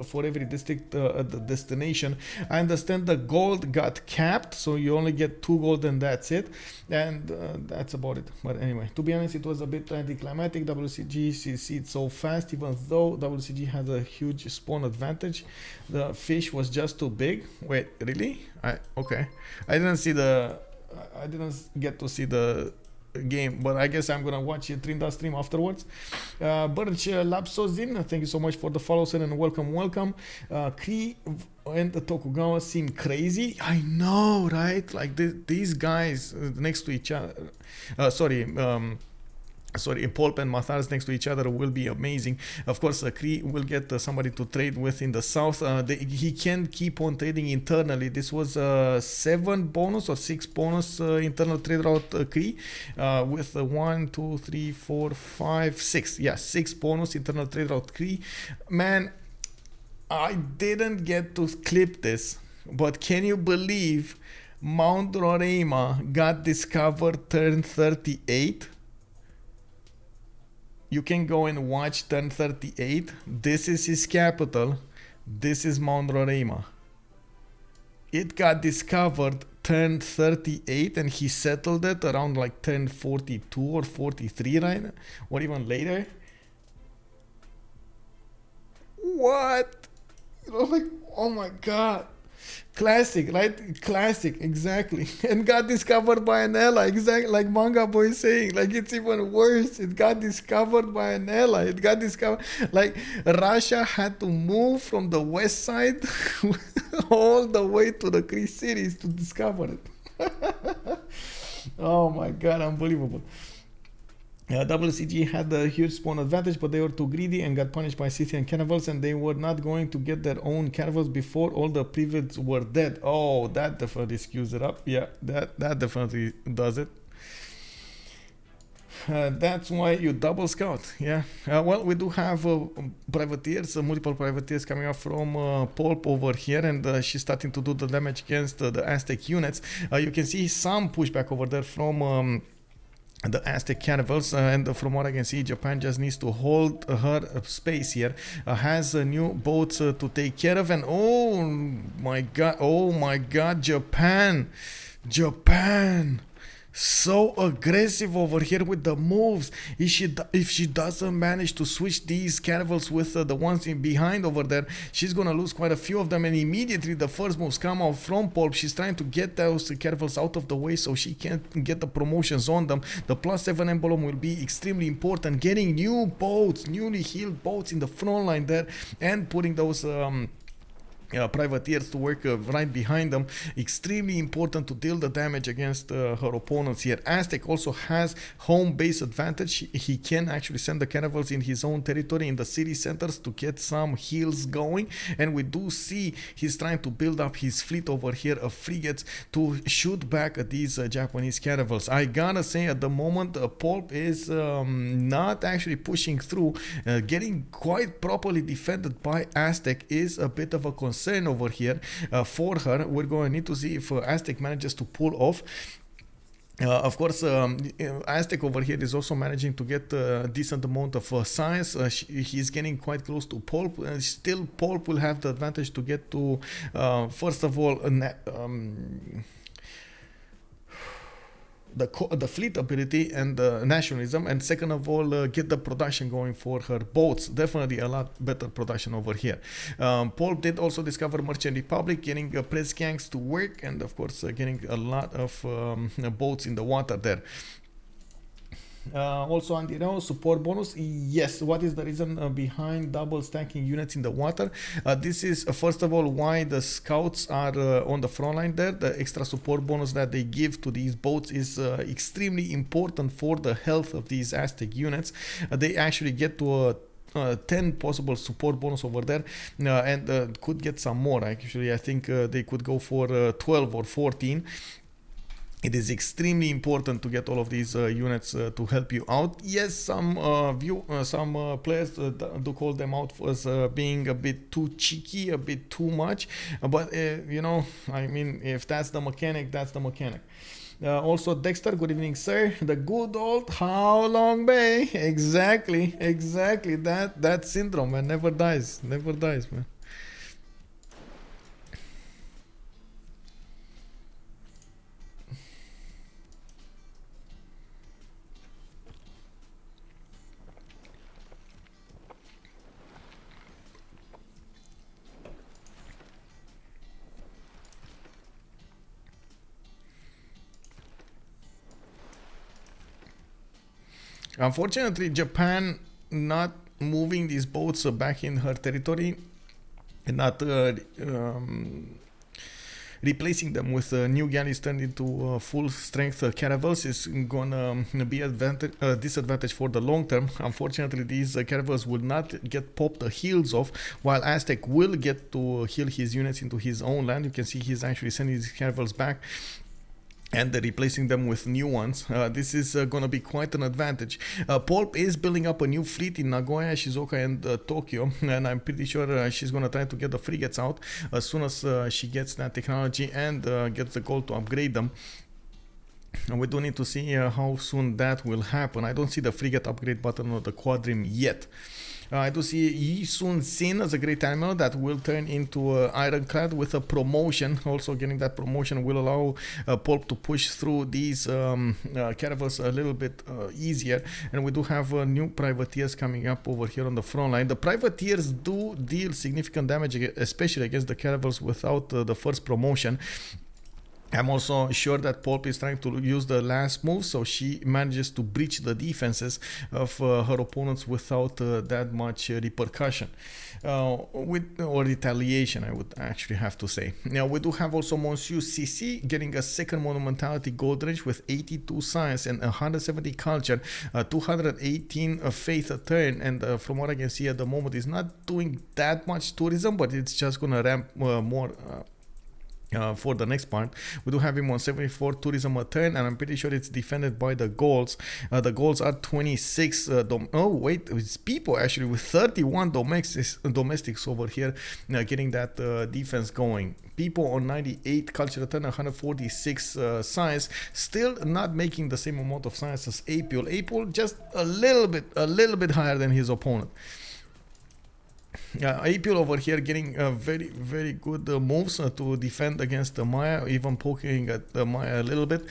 for every district at the destination. I understand the gold got capped, so you only get 2 gold and that's it, and that's about it. But anyway, to be honest, it was a bit anticlimactic. WCG succeeded so fast, even though WCG had a huge spawn advantage. The fish was just too big. Wait, really? Okay. I didn't get to see the game, but I guess I'm gonna watch Trinda stream afterwards. Birch Lapsozin, thank you so much for the follow, sir, and welcome. Cree and the Tokugawa seem crazy. I know, right? Like these guys next to each other. Poolp and Matharz next to each other will be amazing. Of course, Cree will get somebody to trade with in the south. He can keep on trading internally. This was 7 bonus or 6 bonus internal trade route Cree with 1, 2, 3, 4, 5, 6. Yeah, 6 bonus internal trade route Cree. Man, I didn't get to clip this, but can you believe Mount Roraima got discovered turn 38? You can go and watch turn 38. This is his capital. This is Mount Roraima. It got discovered turn 38 and he settled it around like turn 42 or 43, right? Or even later. What? You know, like, oh my god. Classic, right? Classic, exactly. And got discovered by an ally, exactly like Manga Boy is saying. Like, it's even worse. It got discovered by an ally. It got discovered. Like, Russia had to move from the west side all the way to the Cree cities to discover it. Oh my god, unbelievable. WCG had a huge spawn advantage, but they were too greedy and got punished by Scythian cannibals, and they were not going to get their own cannibals before all the privates were dead. Oh, that definitely skews it up. Yeah, that definitely does it. That's why you double scout. Yeah. Well, we do have privateers, multiple privateers coming up from Poolp over here, and she's starting to do the damage against the Aztec units. You can see some pushback over there from the Aztec cannibals, and from what I can see, Japan just needs to hold her space here. Has new boats to take care of, and oh my god, Japan, so aggressive over here with the moves. If she doesn't manage to switch these cannibals with the ones in behind over there, she's gonna lose quite a few of them, and immediately the first moves come out from Poolp. She's trying to get those cannibals out of the way so she can't get the promotions on them. The +7 emblem will be extremely important. Getting new boats, newly healed boats in the front line there, and putting those privateers to work right behind them, extremely important to deal the damage against her opponents here. Aztec also has home base advantage. He can actually send the cannibals in his own territory in the city centers to get some heals going, and we do see he's trying to build up his fleet over here of frigates to shoot back at these Japanese cannibals. I gotta say, at the moment Poolp is not actually pushing through. Getting quite properly defended by Aztec is a bit of a concern over here for her. We're going to need to see if Aztec manages to pull off. Of course, Aztec over here is also managing to get a decent amount of science. He's getting quite close to Poolp. Still, Poolp will have the advantage to get to, first of all, the fleet ability and nationalism, and second of all, get the production going for her boats. Definitely a lot better production over here. Poolp did also discover Merchant Republic, getting press gangs to work, and of course getting a lot of boats in the water there. Also on the support bonus. Yes, what is the reason behind double stacking units in the water? This is first of all why the scouts are on the front line there. The extra support bonus that they give to these boats is extremely important for the health of these Aztec units. They actually get to 10 possible support bonus over there, and could get some more. Actually, I think they could go for 12 or 14. It is extremely important to get all of these units to help you out. Yes, some players do call them out as being a bit too cheeky, a bit too much. But you know, I mean, if that's the mechanic, that's the mechanic. Also, Dexter, good evening, sir. The good old How Long Bay. Exactly. That syndrome, man, never dies, man. Unfortunately, Japan not moving these boats back in her territory and not replacing them with new galleys turned into full strength caravels is gonna be a disadvantage for the long term. Unfortunately, these caravels will not get popped the heals off, while Aztec will get to heal his units into his own land. You can see he's actually sending these caravels back and replacing them with new ones. This is going to be quite an advantage. Poolp is building up a new fleet in Nagoya, Shizuoka, and Tokyo, and I'm pretty sure she's going to try to get the frigates out as soon as she gets that technology and gets the goal to upgrade them. And we do need to see how soon that will happen. I don't see the frigate upgrade button on the Quadrim yet. I do see Yi Sun Sin as a great animal that will turn into Ironclad with a promotion. Also getting that promotion will allow Poolp to push through these caravels a little bit easier. And we do have new privateers coming up over here on the front line. The privateers do deal significant damage, especially against the caravels without the first promotion. I'm also sure that Poolp is trying to use the last move, so she manages to breach the defenses of her opponents without that much repercussion. Or retaliation, I would actually have to say. Now, we do have also Monsieur CC getting a second monumentality gold range with 82 science and 170 culture, 218 faith a turn, and from what I can see at the moment, is not doing that much tourism, but it's just gonna ramp more. For the next part, we do have him on 74 tourism a turn, and I'm pretty sure it's defended by the Gauls. The Gauls are 26. Oh wait, it's Pipo actually with 31 domestics over here, getting that defense going. Pipo on 98 culture return, 146 science, still not making the same amount of science as Apeul. Apeul just a little bit higher than his opponent. Apeul over here getting very good moves to defend against Maya, even poking at Maya a little bit.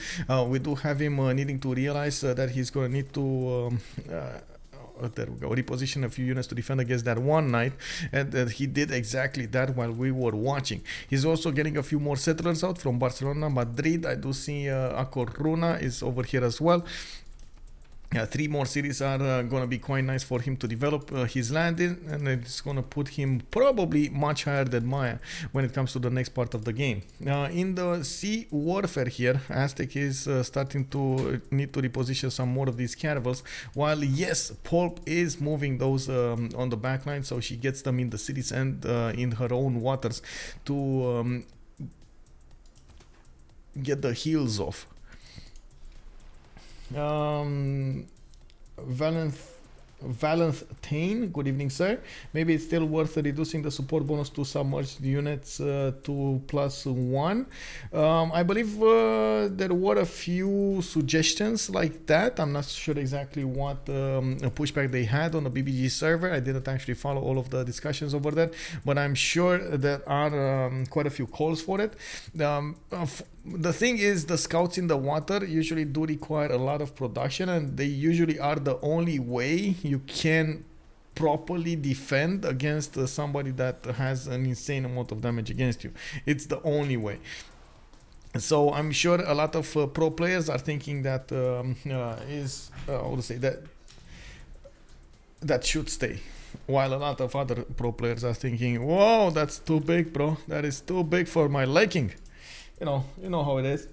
We do have him needing to realize that he's going to need to there we go, reposition a few units to defend against that one knight, and he did exactly that while we were watching. He's also getting a few more settlers out from Barcelona, Madrid. I do see A Coruña is over here as well. 3 more cities are going to be quite nice for him to develop his land in, and it's going to put him probably much higher than Maya when it comes to the next part of the game. In the sea warfare here, Aztec is starting to need to reposition some more of these caravels, while yes, Poolp is moving those on the back line, so she gets them in the cities and in her own waters to get the heels off. Valentine, good evening, sir. Maybe it's still worth reducing the support bonus to submerged units to +1. I believe there were a few suggestions like that. I'm not sure exactly what pushback they had on the BBG server. I didn't actually follow all of the discussions over there, but I'm sure there are quite a few calls for it. The thing is, the scouts in the water usually do require a lot of production, and they usually are the only way you can properly defend against somebody that has an insane amount of damage against you. It's the only way. So I'm sure a lot of pro players are thinking that I would say that should stay, while a lot of other pro players are thinking, whoa, that's too big, bro. That is too big for my liking. You know how it is.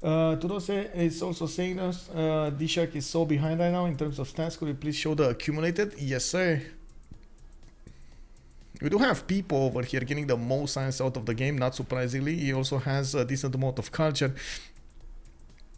Tudose is also saying us DShark is so behind right now in terms of stats. Could you please show the accumulated? Yes, sir. We do have Pipo over here getting the most science out of the game, not surprisingly. He also has a decent amount of culture.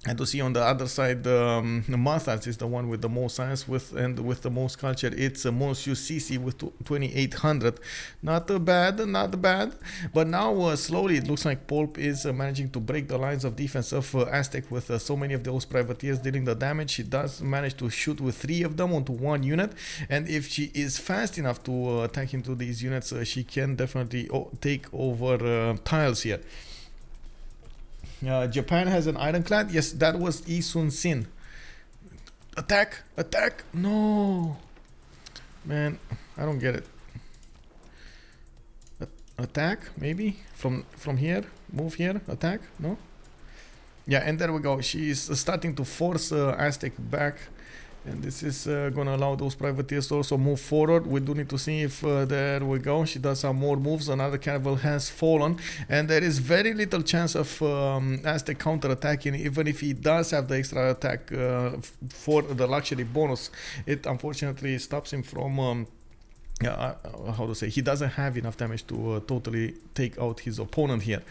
And to see on the other side, Matharz is the one with the most science with the most culture. It's Monsieur CC with 2800. Not bad. But now slowly it looks like Poolp is managing to break the lines of defense of Aztec with so many of those privateers dealing the damage. She does manage to shoot with 3 of them onto one unit, and if she is fast enough to attack into these units, she can definitely take over tiles here. Japan has an ironclad. Yes, that was Isun Sin. Attack! No! Man, I don't get it. Attack, maybe? From here? Move here? Attack? No? Yeah, and there we go. She's starting to force Aztec back. And this is going to allow those privateers to also move forward. We do need to see if, there we go, she does some more moves. Another caravel has fallen. And there is very little chance of Aztec counter-attacking. Even if he does have the extra attack for the luxury bonus, it unfortunately stops him from... how to say, he doesn't have enough damage to totally take out his opponent here.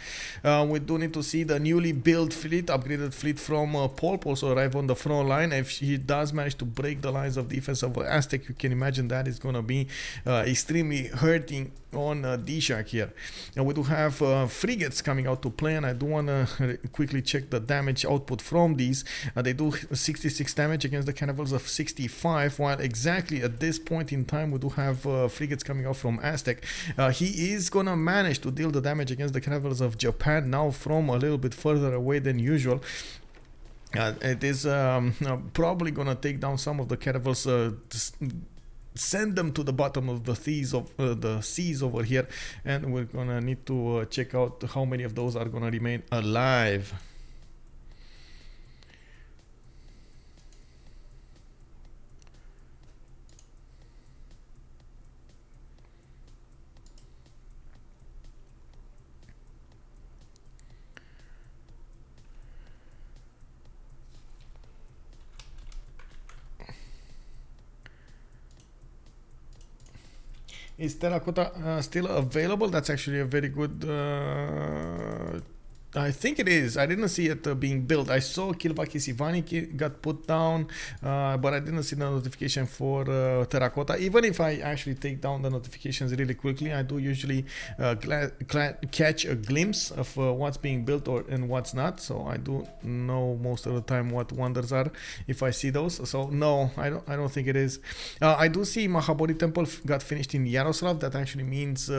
We do need to see the newly built fleet, upgraded fleet from Poolp also arrive on the front line. If he does manage to break the lines of defense of Aztec, you can imagine that is going to be extremely hurting on DShark here. And we do have frigates coming out to play, and I do want to quickly check the damage output from these. They do 66 damage against the caravels of 65, while exactly at this point in time we do have frigates coming out from Aztec. He is gonna manage to deal the damage against the caravels of Japan now from a little bit further away than usual. It is probably gonna take down some of the caravels send them to the bottom of the seas over here, and we're gonna need to check out how many of those are gonna remain alive. Is terracotta still available? That's actually a very good... I think it is. I didn't see it being built. I saw Kilvaki Sivani got put down, but I didn't see the notification for terracotta. Even if I actually take down the notifications really quickly, I do usually catch a glimpse of what's being built and what's not. So I do know most of the time what wonders are if I see those. So no, I don't think it is. I do see Mahabodhi Temple got finished in Yaroslav. That actually means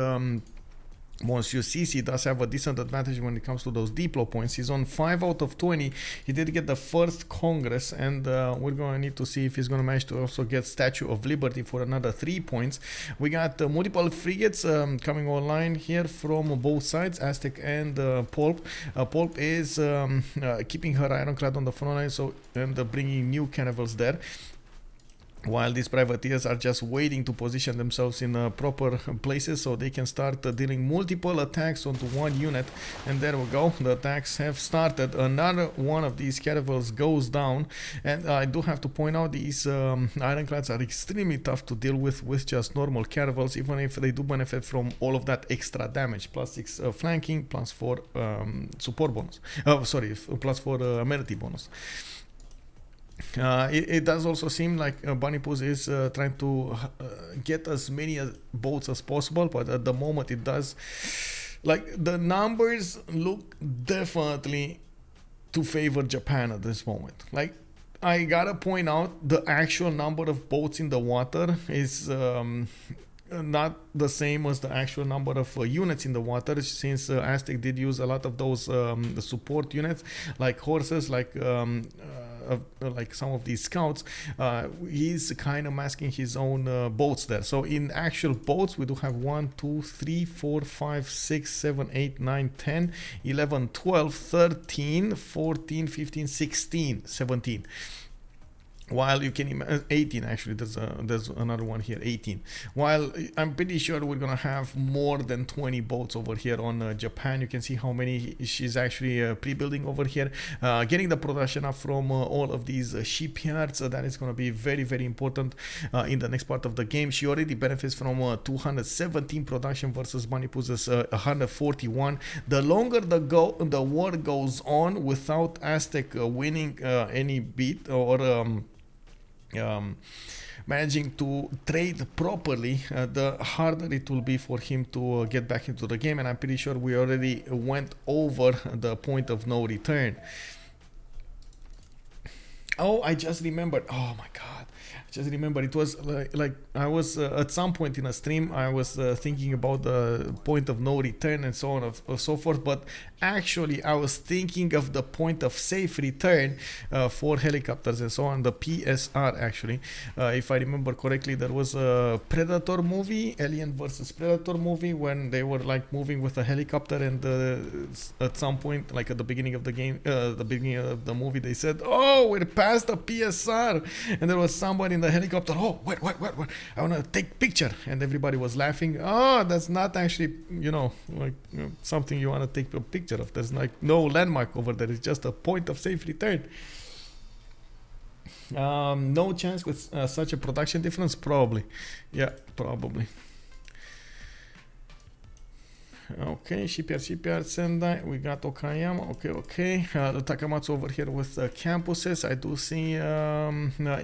Monsieur Sisi does have a decent advantage when it comes to those deploy points. He's on 5 out of 20. He did get the first Congress, and we're going to need to see if he's going to manage to also get Statue of Liberty for another 3 points. We got multiple frigates coming online here from both sides, Aztec and Poolp. Poolp is keeping her ironclad on the front line, so and bringing new cannibals there, while these privateers are just waiting to position themselves in proper places so they can start dealing multiple attacks onto one unit. And there we go, the attacks have started. Another one of these caravels goes down, and I do have to point out these ironclads are extremely tough to deal with just normal caravels, even if they do benefit from all of that extra damage, plus 6 flanking, plus 4 support bonus, plus 4 amenity bonus. It does also seem like BaNiPouZ is trying to get as many boats as possible, but at the moment it does, like, the numbers look definitely to favor Japan at this moment. Like, I gotta point out, the actual number of boats in the water is not the same as the actual number of units in the water, since Aztec did use a lot of those the support units, like horses, like some of these scouts. He's kind of masking his own boats there. So in actual boats, we do have 1, 2, 3, 4, 5, 6, 7, 8, 9, 10, 11, 12, 13, 14, 15, 16, 17. While you can imagine 18, actually, there's another one here, 18. While I'm pretty sure we're gonna have more than 20 boats over here on Japan. You can see how many she's actually pre-building over here, getting the production up from all of these shipyards. That is gonna be very, very important in the next part of the game. She already benefits from 217 production versus BaNiPouZ's 141. The longer the war goes on without Aztec winning any beat or managing to trade properly, the harder it will be for him to get back into the game. And I'm pretty sure we already went over the point of no return. Oh, I just remembered. Oh my god, I just remembered. It was like I was at some point in a stream, I was thinking about the point of no return and so on and so forth, but actually I was thinking of the point of safe return for helicopters and so on, the PSR. Actually, if I remember correctly, there was a Predator movie, Alien versus Predator movie, when they were like moving with a helicopter, and at some point, like at the beginning of the game, the beginning of the movie, they said, "Oh, we're past the PSR," and there was somebody in the helicopter. "Oh, wait, I want to take picture," and everybody was laughing. Oh, that's not actually, like something you want to take a picture of. There's like no landmark over there. It's just a point of safe return. No chance with such a production difference? Probably. Yeah, probably. Okay, shipyard Sendai. We got Okayama. Okay. The Takamatsu over here with campuses. I do see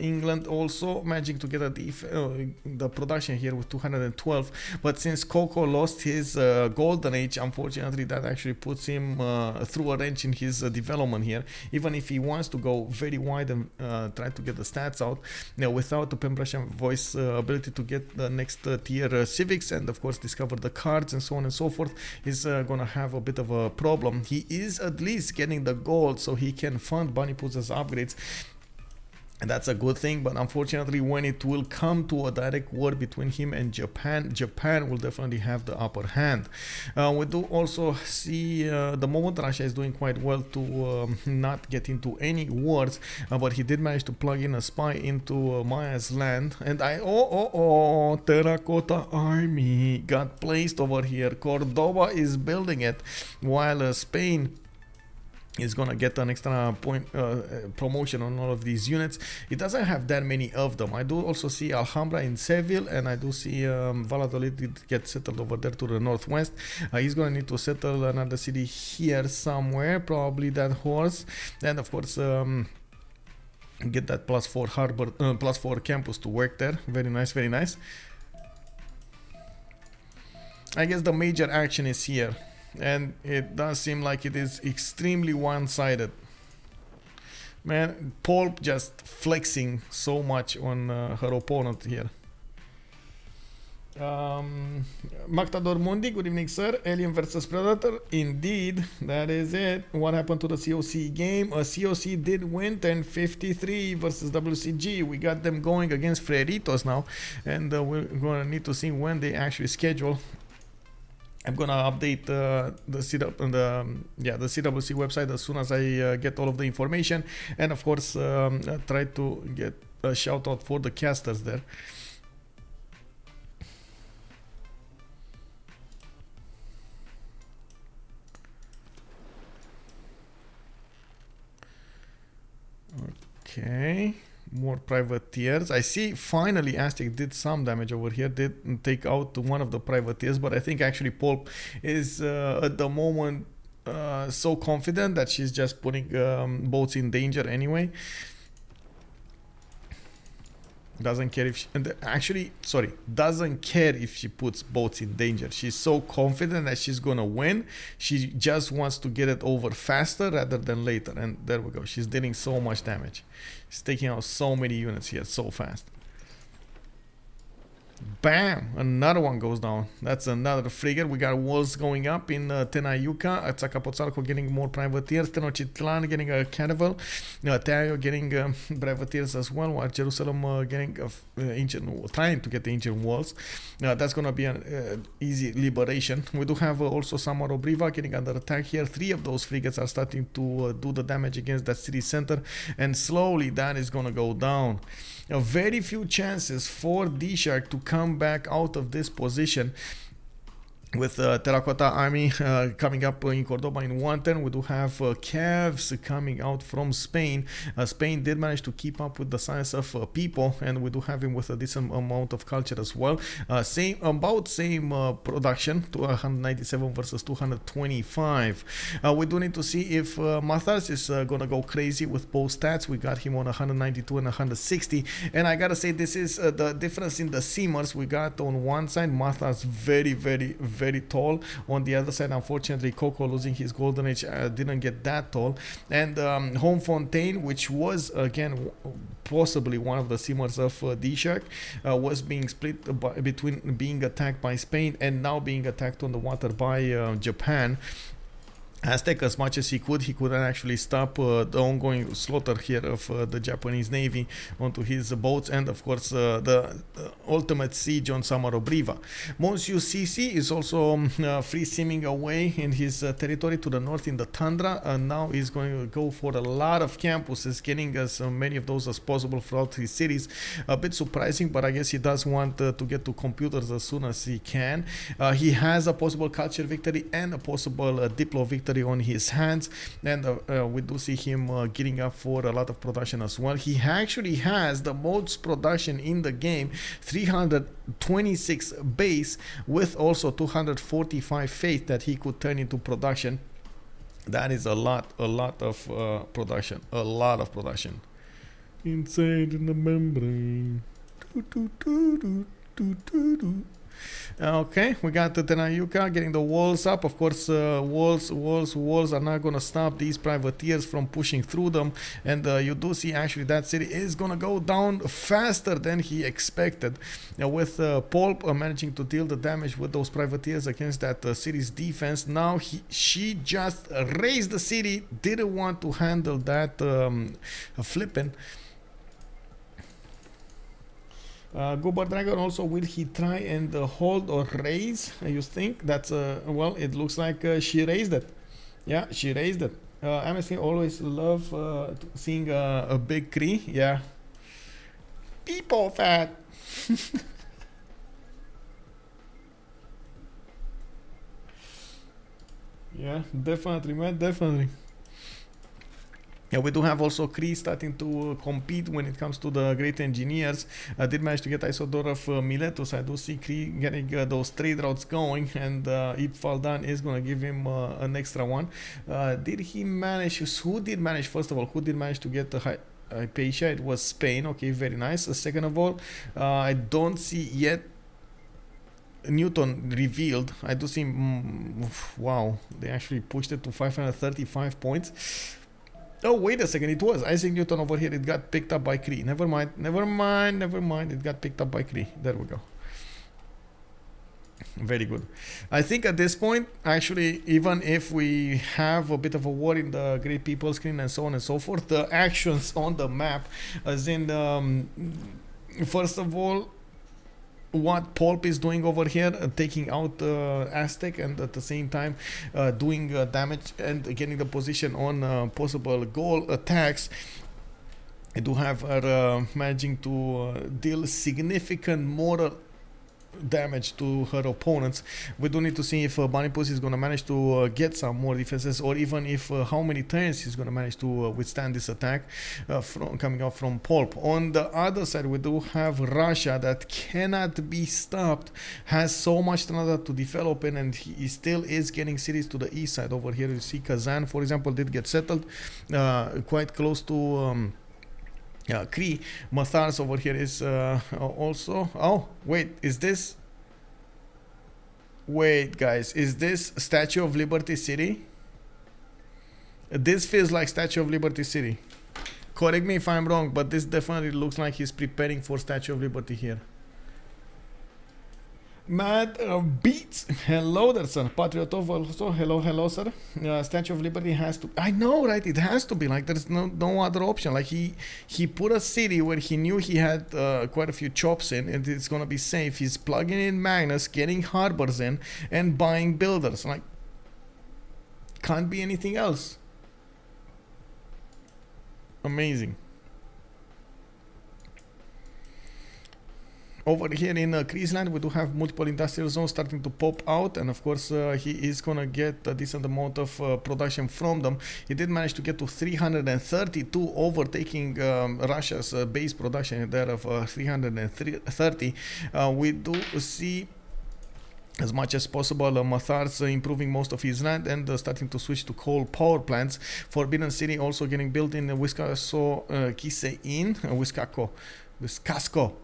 England also managing to get the production here with 212. But since Koco lost his golden age, unfortunately, that actually puts him through a wrench in his development here. Even if he wants to go very wide and try to get the stats out, without the Pembrasian voice ability to get the next tier civics and of course discover the cards and so on and so forth, is gonna have a bit of a problem. He is at least getting the gold so he can fund BaNiPouZ's upgrades. And that's a good thing, but unfortunately when it will come to a direct war between him and Japan will definitely have the upper hand. We do also see the moment Russia is doing quite well to not get into any wars, but he did manage to plug in a spy into Maya's land, and Terracotta Army got placed over here. Cordoba is building it, while Spain is gonna get an extra point promotion on all of these units. It doesn't have that many of them. I do also see Alhambra in Seville, and I do see Valladolid get settled over there to the northwest. He's gonna need to settle another city here somewhere, probably that horse, and of course get that +4 harbor, +4 campus to work there. Very nice, very nice. I guess the major action is here, and it does seem like it is extremely one-sided. Man, Poolp just flexing so much on her opponent here. Mactador Mundi, good evening, sir. Alien versus Predator. Indeed, that is it. What happened to the COC game? COC did win 10-53 versus WCG. We got them going against Freritos now, and we're gonna need to see when they actually schedule. I'm gonna update the CWC website as soon as I get all of the information, and of course try to get a shout out for the casters there. Okay, more privateers. I see finally Aztec did some damage over here, did take out one of the privateers, but I think actually Poolp is at the moment so confident that she's just putting boats in danger anyway. Doesn't care if she, doesn't care if she puts boats in danger. She's so confident that she's gonna win. She just wants to get it over faster rather than later, and there we go. She's dealing so much damage. She's taking out so many units here so fast. Bam! Another one goes down. That's another frigate. We got walls going up in Tenayuca. Azcapotzalco getting more privateers. Tenochtitlan getting a caravel. Tayo getting privateers as well. While Jerusalem getting trying to get the ancient walls. That's gonna be an easy liberation. We do have also Samaro Briva getting under attack here. 3 of those frigates are starting to do the damage against that city center, and slowly that is gonna go down. Very few chances for DShark to come back out of this position. With Terracotta Army coming up in Cordoba in 110, we do have Cavs coming out from Spain. Spain did manage to keep up with the size of Pipo, and we do have him with a decent amount of culture as well. Same production, 297 versus 225. We do need to see if Matharz is gonna go crazy with both stats. We got him on 192 and 160, and I gotta say this is the difference in the seamers. We got on one side Matharz very tall. On the other side, unfortunately, Koco, losing his golden age, didn't get that tall. And Homme Fontaine, which was again possibly one of the seamers of DShark, was being split between being attacked by Spain and now being attacked on the water by Japan. Aztec, as much as he couldn't actually stop the ongoing slaughter here of the Japanese Navy onto his boats, and of course the ultimate siege on Samaro Briva. Monsieur CC is also free seaming away in his territory to the north in the tundra, and now he's going to go for a lot of campuses, getting as many of those as possible throughout his cities. A bit surprising, but I guess he does want to get to computers as soon as he can. He has a possible culture victory and a possible Diplo victory on his hands, and we do see him getting up for a lot of production as well. He actually has the most production in the game, 326 base with also 245 faith that he could turn into production. That is a lot of production, a lot of production. Inside in the membrane. Okay, we got the Tenayuca getting the walls up. Of course, walls are not gonna stop these privateers from pushing through them, and you do see actually that city is gonna go down faster than he expected. With Poolp managing to deal the damage with those privateers against that city's defense. Now she just raised the city, didn't want to handle that flipping. Gobar Dragon also, will he try and hold or raise? You think that's well? It looks like she raised it. Yeah, she raised it. MSC always love seeing a big Cree. Yeah. Pipo fat. Yeah, definitely, man, definitely. Yeah, we do have also Cree starting to compete when it comes to the great engineers. Did manage to get Isodor of Miletus. I do see Cree getting those trade routes going, and Ipfaldan is going to give him an extra one. Did he manage? Who did manage? First of all, who did manage to get the high? Hypatia? It was Spain. Okay, very nice. Second of all, I don't see yet Newton revealed. I do see. Wow, they actually pushed it to 535 points. Oh, wait a second, it was Isaac Newton over here. It got picked up by Cree. Never mind, never mind, never mind. It got picked up by Cree. There we go. Very good. I think at this point, actually, even if we have a bit of a war in the Great People screen and so on and so forth, the actions on the map, as in, first of all, what Poolp is doing over here, taking out Aztec, and at the same time doing damage and getting the position on possible Gaul attacks. I do have her managing to deal significant moral damage to her opponents. We do need to see if BaNiPouZ is going to manage to get some more defenses, or even if how many turns he's going to manage to withstand this attack coming out from Poolp. On the other side, we do have Russia that cannot be stopped, has so much to develop in, and he still is getting cities to the east side. Over here you see Kazan, for example, did get settled quite close to Cree. Matharz over here is also. Oh, wait, is this? Wait, guys, is this Statue of Liberty City? This feels like Statue of Liberty City. Correct me if I'm wrong, but this definitely looks like he's preparing for Statue of Liberty here. Mad Beats, hello there, sir. Patriotov also, hello, sir. Statue of Liberty has to. I know, right? It has to be like there's no other option. Like he put a city where he knew he had quite a few chops in, and it's gonna be safe. He's plugging in Magnus, getting harbors in, and buying builders. Like, can't be anything else. Amazing. Over here in Cree's land, we do have multiple industrial zones starting to pop out, and of course he is gonna get a decent amount of production from them. He did manage to get to 332, overtaking Russia's base production there of 330. We do see, as much as possible, Matharz improving most of his land and starting to switch to coal power plants. Forbidden City also getting built in Wiscasco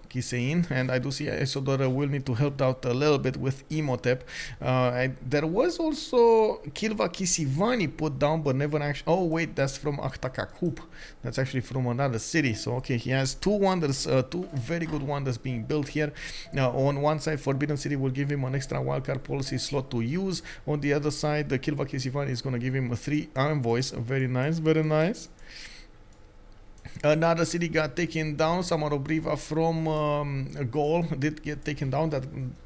Kisein, and I do see Isodora will need to help out a little bit with Imhotep. There was also Kilva Kisivani put down, but never actually. Oh wait, that's from Aktakakup. That's actually from another city. So okay, he has two wonders, two very good wonders being built here. On one side, Forbidden City will give him an extra wildcard policy slot to use. On the other side, the Kilva Kisivani is going to give him 3 envoys. Very nice, very nice. Another city got taken down. Samarobriva from Gaul did get taken down.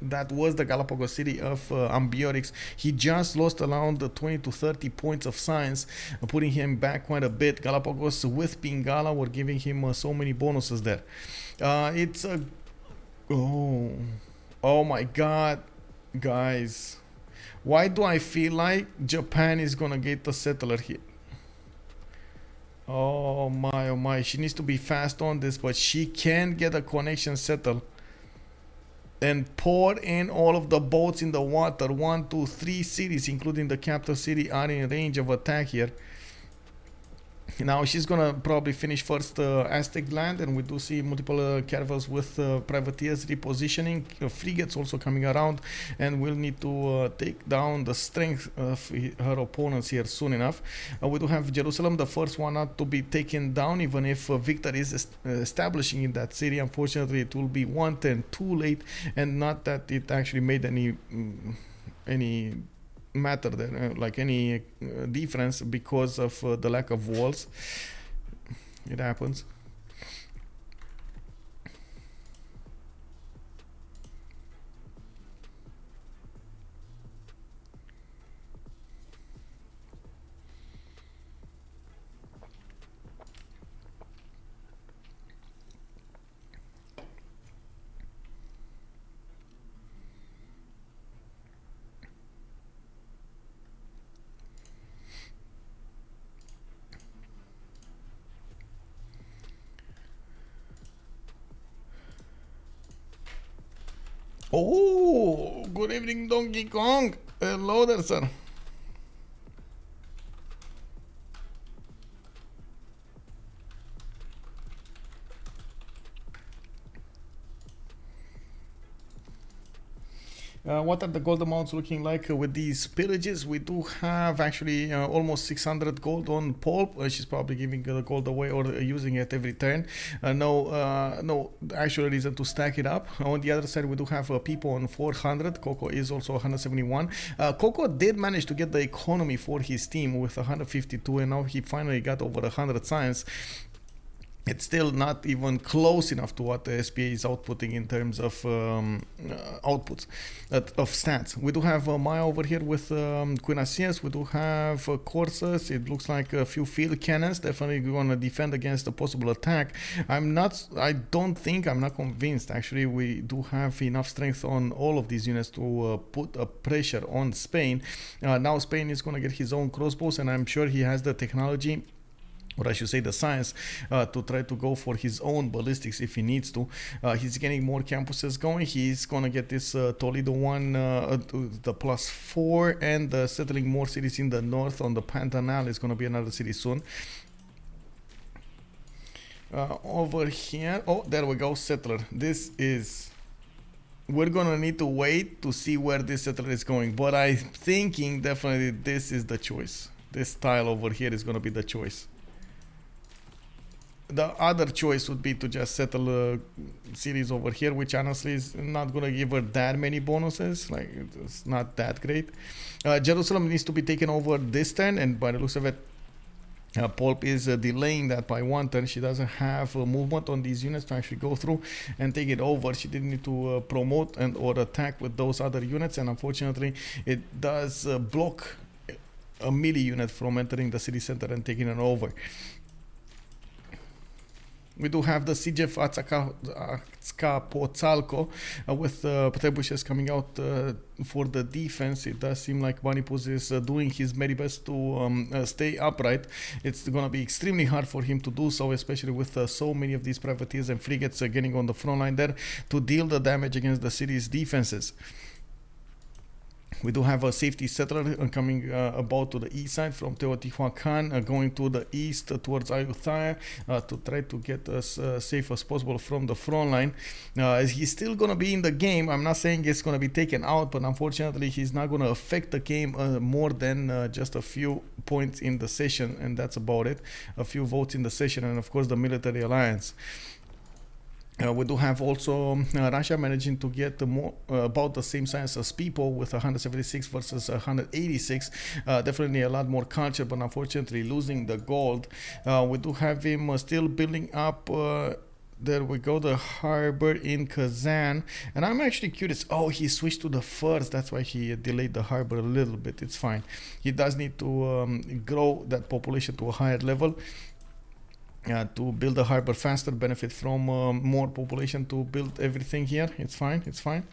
That was the Galapagos city of Ambiorix. He just lost around 20 to 30 points of science, putting him back quite a bit. Galapagos with Pingala were giving him so many bonuses there. It's a oh my god, guys, why do I feel like Japan is gonna get the settler here? Oh my, she needs to be fast on this, but she can get a connection settled and pour in all of the boats in the water. 1, 2, 3 cities, including the capital city, are in range of attack here. Now she's gonna probably finish first Aztec land, and we do see multiple caravels with privateers repositioning, frigates also coming around, and we'll need to take down the strength of her opponents here soon enough. We do have Jerusalem, the first one not to be taken down, even if Victor is establishing in that city. Unfortunately, it will be 1 turn too late, and not that it actually made any matter there, like any difference, because of the lack of walls. It happens. Oh, good evening, Donkey Kong. Hello there, sir. What are the gold amounts looking like with these pillages? We do have actually almost 600 gold on Poolp. She's probably giving the gold away or using it every turn. No actual reason to stack it up. On the other side, we do have Pipo on 400. Koco is also 171. Koco did manage to get the economy for his team with 152, and now he finally got over 100 science. It's still not even close enough to what the SPA is outputting in terms of outputs of stats. We do have Maya over here with Quinacias. We do have Corsas. It looks like a few field cannons. Definitely going to defend against a possible attack. I'm not convinced. Actually, we do have enough strength on all of these units to put a pressure on Spain. Now Spain is going to get his own crossbows, and I'm sure he has the technology, or I should say the science, to try to go for his own ballistics if he needs to. He's getting more campuses going. He's gonna get this Toledo one, the +4, and settling more cities in the north on the Pantanal. Is gonna be another city soon. Over here, oh, there we go, settler. We're gonna need to wait to see where this settler is going, but I'm thinking definitely this is the choice. This tile over here is gonna be the choice. The other choice would be to just settle cities over here, which honestly is not gonna give her that many bonuses. Like, it's not that great. Jerusalem needs to be taken over this turn, and by the looks of it, Poolp is delaying that by one turn. She doesn't have movement on these units to actually go through and take it over. She didn't need to promote and or attack with those other units, and unfortunately it does block a melee unit from entering the city center and taking it over. We do have the CivFR Azcapotzalco with trebuchets coming out for the defense. It does seem like BaNiPouZ is doing his very best to stay upright. It's going to be extremely hard for him to do so, especially with so many of these privateers and frigates getting on the front line there to deal the damage against the city's defenses. We do have a safety settler coming about to the east side from Teotihuacan, going to the east towards Ayutthaya to try to get as safe as possible from the front line. He's still going to be in the game. I'm not saying it's going to be taken out, but unfortunately he's not going to affect the game more than just a few points in the session, and that's about it. A few votes in the session, and of course the military alliance. We do have also Russia managing to get about the same size as Pipo with 176 versus 186. Definitely a lot more culture, but unfortunately losing the gold. We do have him still building up. There we go, the harbor in Kazan. And I'm actually curious. Oh, he switched to the first. That's why he delayed the harbor a little bit. It's fine. He does need to grow that population to a higher level. To build the harbor faster, benefit from more population to build everything here. It's fine, it's fine.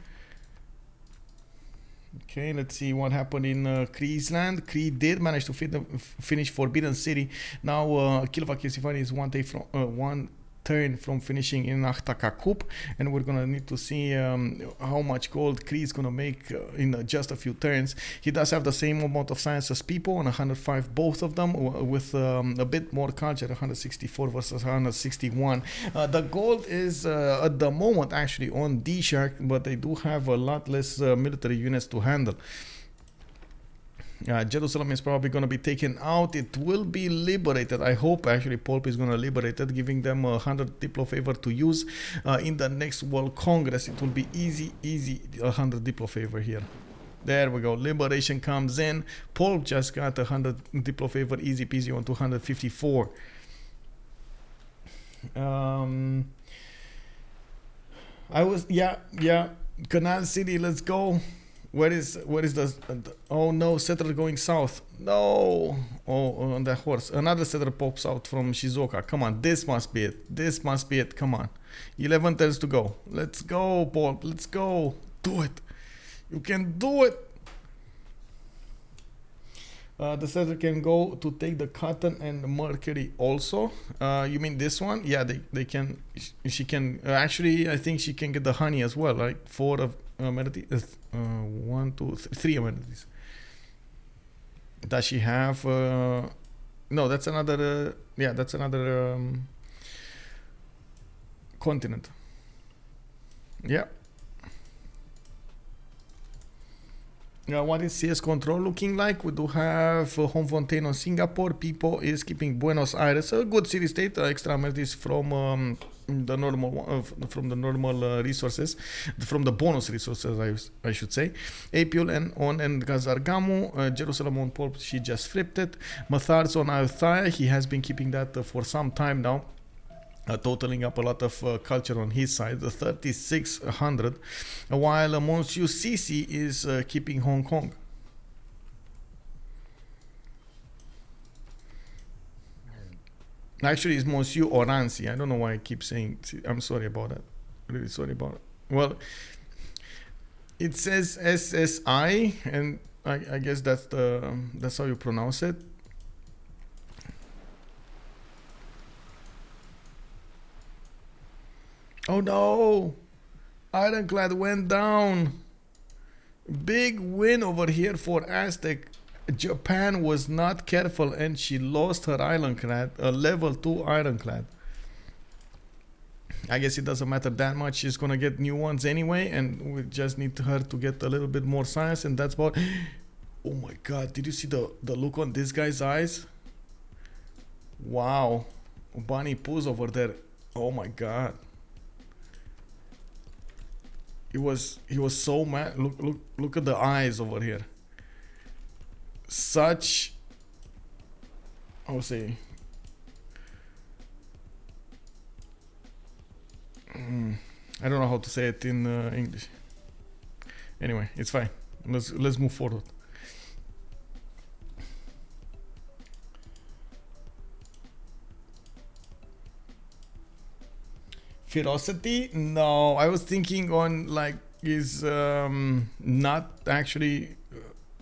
Okay, let's see what happened in Cree's land. Cree did manage to finish Forbidden City. Now Kilva is one turn from finishing in Ahtakakup, and we're gonna need to see how much gold Cree is gonna make in just a few turns. He does have the same amount of science as Pipo on 105, both of them, with a bit more culture, 164 versus 161. The gold is at the moment actually on DShark, but they do have a lot less military units to handle. Jerusalem is probably going to be taken out. It will be liberated. I hope actually Poolp is going to liberate it, giving them 100 Diplo favor to use in the next World Congress. It will be easy 100 Diplo favor here. There we go. Liberation comes in. Poolp just got 100 Diplo favor, easy peasy on 254. Canal City, let's go. Where is the oh no, settler going south. No. Oh, on that horse. Another settler pops out from Shizuoka. Come on, this must be it. This must be it. Come on. 11 turns to go. Let's go, Poolp. Let's go. Do it. You can do it. The settler can go to take the cotton and the mercury also. You mean this one? Yeah, they can. She can. Actually, I think she can get the honey as well, right? amenities? One, two, three amenities. Does she have? No, that's another. Yeah, that's another continent. Yeah. What is CS control looking like? We do have Home Fontaine on Singapore. Pipo is keeping Buenos Aires, a good city state. Extra amenities from the normal resources, from the bonus resources, I should say. Apeul and on and Gazargamu. Jerusalem on Poolp, she just flipped it. Matharz on Althea, he has been keeping that for some time now. Totaling up a lot of culture on his side, 3,600, while Monsieur Sisi is keeping Hong Kong. Actually, it's Monsieur Oranssi. I don't know why I keep saying. I'm sorry about that. Really sorry about it. Well, it says SSI, and I guess that's how you pronounce it. Oh no! Ironclad went down. Big win over here for Aztec. Japan was not careful and she lost her ironclad, a level 2 ironclad. I guess it doesn't matter that much. She's gonna get new ones anyway, and we just need her to get a little bit more science, and that's about. Oh my god, did you see the look on this guy's eyes? Wow. BaNiPouZ over there. Oh my god. He was so mad. Look at the eyes over here. Such, I would say, I don't know how to say it in English. Anyway, it's fine. Let's move forward. Ferocity? No, I was thinking on like is not actually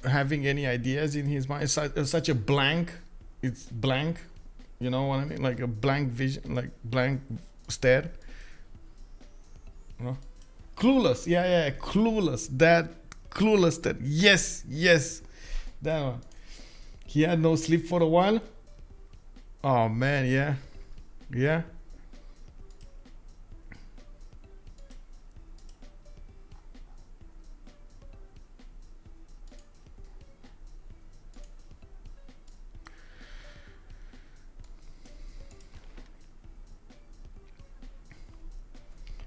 having any ideas in his mind. It's such a blank. It's blank. You know what I mean? Like a blank vision, like blank stare. You know? Clueless. Yeah, clueless. That clueless. That yes. That one. He had no sleep for a while. Oh man, yeah.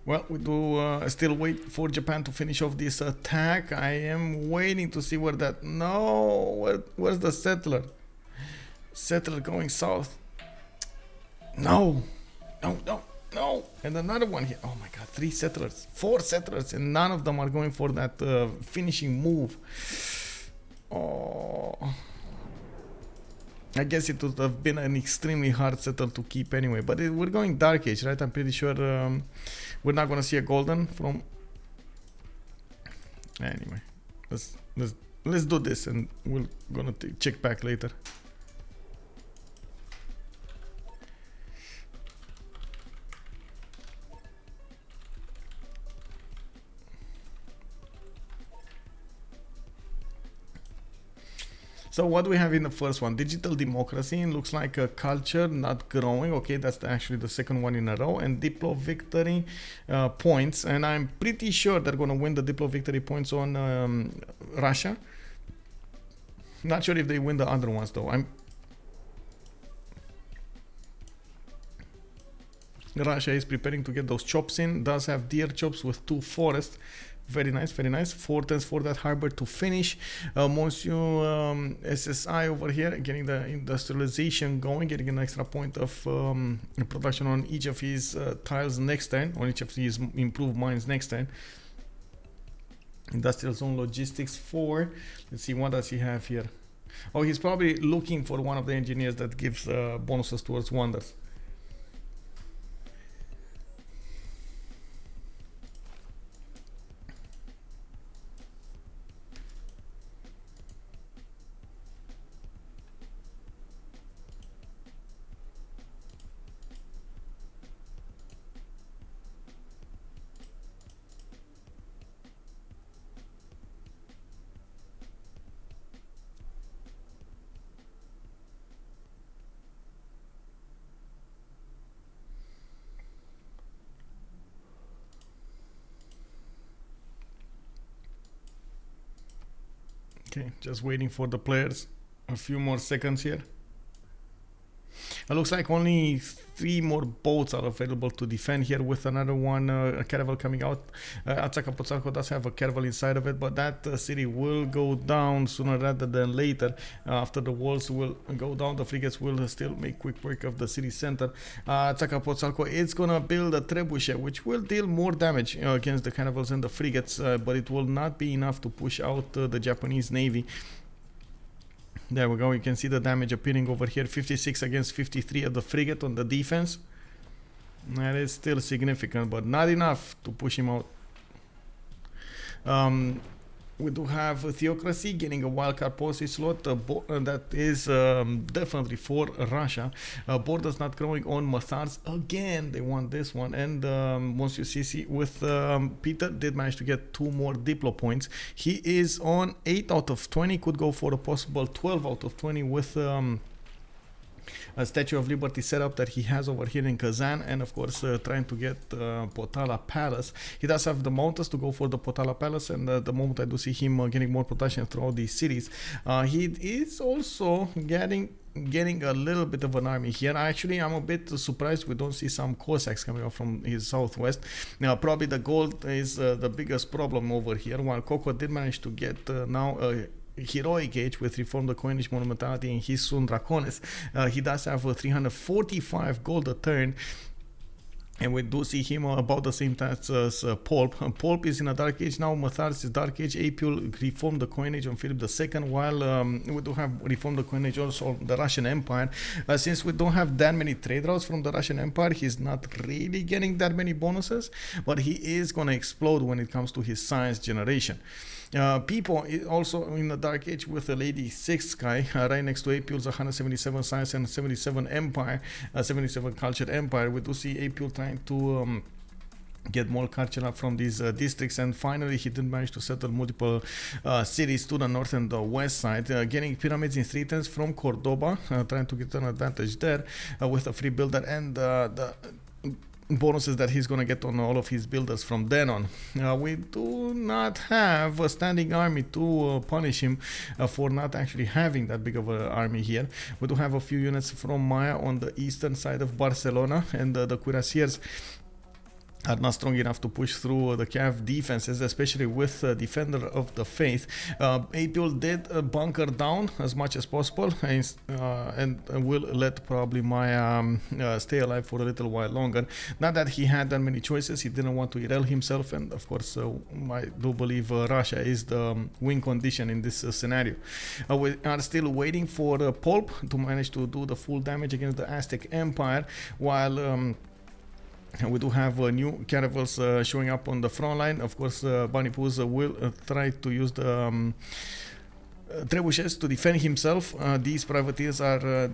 Well, we do still wait for Japan to finish off this attack. I am waiting to see where that... No! Where's the settler? Settler going south. No! And another one here. Oh my god, 3 settlers. 4 settlers, and none of them are going for that finishing move. Oh... I guess it would have been an extremely hard settle to keep anyway. But we're going Dark Age, right? I'm pretty sure we're not gonna see a golden from. Anyway, let's do this, and we're gonna check back later. So what do we have in the first one? Digital democracy. It looks like a culture not growing. Okay, that's actually the second one in a row. And Diplo victory points. And I'm pretty sure they're going to win the Diplo victory points on Russia. Not sure if they win the other ones though. Russia is preparing to get those chops in. Does have deer chops with 2 forests. Very nice, very nice. 4 turns for that harbor to finish. Monsieur SSI over here getting the industrialization going, getting an extra point of production on each of his tiles next turn, on each of his improved mines next turn. Industrial zone logistics 4. Let's see, what does he have here? Oh, he's probably looking for one of the engineers that gives bonuses towards wonders. Okay, just waiting for the players. A few more seconds here. It looks like only 3 more boats are available to defend here, with another one, a caravel coming out. Aztec does have a caravel inside of it, but that city will go down sooner rather than later. After the walls will go down, the frigates will still make quick work of the city center. Aztec is gonna build a trebuchet, which will deal more damage against the caravels and the frigates, but it will not be enough to push out the Japanese navy. There we go, you can see the damage appearing over here, 56 against 53 of the frigate on the defense. That is still significant, but not enough to push him out. We do have Theocracy getting a wildcard policy slot that is definitely for Russia. Borders not growing on Matharz again. They want this one. And once you see with Peter did manage to get 2 more Diplo points. He is on 8 out of 20. Could go for a possible 12 out of 20 with a Statue of Liberty setup that he has over here in Kazan, and of course trying to get Potala Palace. He does have the mountains to go for the Potala Palace, and the moment I do see him getting more protection throughout these cities, he is also getting a little bit of an army here. Actually, I'm a bit surprised we don't see some Cossacks coming up from his southwest. Now, probably the gold is the biggest problem over here, while Koco did manage to get now a heroic age with Reform the Coinage Monumentality and his Sun Dracones. He does have 345 gold a turn, and we do see him about the same time as Poolp. Poolp is in a Dark Age now. Matharz is Dark Age. Apeul reformed the coinage on Philip II, while we do have reformed the coinage also on the Russian Empire. Since we don't have that many trade routes from the Russian Empire, he's not really getting that many bonuses, but he is going to explode when it comes to his science generation. Pipo is also in the Dark Age with a Lady 6 Sky, right next to Apeul's 177 Science and 77 Empire, 77 Cultured Empire. We do see Apeul trying to get more culture up from these districts, and finally he did manage to settle multiple cities to the north and the west side, getting pyramids in 3 turns from Cordoba, trying to get an advantage there with a free builder and the bonuses that he's going to get on all of his builders from then on. We do not have a standing army to punish him for not actually having that big of an army here. We do have a few units from Maya on the eastern side of Barcelona, and the cuirassiers are not strong enough to push through the Cav defenses, especially with Defender of the Faith. Apeul did bunker down as much as possible, and will let probably Maya stay alive for a little while longer. Not that he had that many choices, he didn't want to derail himself, and of course I do believe Russia is the win condition in this scenario. We are still waiting for Poolp to manage to do the full damage against the Aztec Empire, while we do have new caravels showing up on the front line. Of course, BaNiPouZ will try to use the trebuchets to defend himself. These privateers are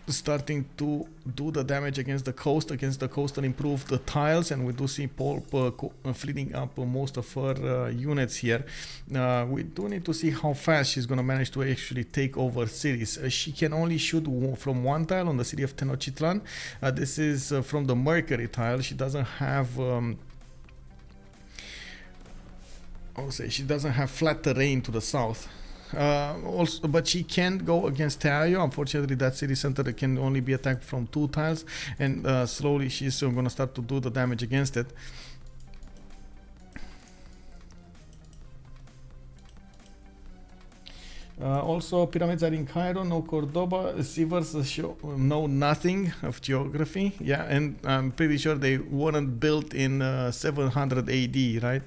starting to do the damage against the coast, against the coastal improved tiles, and we do see Poolp fleeting up most of her units here. We do need to see how fast she's going to manage to actually take over cities. She can only shoot from 1 tile on the city of Tenochtitlan. This is from the Mercury tile. She doesn't have she doesn't have flat terrain to the south. Also, but she can go against Teayo. Unfortunately, that city center can only be attacked from 2 tiles, and slowly she's going to start to do the damage against it. Also, pyramids are in Cairo, no Cordoba. Sivers know nothing of geography. Yeah, and I'm pretty sure they weren't built in 700 AD, right?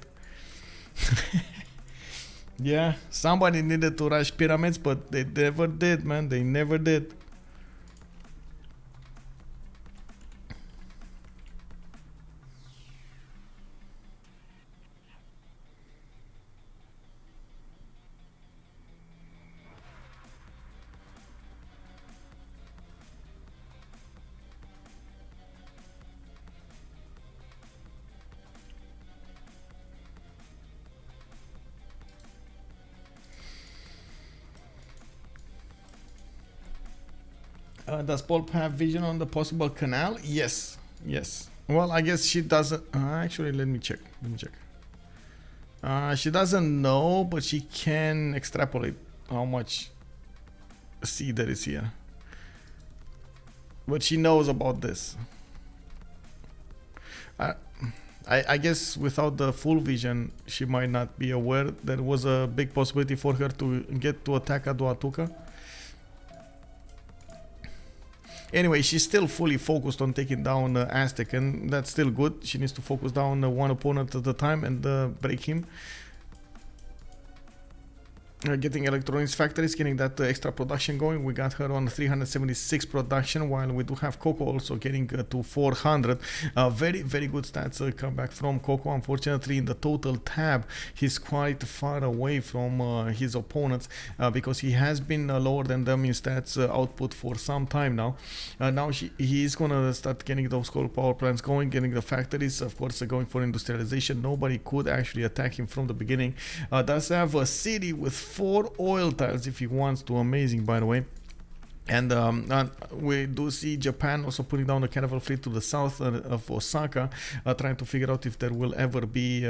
Yeah, somebody needed to rush pyramids, but they never did, man. They never did. Does Poolp have vision on the possible canal? Yes, yes. Well, I guess she doesn't. Actually, let me check. She doesn't know, but she can extrapolate how much sea there is here. But she knows about this. I guess without the full vision, she might not be aware there was a big possibility for her to get to attack Aduatuca. Anyway, she's still fully focused on taking down Aztec, and that's still good. She needs to focus down one opponent at a time and break him. Getting electronics factories, getting that extra production going. We got her on 376 production, while we do have Koco also getting to 400. Very, very good stats come back from Koco. Unfortunately, in the total tab, he's quite far away from his opponents because he has been lower than them in stats output for some time now. Now he's gonna start getting those coal power plants going, getting the factories, of course, going for industrialization. Nobody could actually attack him from the beginning. Does have a city with 4 oil tiles if he wants to. Amazing, by the way. And we do see Japan also putting down a caravel fleet to the south of Osaka, trying to figure out if there will ever be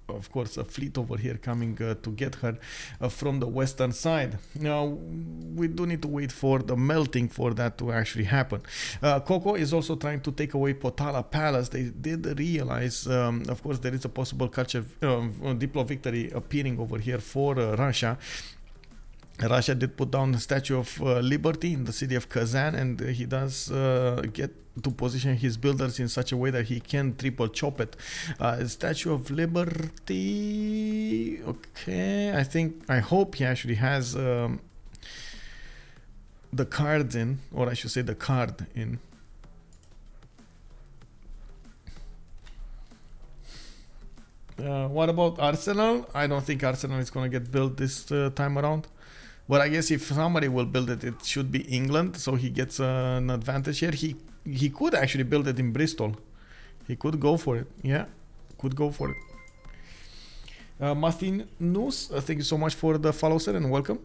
of course a fleet over here coming to get her from the western side. Now we do need to wait for the melting for that to actually happen. Koco is also trying to take away Potala Palace. They did realize of course there is a possible culture Diplo victory appearing over here for Russia. Russia did put down the Statue of Liberty in the city of Kazan, and he does get to position his builders in such a way that he can triple chop it. Statue of Liberty, okay, I hope he actually has the cards in, or I should say the card in. What about Arsenal? I don't think Arsenal is gonna get built this time around. But I guess if somebody will build it, it should be England, so he gets an advantage here. He could actually build it in Bristol. He could go for it. Yeah, could go for it. Martin Noose, thank you so much for the follow, sir, and welcome.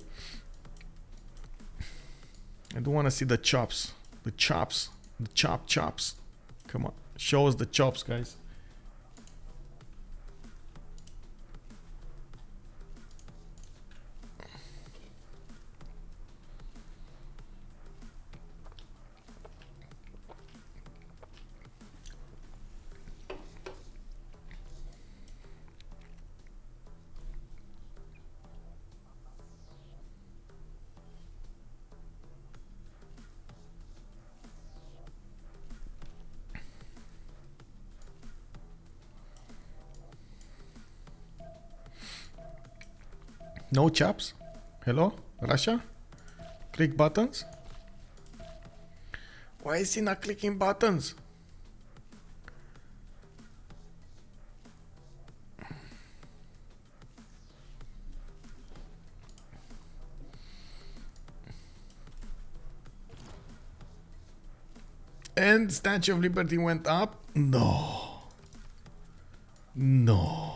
I do want to see the chops. The chops. The chops. Come on, show us the chops, guys. No chops? Hello? Russia? Click buttons? Why is he not clicking buttons? And Statue of Liberty went up? No. No.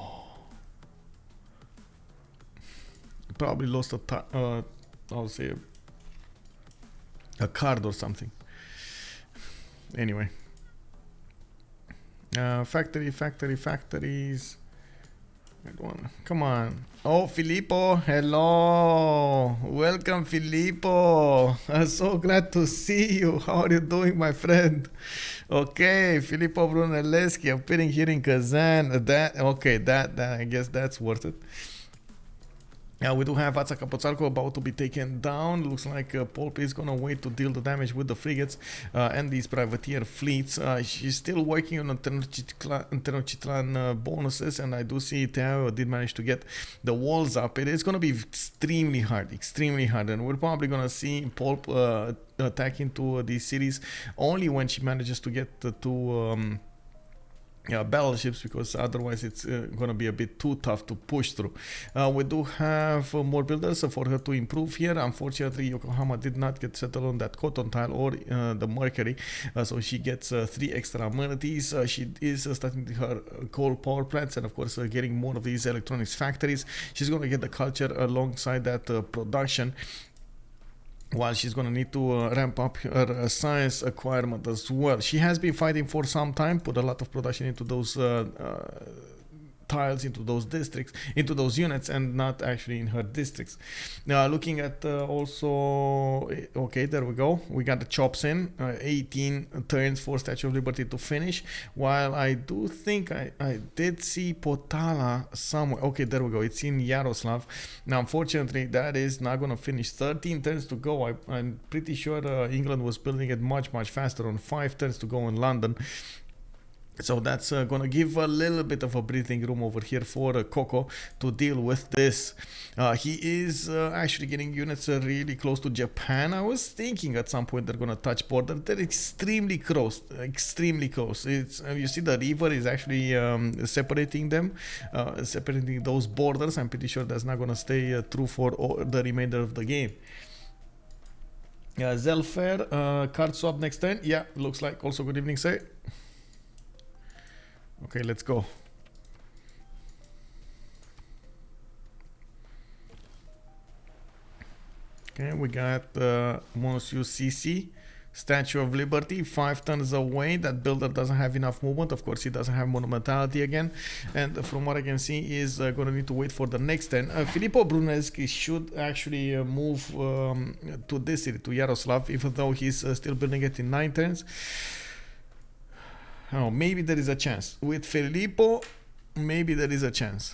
Probably lost I'll say a card or something. Anyway, factories. I don't wanna, come on. Oh, Filippo, hello, welcome, Filippo. I'm so glad to see you. How are you doing, my friend? Okay, Filippo Brunelleschi appearing here in Kazan. That I guess that's worth it. We do have Aztec about to be taken down. Looks like Poolp is gonna wait to deal the damage with the frigates and these privateer fleets. She's still working on Tenochtitlan bonuses, and I do see Teo did manage to get the walls up. It is gonna be extremely hard, and we're probably gonna see Poolp attack into these cities only when she manages to get to battleships, because otherwise it's gonna be a bit too tough to push through. We do have more builders for her to improve here. Unfortunately, Yokohama did not get settled on that cotton tile or the mercury, so she gets 3 extra amenities. She is starting her coal power plants, and of course getting more of these electronics factories. She's gonna get the culture alongside that production, while she's going to need to ramp up her science acquirement as well. She has been fighting for some time, put a lot of production into those tiles into those districts, into those units, and not actually in her districts. Now looking at also, okay, there we go, we got the chops in, 18 turns for Statue of Liberty to finish, while I do think I did see Potala somewhere. Okay, there we go, it's in Yaroslav. Now unfortunately that is not gonna finish. 13 turns to go. I'm pretty sure England was building it much faster on 5 turns to go in London. So that's gonna give a little bit of a breathing room over here for Koco to deal with this. He is actually getting units really close to Japan. I was thinking at some point they're gonna touch border. They're extremely close, extremely close. It's you see the river is actually separating them, separating those borders. I'm pretty sure that's not gonna stay true for the remainder of the game. Zelfer, card swap next turn. Yeah, looks like. Also, good evening, sir. Okay, let's go. Okay, we got Monsieur CC, Statue of Liberty, 5 turns away. That builder doesn't have enough movement. Of course, he doesn't have monumentality again. And from what I can see, he is going to need to wait for the next turn. Filippo Brunelleschi should actually move to this city, to Yaroslav, even though he's still building it in 9 turns. Oh, maybe there is a chance. With Filippo, maybe there is a chance.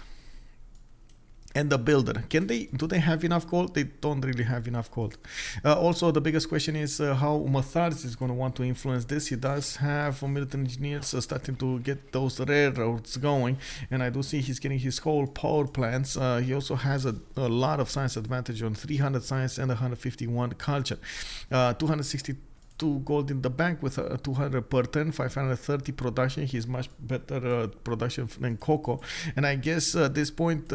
And the builder, do they have enough gold? They don't really have enough gold. Also, the biggest question is how Matharz is going to want to influence this. He does have military engineers starting to get those railroads going, and I do see he's getting his whole power plants. He also has a lot of science advantage on 300 science and 151 culture. 262 gold in the bank with 200 per turn, 530 production. He's much better production than Koco, and I guess at this point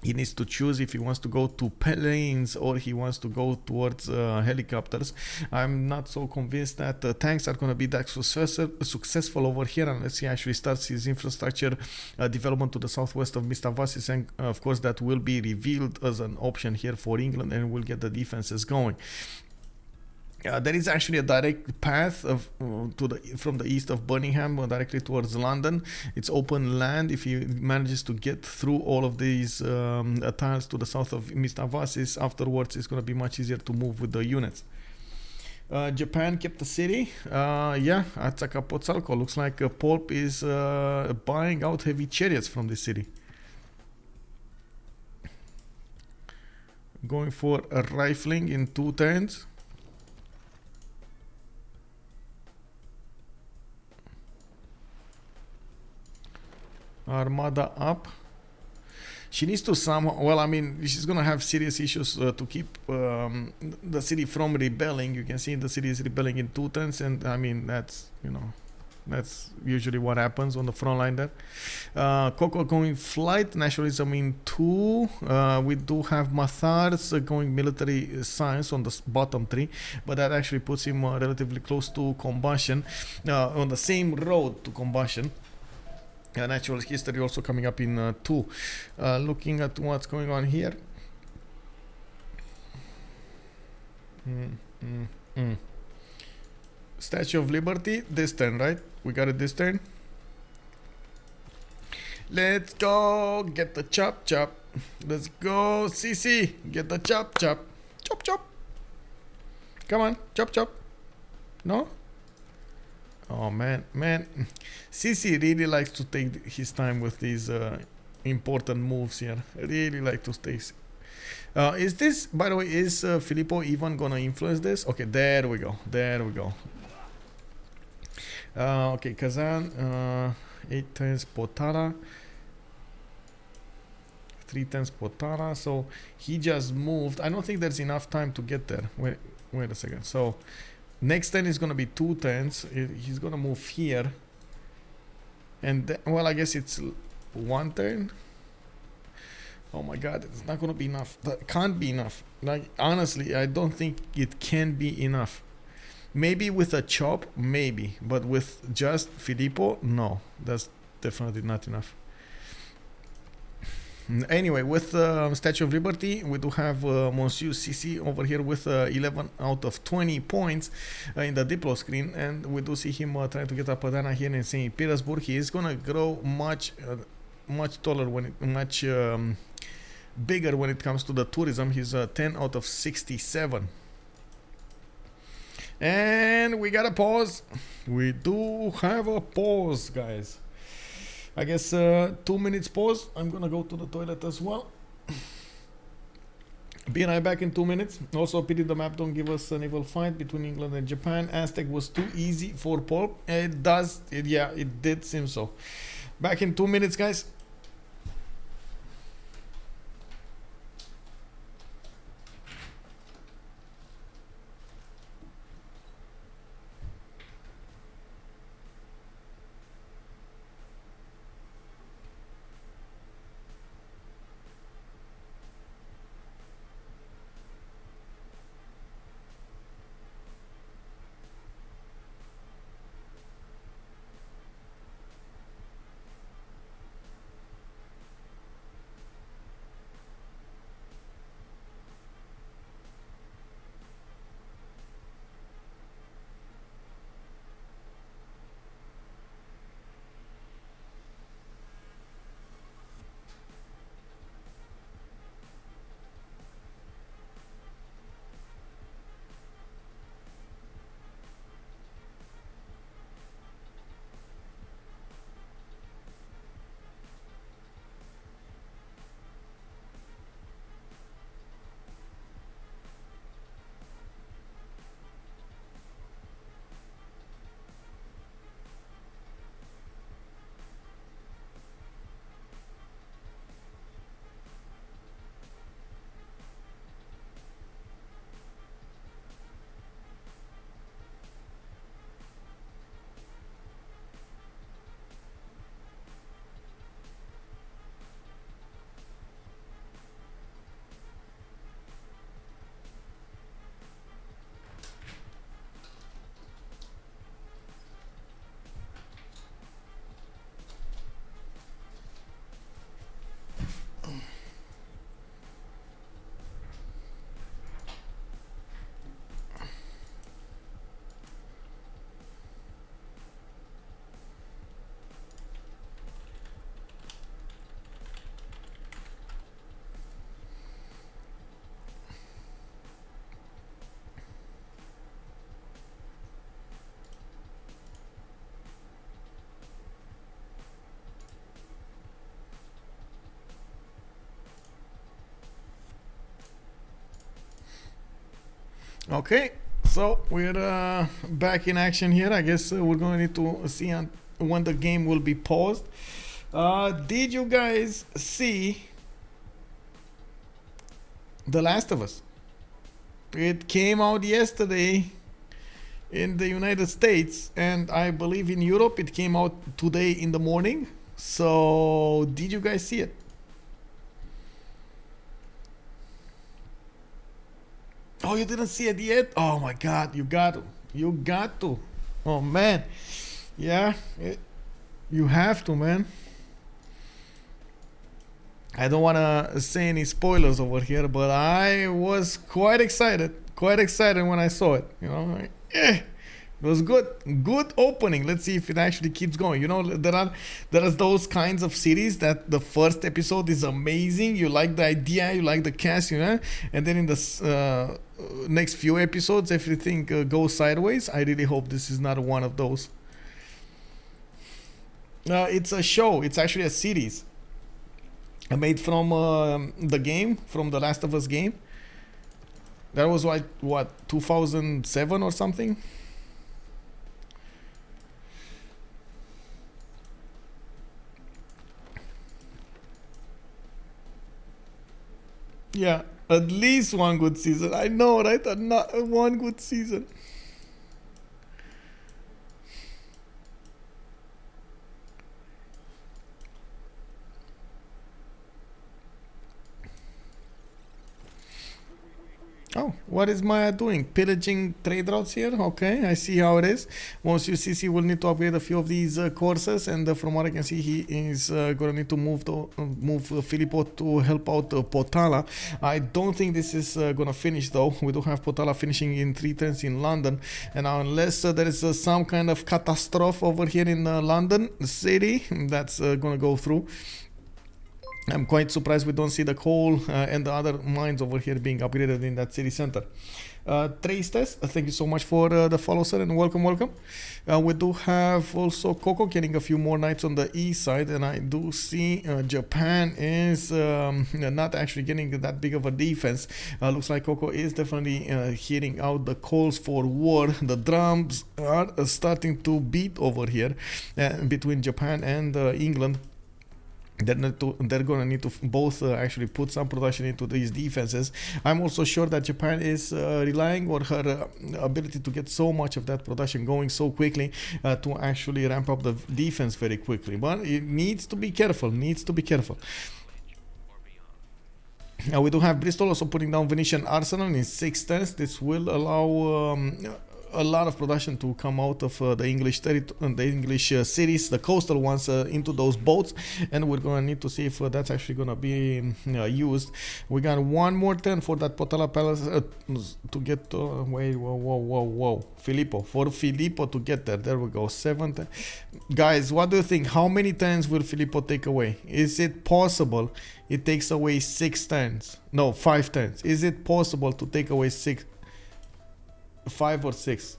he needs to choose if he wants to go to planes or he wants to go towards helicopters. I'm not so convinced that tanks are going to be that successful over here unless he actually starts his infrastructure development to the southwest of Mitavasis, and of course that will be revealed as an option here for England, and will get the defenses going. There is actually a direct path from the east of Birmingham directly towards London. It's open land. If he manages to get through all of these tiles to the south of Mitavasis, afterwards it's going to be much easier to move with the units. Japan kept the city. Yeah, Atsakapotzalco. Looks like Poolp is buying out heavy chariots from this city. Going for a rifling in 2 turns. Armada up. She needs to somehow, well, I mean, she's gonna have serious issues to keep the city from rebelling. You can see the city is rebelling in 2 turns, and I mean, that's, you know, that's usually what happens on the front line there. Koco going flight, nationalism in 2. We do have Matharz going military science on the bottom 3, but that actually puts him relatively close to combustion, on the same road to combustion. Natural history also coming up in 2. Looking at what's going on here. Statue of Liberty, this turn, right? We got it this turn. Let's go, get the chop. Let's go, CC, get the chop. Chop. Come on, chop. No? Oh man, CC really likes to take his time with these important moves here. Really like to stay. Is this, by the way, is Filippo even gonna influence this? Okay, there we go. Okay, Kazan, 8 turns Potara, 3 turns Potara. So he just moved. I don't think there's enough time to get there. Wait a second. So next turn is going to be 2 turns. He's going to move here. And then, well, I guess it's 1 turn. Oh my god, it's not going to be enough. That can't be enough. Like, honestly, I don't think it can be enough. Maybe with a chop, maybe. But with just Filippo, no. That's definitely not enough. Anyway, with Statue of Liberty, we do have Monsieur CC over here with 11 out of 20 points in the Diplo screen, and we do see him trying to get a Padana here in St. Petersburg. He is going to grow much much taller when it much bigger when it comes to the tourism. He's 10 out of 67. And we got a pause. We do have a pause, guys. I guess 2 minutes pause. I'm gonna go to the toilet as well. Be right back in 2 minutes. Also, pity the map don't give us a naval fight between England and Japan. Aztec was too easy for Poolp. Yeah, it did seem so. Back in 2 minutes, guys. Okay, so we're back in action here. I guess we're going to need to see when the game will be paused. Did you guys see The Last of Us? It came out yesterday in the United States, and I believe in Europe it came out today in the morning. So did you guys see it? Oh, you didn't see it yet? Oh my god, you got to. Oh man, yeah, you have to, man. I don't want to say any spoilers over here, but I was quite excited when I saw it. You know, like, it was good opening. Let's see if it actually keeps going. You know, there are those kinds of series that the first episode is amazing. You like the idea, you like the cast, you know, and then in the next few episodes, everything goes sideways. I really hope this is not one of those. It's a show. It's actually a series made from the game, from the Last of Us game. That was what 2007 or something. Yeah, at least one good season. I know, right? Not one good season. Oh, what is Maya doing? Pillaging trade routes here? Okay, I see how it is. Once you CC will need to upgrade a few of these courses, and from what I can see, he is going to need to move Filippo to help out Potala. I don't think this is going to finish though. We do have Potala finishing in 3 turns in London, and unless there is some kind of catastrophe over here in London city, that's going to go through. I'm quite surprised we don't see the coal and the other mines over here being upgraded in that city center. Tristes, thank you so much for the follow, sir, and welcome. We do have also Koco getting a few more knights on the east side, and I do see Japan is not actually getting that big of a defense. Looks like Koco is definitely hearing out the calls for war. The drums are starting to beat over here between Japan and England. They're gonna need to both actually put some production into these defenses. I'm also sure that Japan is relying on her ability to get so much of that production going so quickly to actually ramp up the defense very quickly. But it needs to be careful. We do have Bristol also putting down Venetian Arsenal in 6 turns. This will allow a lot of production to come out of the English cities, the coastal ones, into those boats, and we're gonna need to see if that's actually gonna be used. We got one more turn for that Potala Palace to get Filippo to get there. There we go. 7 guys, what do you think? How many turns will Filippo take away? Is it possible it takes away 6 turns? No, 5 turns. Is it possible to take away 5 or 6?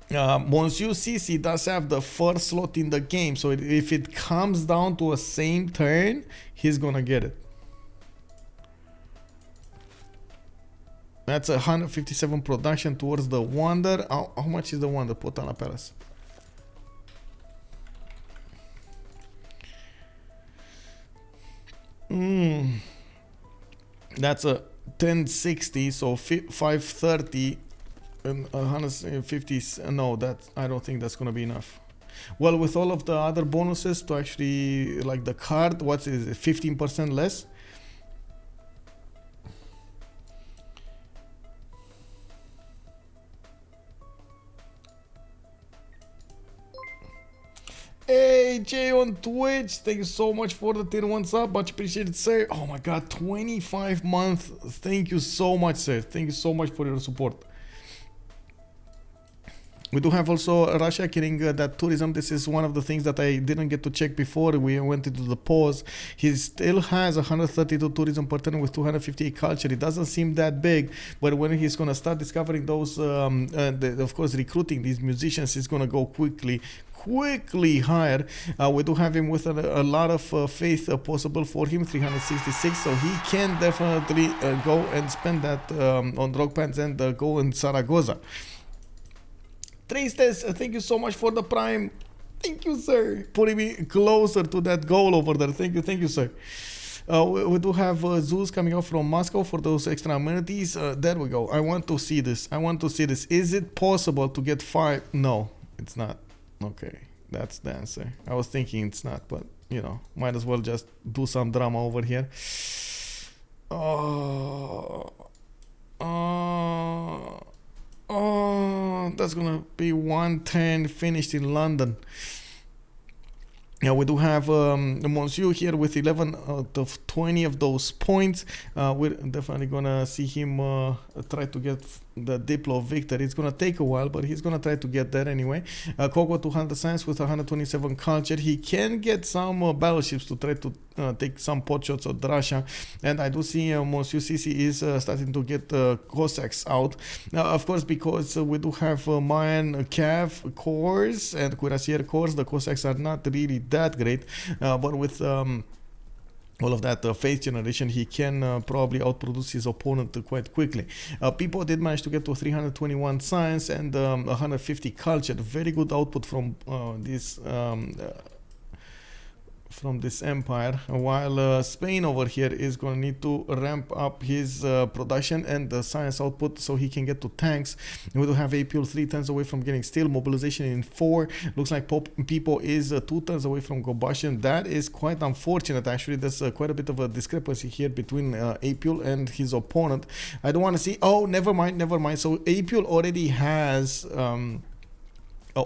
Monsieur Sisi does have the first slot in the game, so if it comes down to a same turn, he's gonna get it. That's 157 production towards the Wonder. How much is the Wonder? Potala Palace. That's a 1060, so 530 and 150. No, that I don't think that's gonna be enough. Well, with all of the other bonuses to actually, like the card, what is it, 15% less? Hey, Jay on Twitch, thank you so much for the tier 1 sub, much appreciated, sir. Oh my god, 25 months. Thank you so much, sir. Thank you so much for your support. We do have also Russia getting that tourism. This is one of the things that I didn't get to check before we went into the pause. He still has 132 tourism per turn with 258 culture. It doesn't seem that big, but when he's going to start discovering those, of course, recruiting these musicians, it's going to go quickly higher. We do have him with a lot of faith possible for him, 366, so he can definitely go and spend that on rock pants and go in Zaragoza. Tristes, thank you so much for the prime. Thank you, sir, putting me closer to that goal over there. Thank you, sir. We do have Zeus coming out from Moscow for those extra amenities. There we go. I want to see this. Is it possible to get 5? No, it's not. Okay, that's the answer. I was thinking it's not, but you know, might as well just do some drama over here. That's gonna be 110 finished in London. Yeah, we do have Monsieur here with 11 out of 20 of those points. We're definitely gonna see him try to get the Diplo victory. It's gonna take a while, but he's gonna try to get there anyway. Koco 200 science with 127 culture. He can get some battleships to try to take some pot shots at Russia, and I do see Monsieur Sisi is starting to get Cossacks out. Of course, because we do have Mayan Cav cores and Cuirassier cores, the Cossacks are not really that great, but with all of that faith generation, he can probably outproduce his opponent quite quickly. Pipo did manage to get to 321 science and 150 culture. Very good output from this empire, while Spain over here is going to need to ramp up his production and the science output so he can get to tanks. We do have Apeul 3 turns away from getting steel, mobilization in 4. Looks like Pipo is 2 turns away from combustion. That is quite unfortunate, actually. There's quite a bit of a discrepancy here between Apeul and his opponent. I don't want to see... Oh, never mind. So Apeul already has...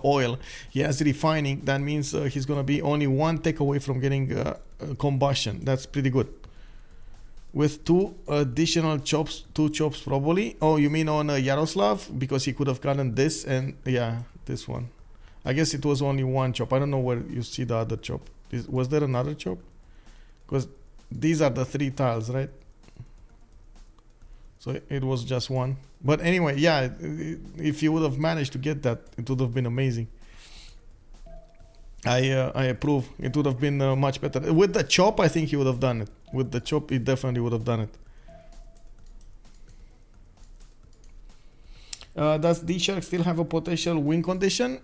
oil. He has refining. That means he's gonna be only 1 take away from getting combustion. That's pretty good. With 2 additional chops, 2 chops probably. Oh, you mean on Yaroslav? Because he could have gotten this and yeah, this one. I guess it was only 1 chop. I don't know where you see the other chop. Was there another chop? Because these are the 3 tiles, right? So it was just one. But anyway, yeah, if you would have managed to get that, it would have been amazing. I approve. It would have been much better. With the chop, I think he would have done it. With the chop, he definitely would have done it. Does DShark still have a potential win condition?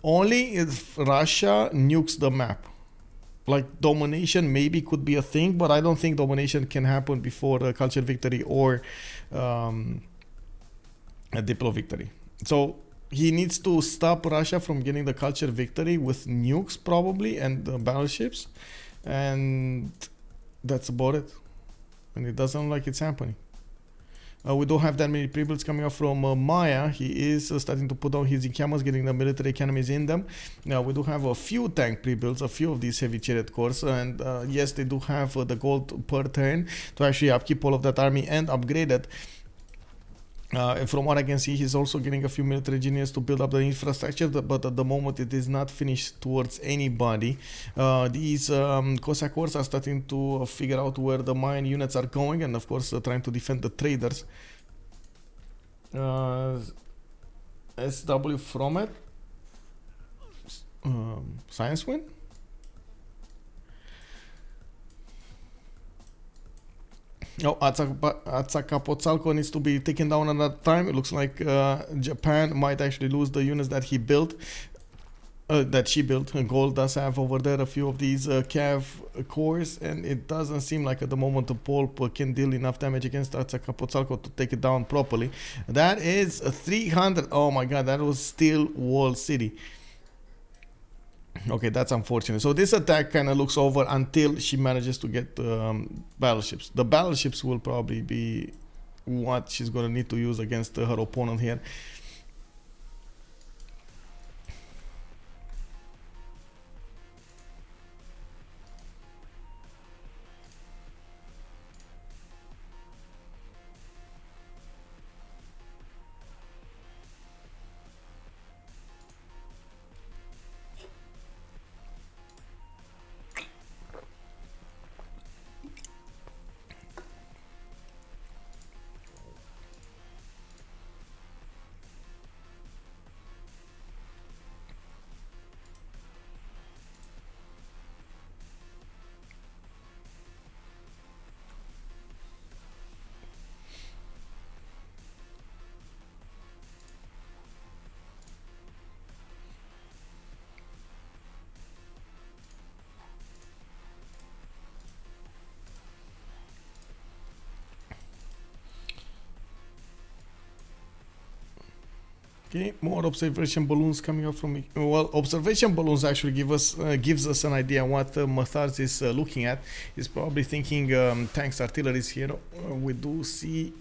Only if Russia nukes the map. Like domination maybe could be a thing, but I don't think domination can happen before a culture victory or a diplo victory. So he needs to stop Russia from getting the culture victory with nukes probably and battleships, and that's about it. And it doesn't look like it's happening. We don't have that many pre-builds coming up from Maya. He is starting to put down his encampments, getting the military economies in them. Now we do have a few tank pre-builds, a few of these heavy chariot corps, and yes, they do have the gold per turn to actually upkeep all of that army and upgrade it. From what I can see, he's also getting a few military engineers to build up the infrastructure, but at the moment it is not finished towards anybody. These Cossack corps are starting to figure out where the Mayan units are going, and of course trying to defend the traders. SW from it. Science win? Oh, Aztec needs to be taken down another time. It looks like Japan might actually lose the units that he built, that she built. Gaul does have over there a few of these cav cores, and it doesn't seem like at the moment the Poolp can deal enough damage against Aztec to take it down properly. That is 300. Oh my god, that was still Wall City. Okay, that's unfortunate. So this attack kind of looks over until she manages to get battleships. The battleships will probably be what she's going to need to use against her opponent here. Okay, more observation balloons coming up from me. Well, observation balloons actually gives us an idea what Matharz is looking at. He's probably thinking tanks, artillery is here. We do see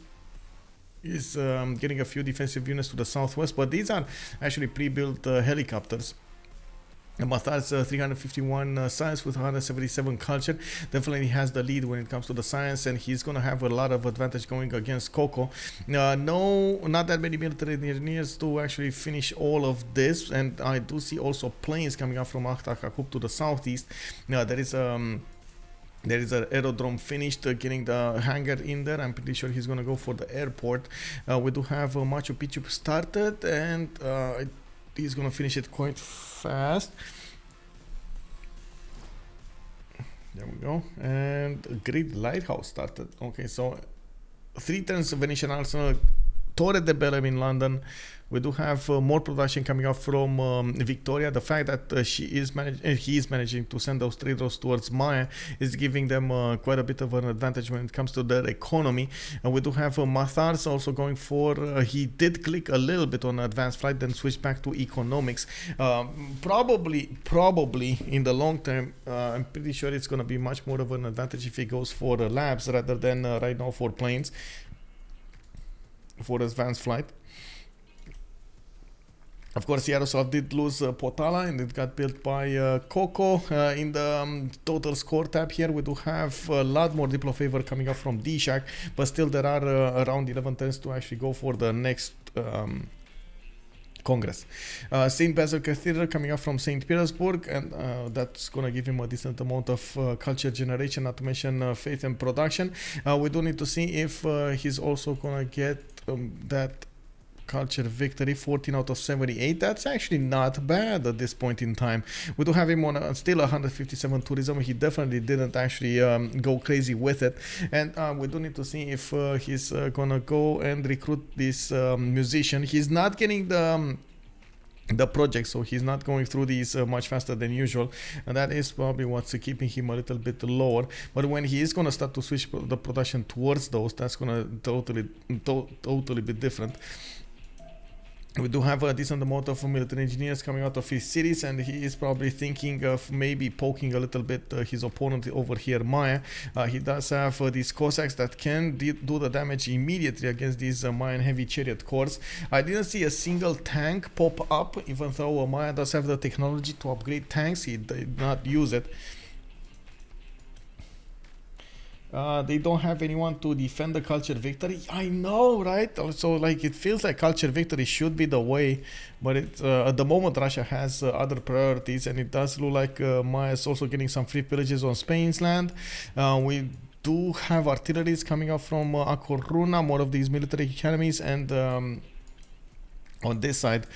is getting a few defensive units to the southwest, but these are actually pre-built helicopters. Matharz 351 science with 177 culture definitely has the lead when it comes to the science, and he's gonna have a lot of advantage going against Koco. No, not that many military engineers to actually finish all of this, and I do see also planes coming up from Akhtakup to the southeast. There is an aerodrome finished, getting the hangar in there. I'm pretty sure he's gonna go for the airport. We do have Machu Picchu started, and he's gonna finish it quite fast. There we go. And Grid Lighthouse started. Okay, so 3 turns of Venetian Arsenal, Torre de Belém in London. We do have more production coming up from Victoria. The fact that he is managing to send those traders towards Maya is giving them quite a bit of an advantage when it comes to their economy. And we do have Matharz also going for, he did click a little bit on advanced flight, then switch back to economics. Probably in the long term, I'm pretty sure it's going to be much more of an advantage if he goes for labs rather than right now for planes, for advanced flight. Of course, Yaroslav did lose Potala, and it got built by Koco. In the total score tab here, we do have a lot more Diplo favor coming up from DShark, but still there are around 11 turns to actually go for the next Congress. St. Basil Cathedral coming up from St. Petersburg, and that's going to give him a decent amount of culture generation, not to mention faith and production. We do need to see if he's also going to get that culture victory, 14 out of 78. That's actually not bad at this point in time. We do have him on still 157 tourism. He definitely didn't actually go crazy with it, and we do need to see if he's gonna go and recruit this musician. He's not getting the project, so he's not going through these much faster than usual, and that is probably what's keeping him a little bit lower. But when he is going to start to switch the production towards those, that's going to totally be different. We do have a decent amount of military engineers coming out of his cities, and he is probably thinking of maybe poking a little bit his opponent over here, Maya. He does have these Cossacks that can do the damage immediately against these Mayan heavy chariot corps. I didn't see a single tank pop up, even though Maya does have the technology to upgrade tanks. He did not use it. They don't have anyone to defend the culture victory. I know, right? So like it feels like culture victory should be the way, but it's at the moment Russia has other priorities, and it does look like Maya is also getting some free pillages on Spain's land. We do have artilleries coming up from A Coruña, more of these military academies, and on this side,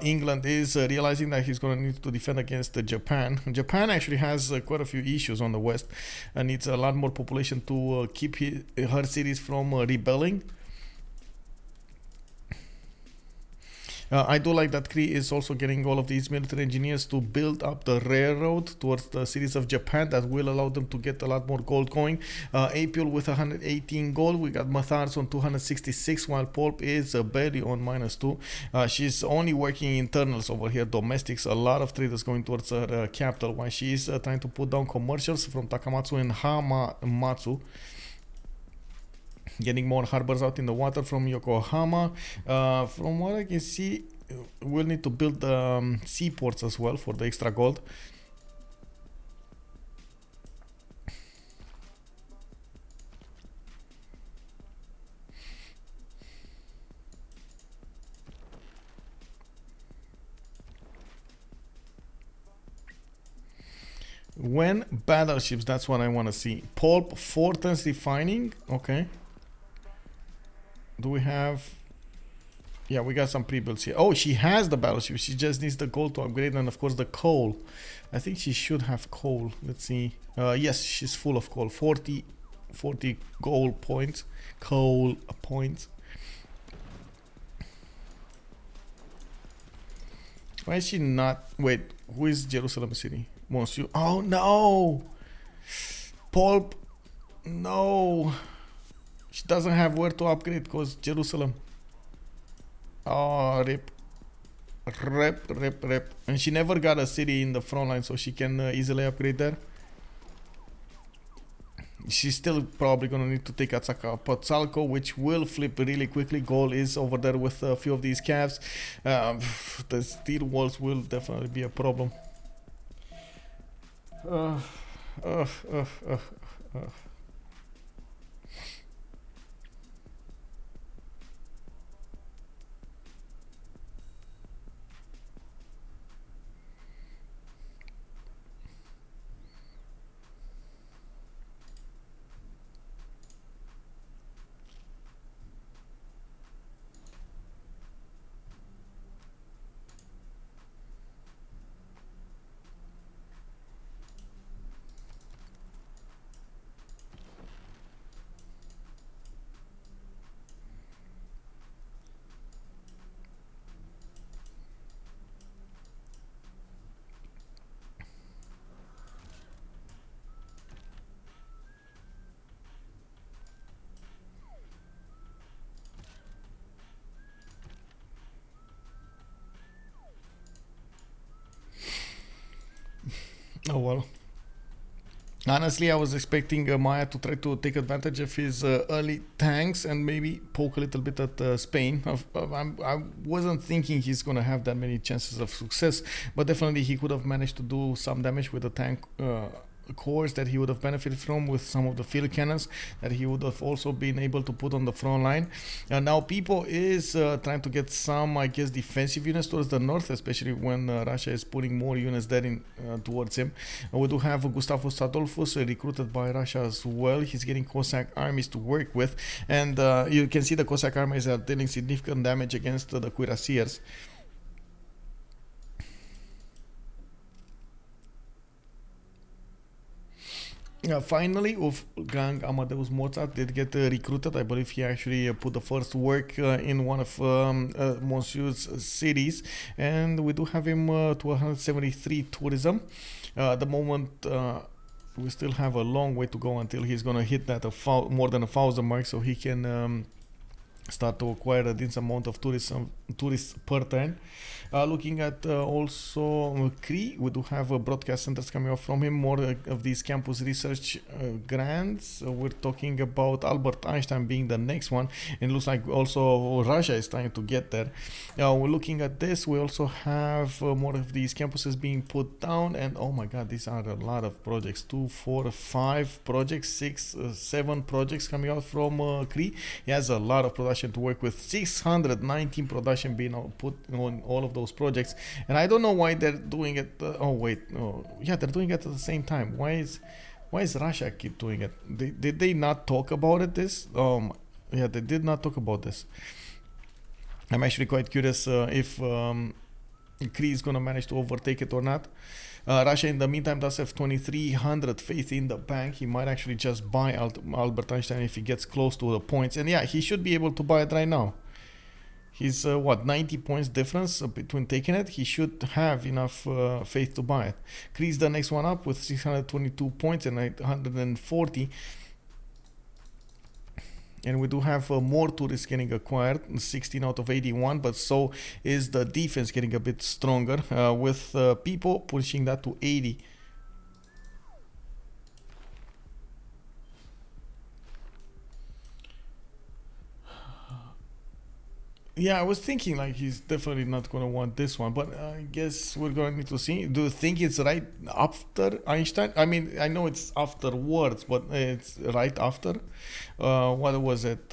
England is realizing that he's going to need to defend against Japan. Japan actually has quite a few issues on the west and needs a lot more population to keep her cities from rebelling. I do like that Cree is also getting all of these military engineers to build up the railroad towards the cities of Japan. That will allow them to get a lot more gold going. Apeul with 118 gold. We got Matharz on 266, while Poolp is barely on -2. She's only working internals over here, domestics. A lot of traders going towards her capital, while she is trying to put down commercials from Takamatsu and Hamamatsu. Getting more harbors out in the water from Yokohama. From what I can see, we'll need to build seaports as well for the extra gold. When battleships, that's what I want to see. Poolp, Fortens refining. Okay. Do we have... Yeah, we got some pre-builds here. Oh, she has the battleship. She just needs the gold to upgrade, and of course the coal. I think she should have coal. Let's see. Yes, she's full of coal. 40 gold points. Coal points. Why is she not... Wait, who is Jerusalem City? Monsieur. Oh, no! Poolp. No. She doesn't have where to upgrade because Jerusalem. Oh, rip. Rip. And she never got a city in the front line, so she can easily upgrade there. She's still probably going to need to take Potzalco, which will flip really quickly. Gaul is over there with a few of these calves. The steel walls will definitely be a problem. Oh well. Honestly, I was expecting Maya to try to take advantage of his early tanks and maybe poke a little bit at Spain. I wasn't thinking he's going to have that many chances of success, but definitely he could have managed to do some damage with a tank cores that he would have benefited from with some of the field cannons that he would have also been able to put on the front line. Now Pipo is trying to get some, I guess, defensive units towards the north, especially when Russia is putting more units there in towards him. We do have Gustavus Adolphus recruited by Russia as well. He's getting Cossack armies to work with, and you can see the Cossack armies are dealing significant damage against the cuirassiers. Finally, Wolfgang Amadeus Mozart did get recruited. I believe he actually put the first work in one of Monsieur's cities, and we do have him to 173 tourism. At the moment, we still have a long way to go until he's gonna hit that more than 1,000 mark, so he can start to acquire a decent amount of tourists per turn. Looking at also Cree, we do have broadcast centers coming off from him, more of these campus research grants. We're talking about Albert Einstein being the next one, and it looks like also Russia is trying to get there. We're looking at this, we also have more of these campuses being put down, and oh my god, these are a lot of projects. 2, 4, 5 projects, 6, 7 projects coming out from Cree. He has a lot of production to work with, 619 production being put on all of those projects, and I don't know why they're doing it. Yeah, they're doing it at the same time. Why is Russia keep doing it? Did they not talk about it? Yeah, they did not talk about this. I'm actually quite curious if Cree is gonna manage to overtake it or not. Russia in the meantime does have 2,300 faith in the bank. He might actually just buy Albert Einstein if he gets close to the points, and yeah, he should be able to buy it right now. He's 90 points difference between taking it. He should have enough faith to buy it. Cree's the next one up with 622 points and 840. And we do have more tourists getting acquired, 16 out of 81, but so is the defense getting a bit stronger, with people pushing that to 80. Yeah, I was thinking like he's definitely not going to want this one, but I guess we're going to need to see. Do you think it's right after Einstein? I mean, I know it's afterwards, but it's right after. What was it?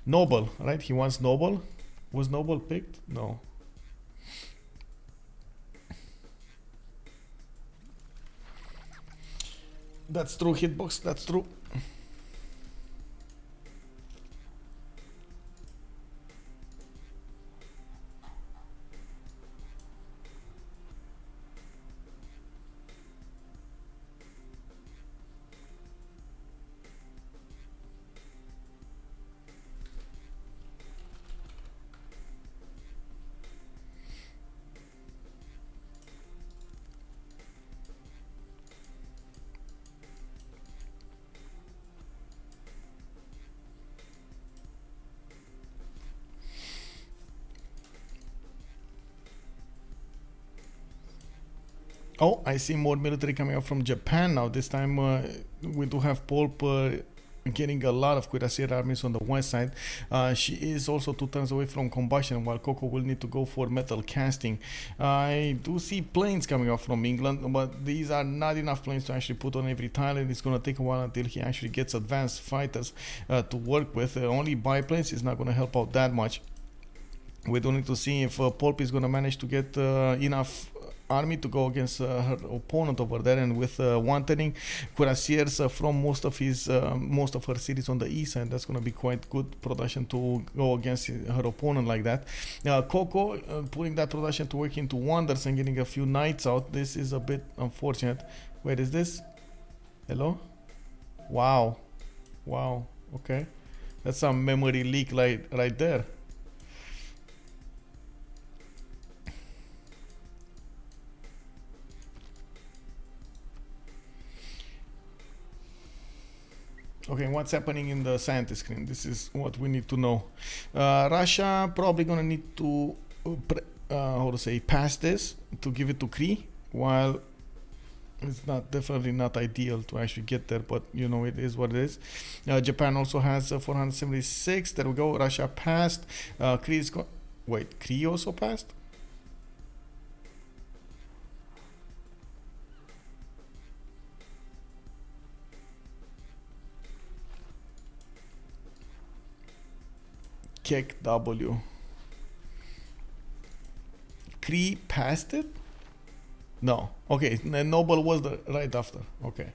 Nobel, right? He wants Nobel. Was Nobel picked? No. That's true, Hitbox. That's true. Oh, I see more military coming up from Japan now. This time we do have Poolp getting a lot of cuirassier armies on the west side. She is also 2 turns away from combustion, while Koco will need to go for metal casting. I do see planes coming up from England, but these are not enough planes to actually put on every tile, and it's going to take a while until he actually gets advanced fighters to work with. Only biplanes is not going to help out that much. We do need to see if Poolp is going to manage to get enough army to go against her opponent over there, and with one turning cuirassiers from most of her cities on the east side, that's going to be quite good production to go against her opponent like that. Koco putting that production to work into wonders and getting a few knights out. This is a bit unfortunate. Wait, is this? Hello? Wow. Okay, that's some memory leak right there. Okay, what's happening in the scientist screen? This is what we need to know. Russia probably gonna need to pass this to give it to Cree, while it's definitely not ideal to actually get there, but you know, it is what it is. Japan also has 476. There we go. Russia passed. Cree also passed? Kick W. Cree passed it? No. Okay, Noble was the right after. Okay.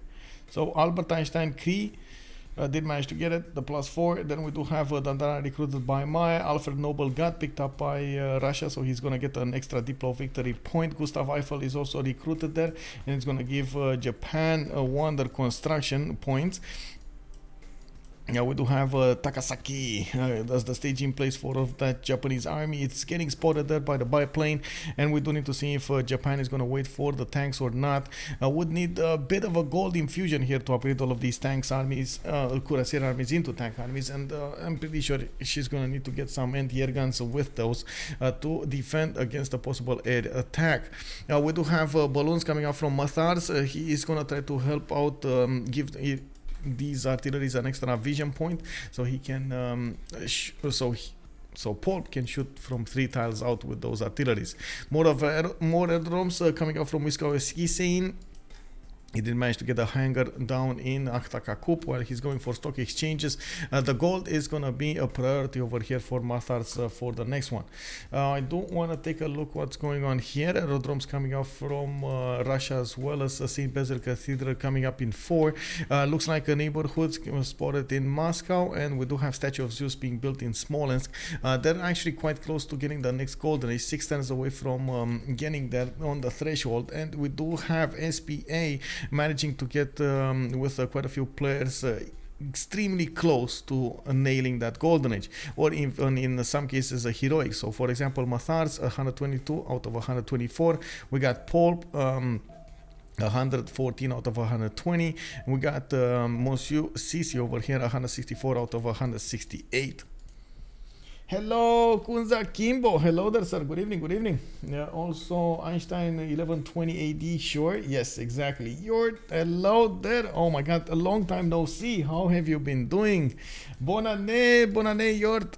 So Albert Einstein, Cree did manage to get it, the +4. Then we do have Dandara recruited by Maya. Alfred Nobel got picked up by Russia, so he's going to get an extra Diplo victory point. Gustav Eiffel is also recruited there, and it's going to give Japan wonder construction points. Yeah, we do have Takasaki. That's the staging place for that Japanese army. It's getting spotted there by the biplane, and we do need to see if Japan is going to wait for the tanks or not. Would need a bit of a gold infusion here to upgrade all of these tanks armies, cuirassier armies into tank armies, and I'm pretty sure she's going to need to get some anti-air guns with those to defend against a possible air attack. We do have balloons coming out from Matharz. He is going to try to help out, give these artilleries an extra vision point, so he can so Poolp can shoot from 3 tiles out with those artilleries. More aerodromes coming out from Wisconsin. He did manage to get a hangar down in Aktakakup while he's going for stock exchanges. The gold is going to be a priority over here for Matharz for the next one. I do want to take a look what's going on here. Aerodromes coming out from Russia, as well as St. Basil Cathedral coming up in 4. Looks like a neighborhood was spotted in Moscow, and we do have Statue of Zeus being built in Smolensk. They're actually quite close to getting the next golden age, 6 turns away from getting there on the threshold, and we do have SPA managing to get with quite a few players extremely close to nailing that golden age, or in some cases a heroic. So for example, Matharz 122 out of 124. We got Poolp 114 out of 120. We got Monsieur Sisi over here 164 out of 168. Hello, Kunza Kimbo. Hello there, sir. Good evening. Good evening. Yeah, also, Einstein 1120 AD. Sure. Yes, exactly. You're hello there. Oh my God, a long time no see. How have you been doing? Bonne année, Yort.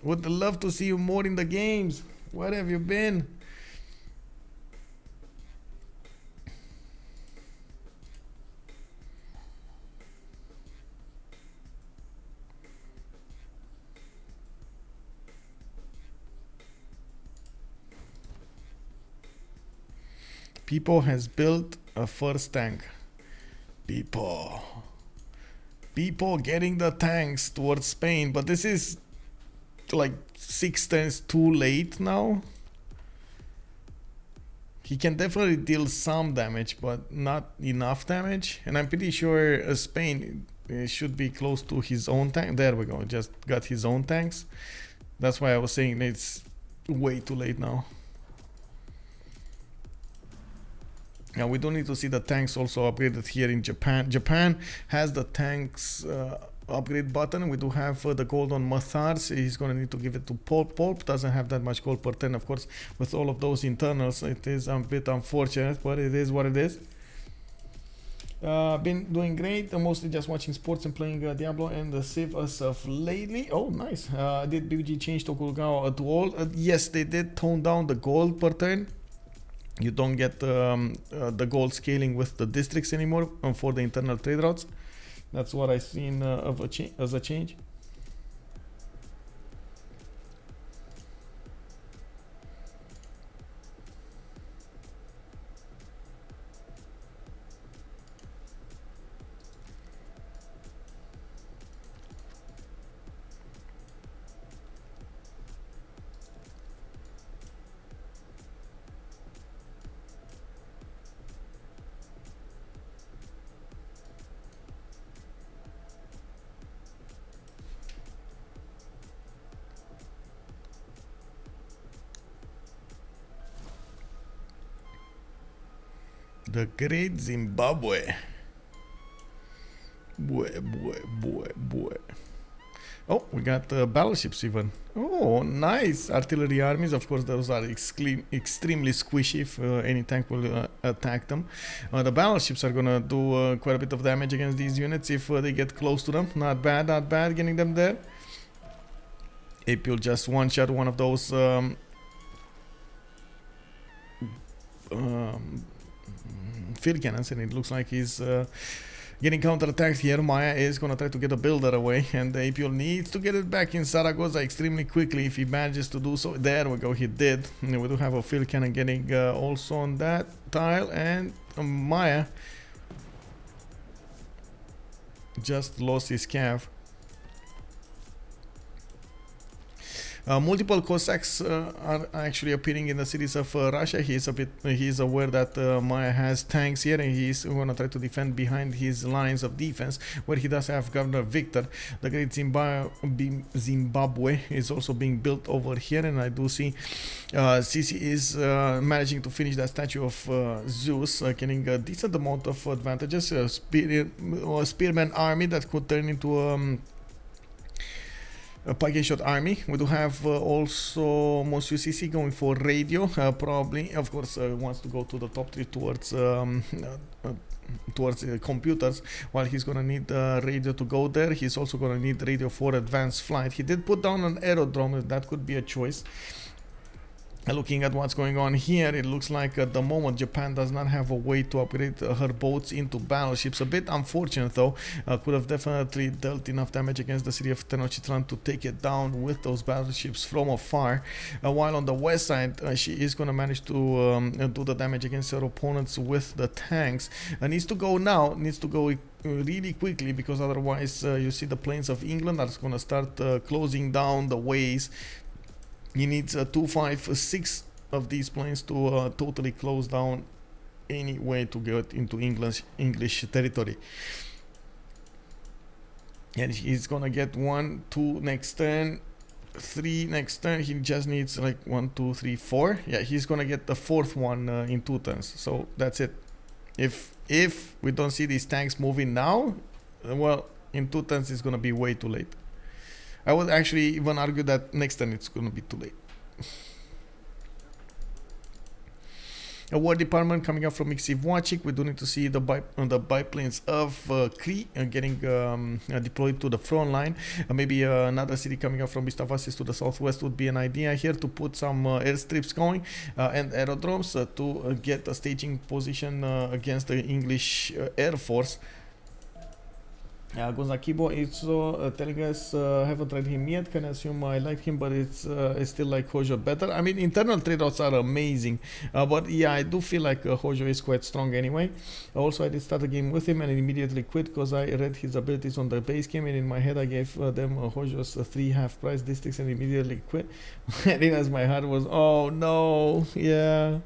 Would love to see you more in the games. Where have you been? Pipo has built a first tank. Pipo getting the tanks towards Spain, but this is like 6 turns too late now. He can definitely deal some damage, but not enough damage. And I'm pretty sure Spain should be close to his own tank. There we go, just got his own tanks. That's why I was saying it's way too late now. Now we do need to see the tanks also upgraded here in Japan. Japan has the tanks upgrade button. We do have the gold on Matharz. He's going to need to give it to Poolp. Poolp doesn't have that much gold per turn, of course. With all of those internals, it is a bit unfortunate, but it is what it is. Been doing great. Mostly just watching sports and playing Diablo and the Civ as of lately. Oh, nice. Did BG change Tokugawa to all? Yes, they did tone down the gold per turn. You don't get the gold scaling with the districts anymore for the internal trade routes. That's what I've seen as a change. The great Zimbabwe. Boy. Oh, we got battleships even. Oh, nice. Artillery armies. Of course, those are extremely squishy if any tank will attack them. The battleships are going to do quite a bit of damage against these units if they get close to them. Not bad getting them there. Apeul just one-shot one of those field cannons, and it looks like he's Getting counterattacked here. Maya is gonna try to get a builder away, and Apeul needs to get it back in Zaragoza extremely quickly if he manages to do so. There we go, he did. And we do have a field cannon getting also on that tile, and Maya just lost his cav. Multiple Cossacks are actually appearing in the cities of Russia. He's aware that Maya has tanks here, and he's gonna try to defend behind his lines of defense, where he does have Governor Victor. The Great Zimbabwe is also being built over here, and I do see Sisi is managing to finish that statue of Zeus, getting a decent amount of advantages. Spearman army that could turn into a pike shot army. We do have also Monsieur CC going for radio, probably, of course, wants to go to the top 3 towards computers, while he's gonna need radio to go there. He's also gonna need radio for advanced flight. He did put down an aerodrome, that could be a choice. Looking at what's going on here, it looks like at the moment Japan does not have a way to upgrade her boats into battleships. A bit unfortunate though. Could have definitely dealt enough damage against the city of Tenochtitlan to take it down with those battleships from afar. While on the west side, she is going to manage to do the damage against her opponents with the tanks. Needs to go now, needs to go really quickly, because otherwise you see the planes of England are going to start closing down the ways. He needs 2, 5, 6 of these planes to totally close down any way to get into English territory. And he's gonna get 1, 2 next turn, 3 next turn. He just needs like 1, 2, 3, 4. Yeah, he's gonna get the 4th one in 2 turns. So that's it. If we don't see these tanks moving now, well, in 2 turns it's gonna be way too late. I would actually even argue that next turn it's going to be too late. A war department coming up from Miksivwachik. We do need to see the biplanes of Cree getting deployed to the front line. Maybe another city coming up from Bistavasis to the southwest would be an idea here, to put some airstrips going and aerodromes to get a staging position against the English Air Force. Gonzakibo is telling us, haven't tried him yet, can assume I like him, but it's still like Hojo better. I mean, internal trade routes are amazing, but yeah, I do feel like Hojo is quite strong anyway. Also, I did start a game with him and immediately quit because I read his abilities on the base game, and in my head I gave them Hojo's 3 half price districts and immediately quit. And as my heart was, oh no, yeah.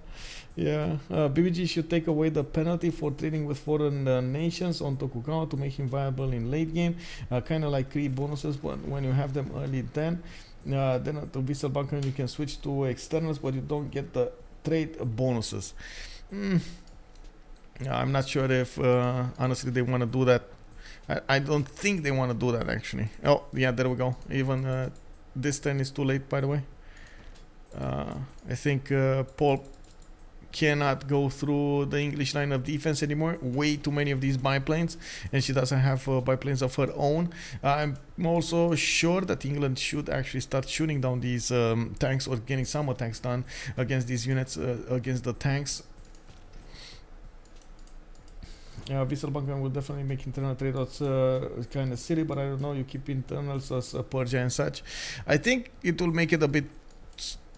Yeah, BBG should take away the penalty for trading with foreign nations on Tokugawa to make him viable in late game. Kind of like Cree bonuses, but when you have them early, then at the Vissel Bunker you can switch to externals, but you don't get the trade bonuses. I'm not sure if honestly they want to do that. I don't think they want to do that actually. Oh yeah, there we go. Even this turn is too late, by the way. I think Poolp cannot go through the English line of defense anymore. Way too many of these biplanes, and she doesn't have biplanes of her own. I'm also sure that England should actually start shooting down these tanks, or getting some attacks done against these units, against the tanks. Wieselbanken will definitely make internal trade routes kind of silly, but I don't know, you keep internals as Persia and such. I think it will make it a bit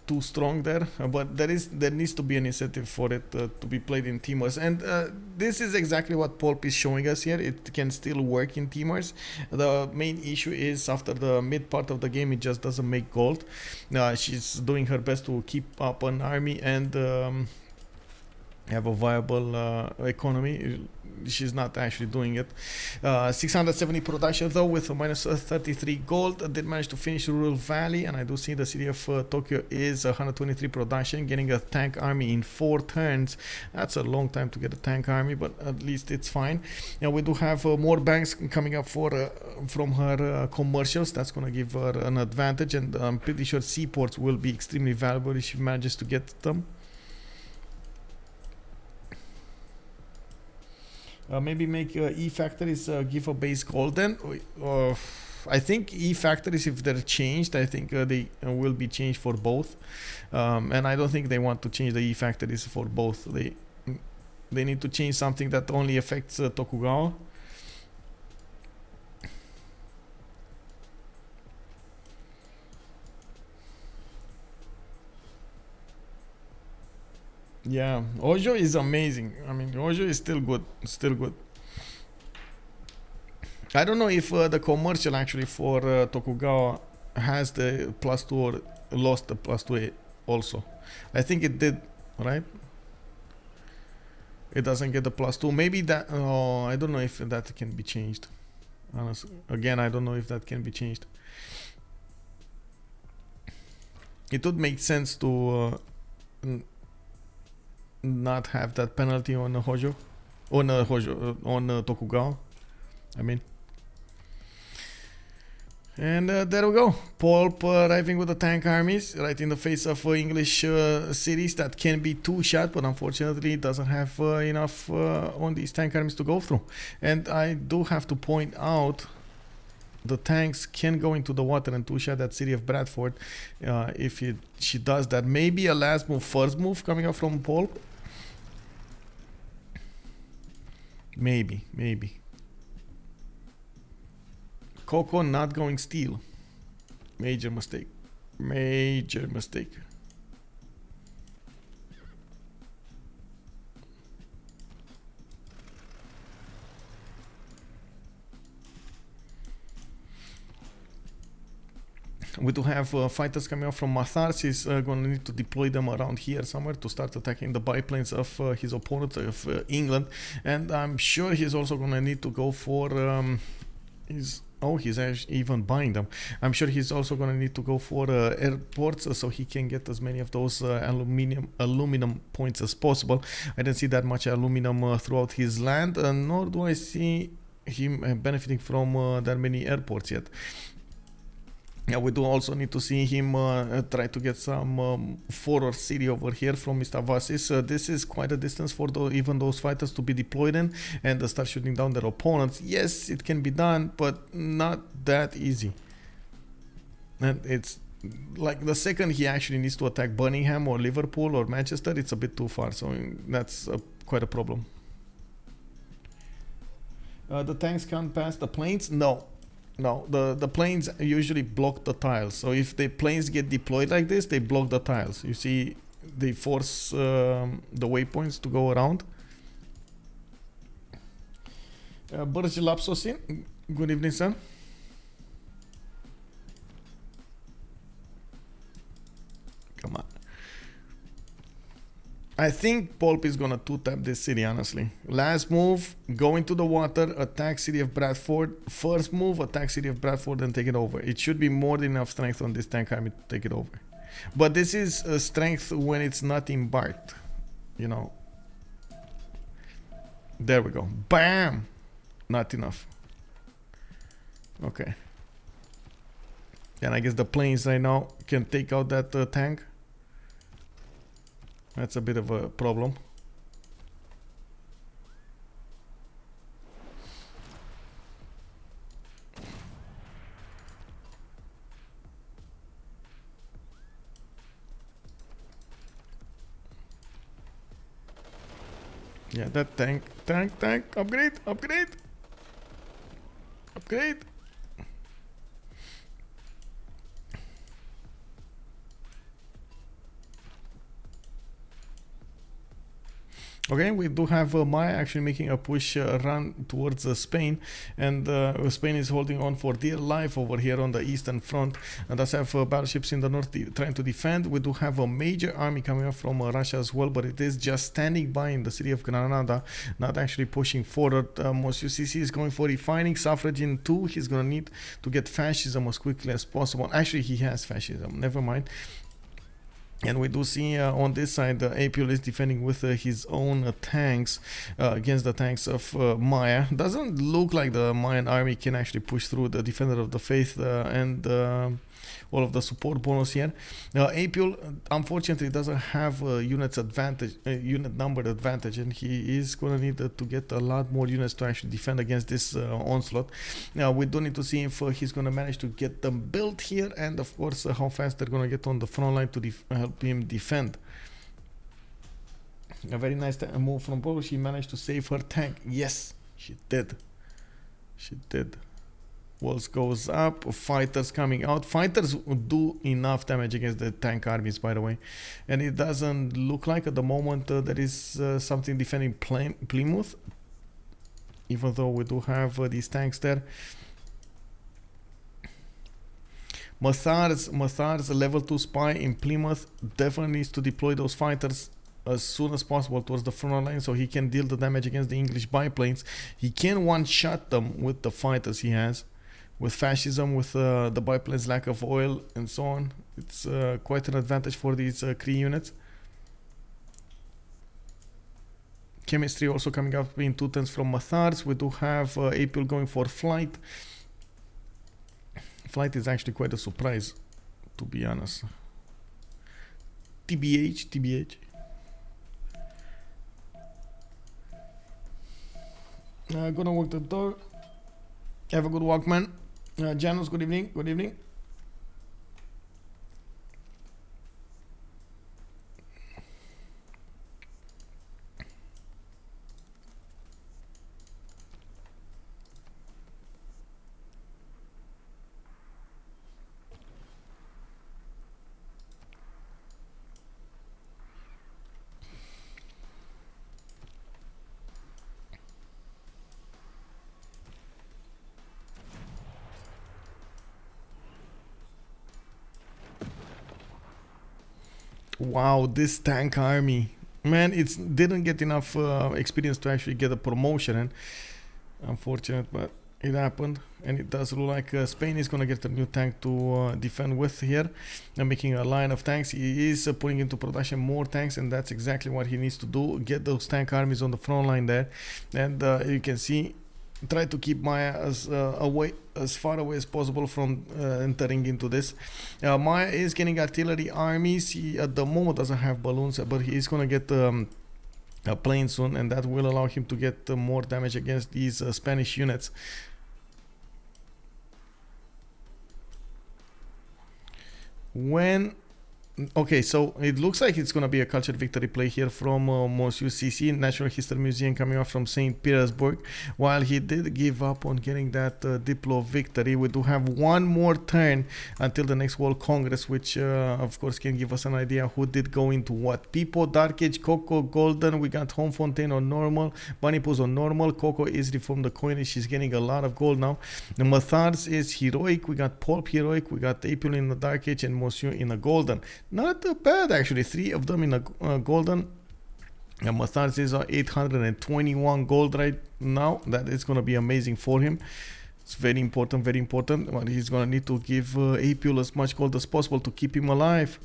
too strong there, but there needs to be an incentive for it to be played in teamers, and this is exactly what Poolp is showing us here. It can still work in teamers. The main issue is after the mid part of the game it just doesn't make gold. She's doing her best to keep up an army and have a viable economy. She's not actually doing it. 670 production though, with a minus 33 gold. Did manage to finish Rural Valley, and I do see the city of Tokyo is 123 production, getting a tank army in 4 turns. That's a long time to get a tank army, but at least it's fine. And we do have more banks coming up from her commercials. That's going to give her an advantage, and I'm pretty sure seaports will be extremely valuable if she manages to get them. Maybe make E-factories give a base golden. I think E-factories, if they're changed, I think they will be changed for both. And I don't think they want to change the E-factories for both. They need to change something that only affects Tokugawa. Yeah, Ojo is amazing. I mean, Ojo is still good. Still good. I don't know if the commercial actually for Tokugawa has the +2 or lost the +2 also. I think it did, right? It doesn't get the +2. Maybe that. Oh, I don't know if that can be changed. Honestly, again, I don't know if that can be changed. It would make sense to not have that penalty on Hojo, on Tokugawa. I mean. And there we go. Poolp arriving with the tank armies right in the face of English cities that can be two-shot, but unfortunately it doesn't have enough on these tank armies to go through. And I do have to point out the tanks can go into the water and two-shot that city of Bradford if she does that. Maybe a last move, first move coming up from Poolp. Maybe. Koco not going steel. Major mistake. Major mistake. We do have fighters coming up from Matharz. He's going to need to deploy them around here somewhere to start attacking the biplanes of his opponent of England. And I'm sure he's also going to need to go for his... Oh, he's actually even buying them. I'm sure he's also going to need to go for airports so he can get as many of those aluminum points as possible. I didn't see that much aluminum throughout his land, nor do I see him benefiting from that many airports yet. Yeah, we do also need to see him try to get some forward city over here from Mr. Vasis. This is quite a distance for even those fighters to be deployed in and start shooting down their opponents. Yes, it can be done, but not that easy. And it's like the second he actually needs to attack Birmingham or Liverpool or Manchester, it's a bit too far. So that's quite a problem. The tanks can't pass the planes? No. No, the planes usually block the tiles. So if the planes get deployed like this, they block the tiles. You see, they force the waypoints to go around. Burj Lapsosin, good evening, sir. Come on. I think Poolp is gonna two-tap this city, honestly. Last move, go into the water, attack city of Bradford. First move, attack city of Bradford and take it over. It should be more than enough strength on this tank army to take it over. But this is strength when it's not embarked, you know. There we go. Bam! Not enough. Okay. And I guess the planes right now can take out that tank. That's a bit of a problem. Yeah, that tank, upgrade. Okay, we do have Maya actually making a push run towards Spain, and Spain is holding on for dear life over here on the eastern front, and does have battleships in the north trying to defend. We do have a major army coming up from Russia as well, but it is just standing by in the city of Granada, not actually pushing forward. Most UCC is going for refining, suffrage in 2. He's going to need to get fascism as quickly as possible. Actually, he has fascism, never mind. And we do see on this side, Apeul is defending with his own tanks against the tanks of Maya. Doesn't look like the Mayan army can actually push through the Defender of the Faith and all of the support bonus here. Apeul, unfortunately, doesn't have unit number advantage, and he is going to need to get a lot more units to actually defend against this onslaught. Now, we do need to see if he's going to manage to get them built here, and of course, how fast they're going to get on the front line to help him defend. A very nice move from Poolp. She managed to save her tank. Yes, she did. She did. Walls goes up. Fighters coming out. Fighters do enough damage against the tank armies, by the way. And it doesn't look like at the moment there is something defending Plymouth. Even though we do have these tanks there. Matharz, a level 2 spy in Plymouth, definitely needs to deploy those fighters as soon as possible towards the front line so he can deal the damage against the English biplanes. He can one-shot them with the fighters he has. With fascism, with the biplanes' lack of oil and so on. It's quite an advantage for these Cree units. Chemistry also coming up in 2 turns from Matharz. We do have Apeul going for flight. Flight is actually quite a surprise, to be honest. TBH. Gonna walk the dog. Have a good walk, man. Janus, good evening. Good evening. Wow, this tank army, man, it didn't get enough experience to actually get a promotion, and unfortunate, but it happened. And it does look like Spain is gonna get a new tank to defend with here, and making a line of tanks. He is putting into production more tanks, and that's exactly what he needs to do, get those tank armies on the front line there. And you can see, try to keep Maya as far away as possible from entering into this. Maya is getting artillery armies. He at the moment doesn't have balloons, but he is gonna get a plane soon, and that will allow him to get more damage against these Spanish units. Okay, so it looks like it's going to be a cultured victory play here from Monsieur CC, Natural History Museum, coming off from St. Petersburg. While he did give up on getting that Diplo victory, we do have one more turn until the next World Congress, which of course can give us an idea who did go into what. Pipo, Dark Age, Koco, Golden. We got Homme, Fontaine on normal, BaNiPouZ on normal. Koco is reformed the coinage. She's getting a lot of gold now. The Matharz is heroic. We got Poolp heroic. We got Apeul in the Dark Age and Monsieur in the Golden. Not bad actually, 3 of them in a golden. Matharz is 821 gold right now. That is going to be amazing for him. It's very important, but he's going to need to give Apeul as much gold as possible to keep him alive.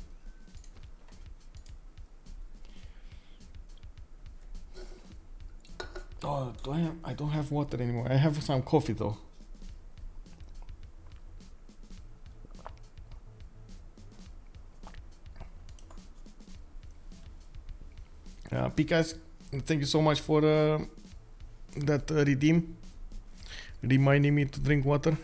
Oh, I don't have water anymore. I have some coffee though. Picas, thank you so much for that redeem, reminding me to drink water.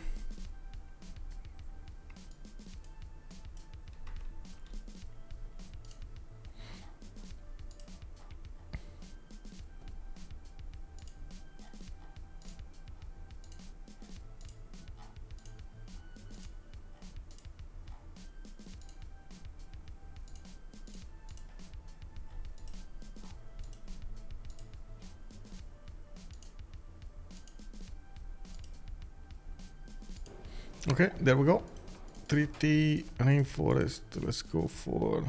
Okay, there we go. Treaty Rainforest. Let's go for...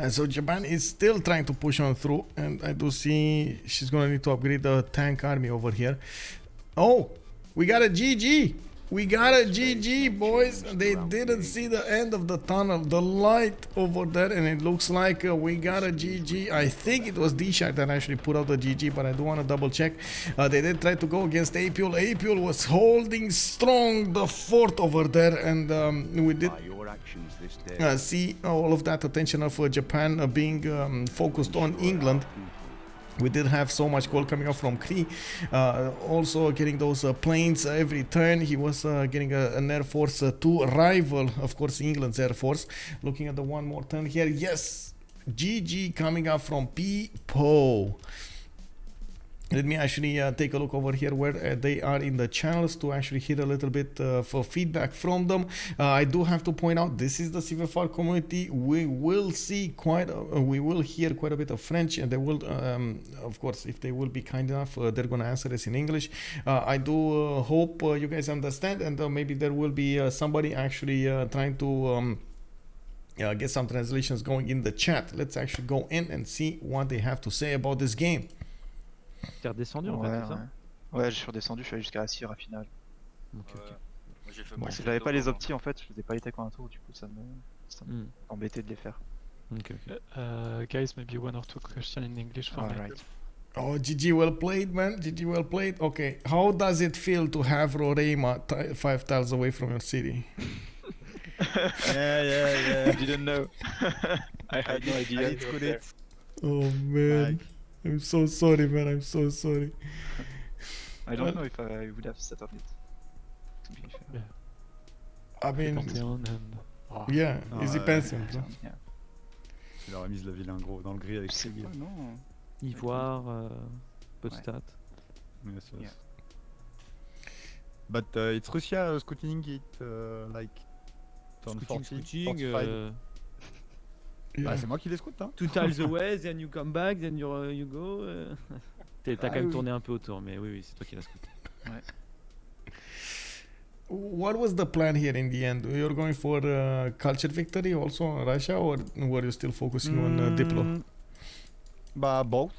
So Japan is still trying to push on through, and I do see she's gonna need to upgrade the tank army over here. Oh, we got a GG. We got a GG, boys. They didn't see the end of the tunnel, the light over there, and it looks like we got a GG. I think it was DShark that actually put out the GG, but I do want to double check. They did try to go against Apeul. Apeul was holding strong the fort over there, and we did see all of that attention of Japan being focused on England. We did have so much gold coming up from Cree, also getting those planes every turn. He was getting an Air Force to rival, of course, England's Air Force. Looking at the one more turn here, yes, GG coming up from Pipo. Let me actually take a look over here where they are in the channels to actually hear a little bit for feedback from them. I do have to point out, this is the CivFR community. We will see we will hear quite a bit of French, and they will, of course, if they will be kind enough, they're gonna answer us in English. I do hope you guys understand, and maybe there will be somebody actually trying to get some translations going in the chat. Let's actually go in and see what they have to say about this game. T'es redescendu en fait, c'est ça? Ouais, je suis redescendu, je suis allé jusqu'à la cire à finale. Ok, ok. Moi j'ai fait Bon, mon si j'avais pas les tour, optis en fait, je faisais pas les techs en un tour, du coup ça m'embêtait de les faire. Ok, ok. Guys, maybe one or two questions in English for me. Alright. Oh, GG, well played, man. GG, well played. Okay, how does it feel to have Roraima 5 tiles away from your city? Yeah. I didn't know. I had no idea. I did it. Oh, man. I'm so sorry, man. I'm so sorry. I don't know if I would have set up it. To be fair. Yeah. I mean, Fontaine and... Oh. yeah, Non, easy pencil. bro. Yeah. Tu leur as mis la vilain gros dans le gris avec Je sais ses pas, non. Ivoire, peu de Ouais. stats. Yes, yes. Yeah. But it's Russia scouting it like turn 40, Scouting, 45. Yeah. Bah, c'est moi qui les scoute, hein. 2 tiles away, then you come back, then you go. T'as quand même oui. tourné un peu autour, mais oui, c'est toi qui l'as scouté. What was the plan here in the end? You're going for culture victory also on Russia, or were you still focusing on Diplo? Bah, both.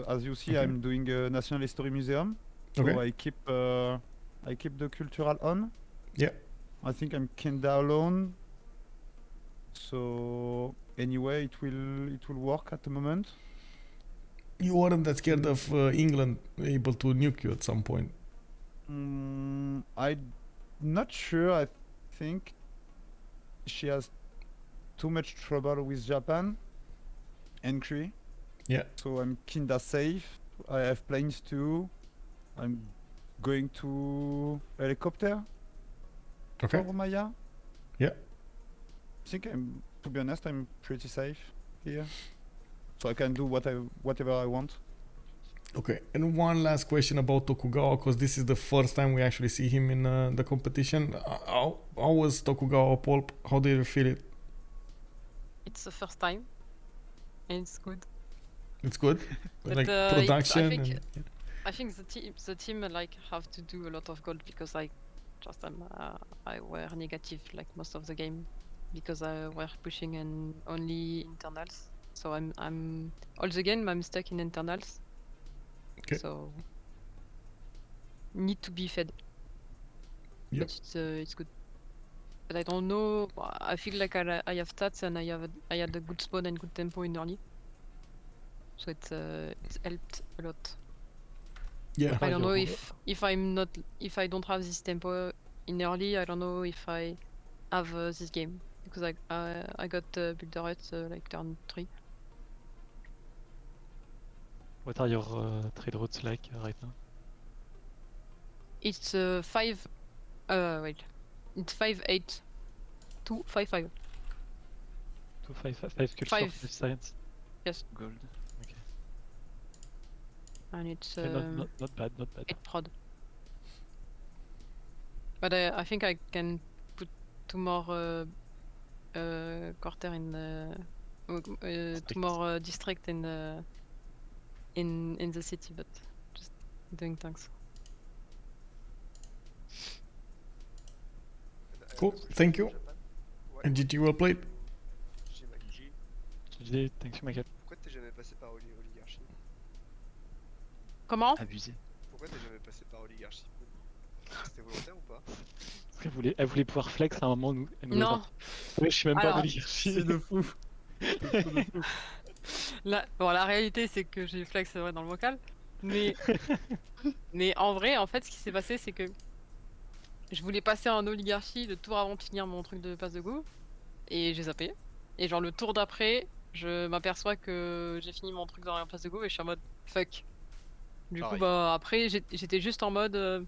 As you see, Okay. I'm doing a National History Museum. So Okay. I keep the cultural on. Yeah. I think I'm kinda alone. So anyway, it will work at the moment. You weren't that scared of England able to nuke you at some point? I'm not sure. I think she has too much trouble with Japan and Cree. Yeah. So I'm kinda safe. I have planes too. I'm going to helicopter Okay. for Maya. Yeah. I think to be honest, I'm pretty safe here. So I can do whatever I want. Okay. And one last question about Tokugawa, because this is the first time we actually see him in the competition. How was Tokugawa Poolp? How did you feel it? It's the first time, and it's good. It's good. But, Like I production. think- And, I think the team like have to do a lot of gold because I were negative like most of the game because I were pushing and only internals. So I'm all the game I'm stuck in internals. Okay. So need to be fed. Yep. But it's good. But I don't know. I feel like I have stats and I had a good spawn and good tempo in early. So it's helped a lot. yeah. I don't know if I don't have this tempo in early. I don't know if I have this game because I got builder at like turn 3. What are your trade routes like right now? It's 5. Wait. It's 5-8. 2-5-5. 5 culture, 5 5. science. Yes. Gold. Okay. And it's Okay, not bad, not bad. 8 prod. But I think I can put 2 more quarter in the 2 more district in the city, but just doing tanks. Cool. Thank you. And GG, well played. GG, thank you Michael. Pourquoi t'es jamais passé par oligarchie? Comment? Abusé. Pourquoi t'es jamais passé par oligarchie? C'était volontaire ou pas? Parce elle voulait pouvoir flex à un moment, nous. Elle nous a Non. sorti. Ouais, je suis même pas Alors, en oligarchie. C'est de fou. La réalité, c'est que j'ai flex, c'est vrai, dans le vocal. Mais, mais en vrai, en fait, ce qui s'est passé, c'est que je voulais passer en oligarchie le tour avant de finir mon truc de passe de go. Et j'ai zappé. Et genre, le tour d'après, je m'aperçois que j'ai fini mon truc dans la passe de go et je suis en mode fuck. Du coup, bah, après, j'étais juste en mode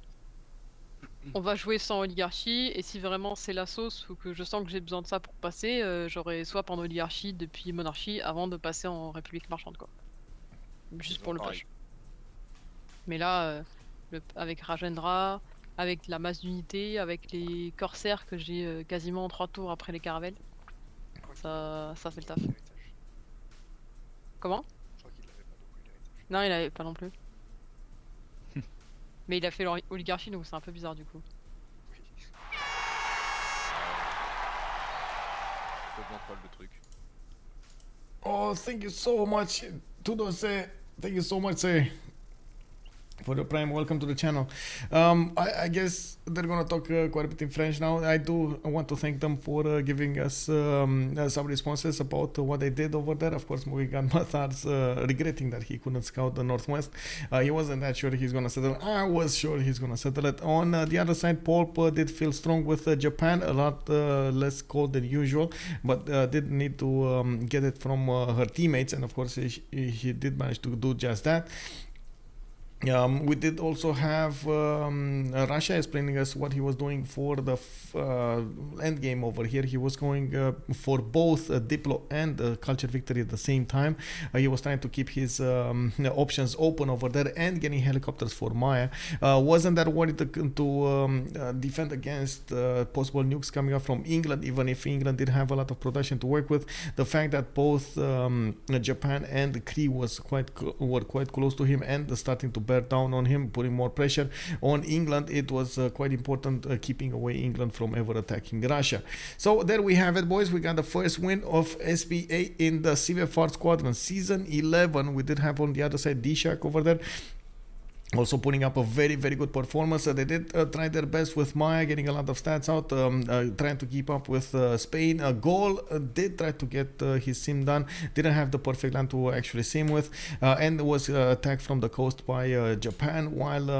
on va jouer sans oligarchie. Et si vraiment c'est la sauce ou que je sens que j'ai besoin de ça pour passer, j'aurais swap en oligarchie depuis monarchie avant de passer en république marchande, quoi. Juste pour le push. Mais là, avec Rajendra, avec la masse d'unités, avec les corsaires que j'ai quasiment en 3 tours après les caravelles, ça fait le taf. Comment? Je crois qu'il avait pas beaucoup l'héritage. Non, il avait pas non plus. Mais il a fait l'oligarchie, donc c'est un peu bizarre du coup. Oui. Faut bien troll le truc. Oh, thank you so much, Tudose. Thank you so much, for the prime. Welcome to the channel. I guess they're gonna talk quite a bit in French now. I want to thank them for giving us some responses about what they did over there. Of course, we got Matharz regretting that he couldn't scout the Northwest. He wasn't that sure he's gonna settle. I was sure he's gonna settle it. On the other side, Poolp did feel strong with Japan, a lot less cold than usual, but did need to get it from her teammates, and of course he did manage to do just that. We did also have Russia explaining us what he was doing for the end game over here. He was going for both Diplo and Culture Victory at the same time. He was trying to keep his options open over there and getting helicopters for Maya. Wasn't that worried to defend against possible nukes coming up from England, even if England did have a lot of production to work with. The fact that both Japan and Cree were quite close to him and starting to bear down on him, putting more pressure on England, it was quite important keeping away England from ever attacking Russia. So there we have it, boys. We got the first win of SPA in the CivFR Squadron Season 11. We did have on the other side DShark over there, also putting up a very, very good performance. They did try their best with Maya, getting a lot of stats out, trying to keep up with Spain. Gaul did try to get his sim done, didn't have the perfect land to actually sim with, and was attacked from the coast by Japan, while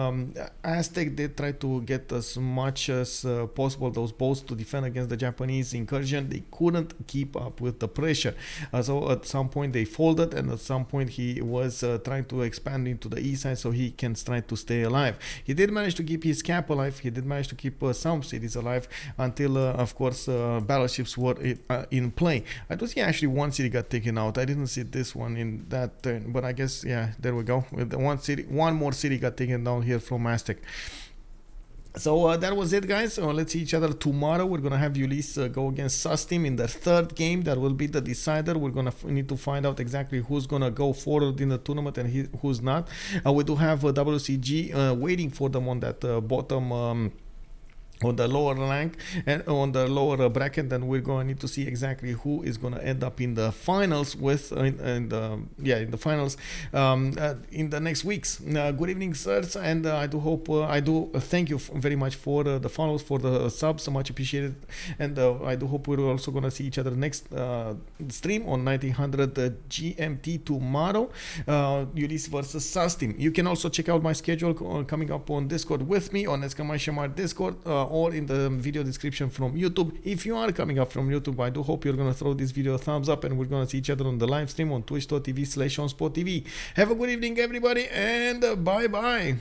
Aztec did try to get as much as possible those boats to defend against the Japanese incursion. They couldn't keep up with the pressure. So at some point they folded, and at some point he was trying to expand into the east side so he can try to stay alive. He did manage to keep his cap alive. He did manage to keep some cities alive until of course battleships were in play. I do see actually one city got taken out. I didn't see this one in that turn, but I guess yeah, there we go. With one more city got taken down here from Aztec. So that was it, guys. Let's see each other tomorrow. We're gonna have Ulysse go against Sus Team in the third game. That will be the decider. We're gonna need to find out exactly who's gonna go forward in the tournament and who's not. We do have WCG waiting for them on that bottom on the lower rank and on the lower bracket. Then we're going to need to see exactly who is going to end up in the finals with in the finals in the next weeks. Good evening, sirs, and I do thank you very much for the follows, for the subs, so much appreciated, and I do hope we're also going to see each other next stream on 1900 GMT tomorrow. Ulysse versus Sus Team. You can also check out my schedule coming up on Discord with me on !Shamar Discord, or in the video description from YouTube. If you are coming up from YouTube, I do hope you're going to throw this video a thumbs up, and we're going to see each other on the live stream on twitch.tv/OnSpotTV. Have a good evening, everybody, and bye bye.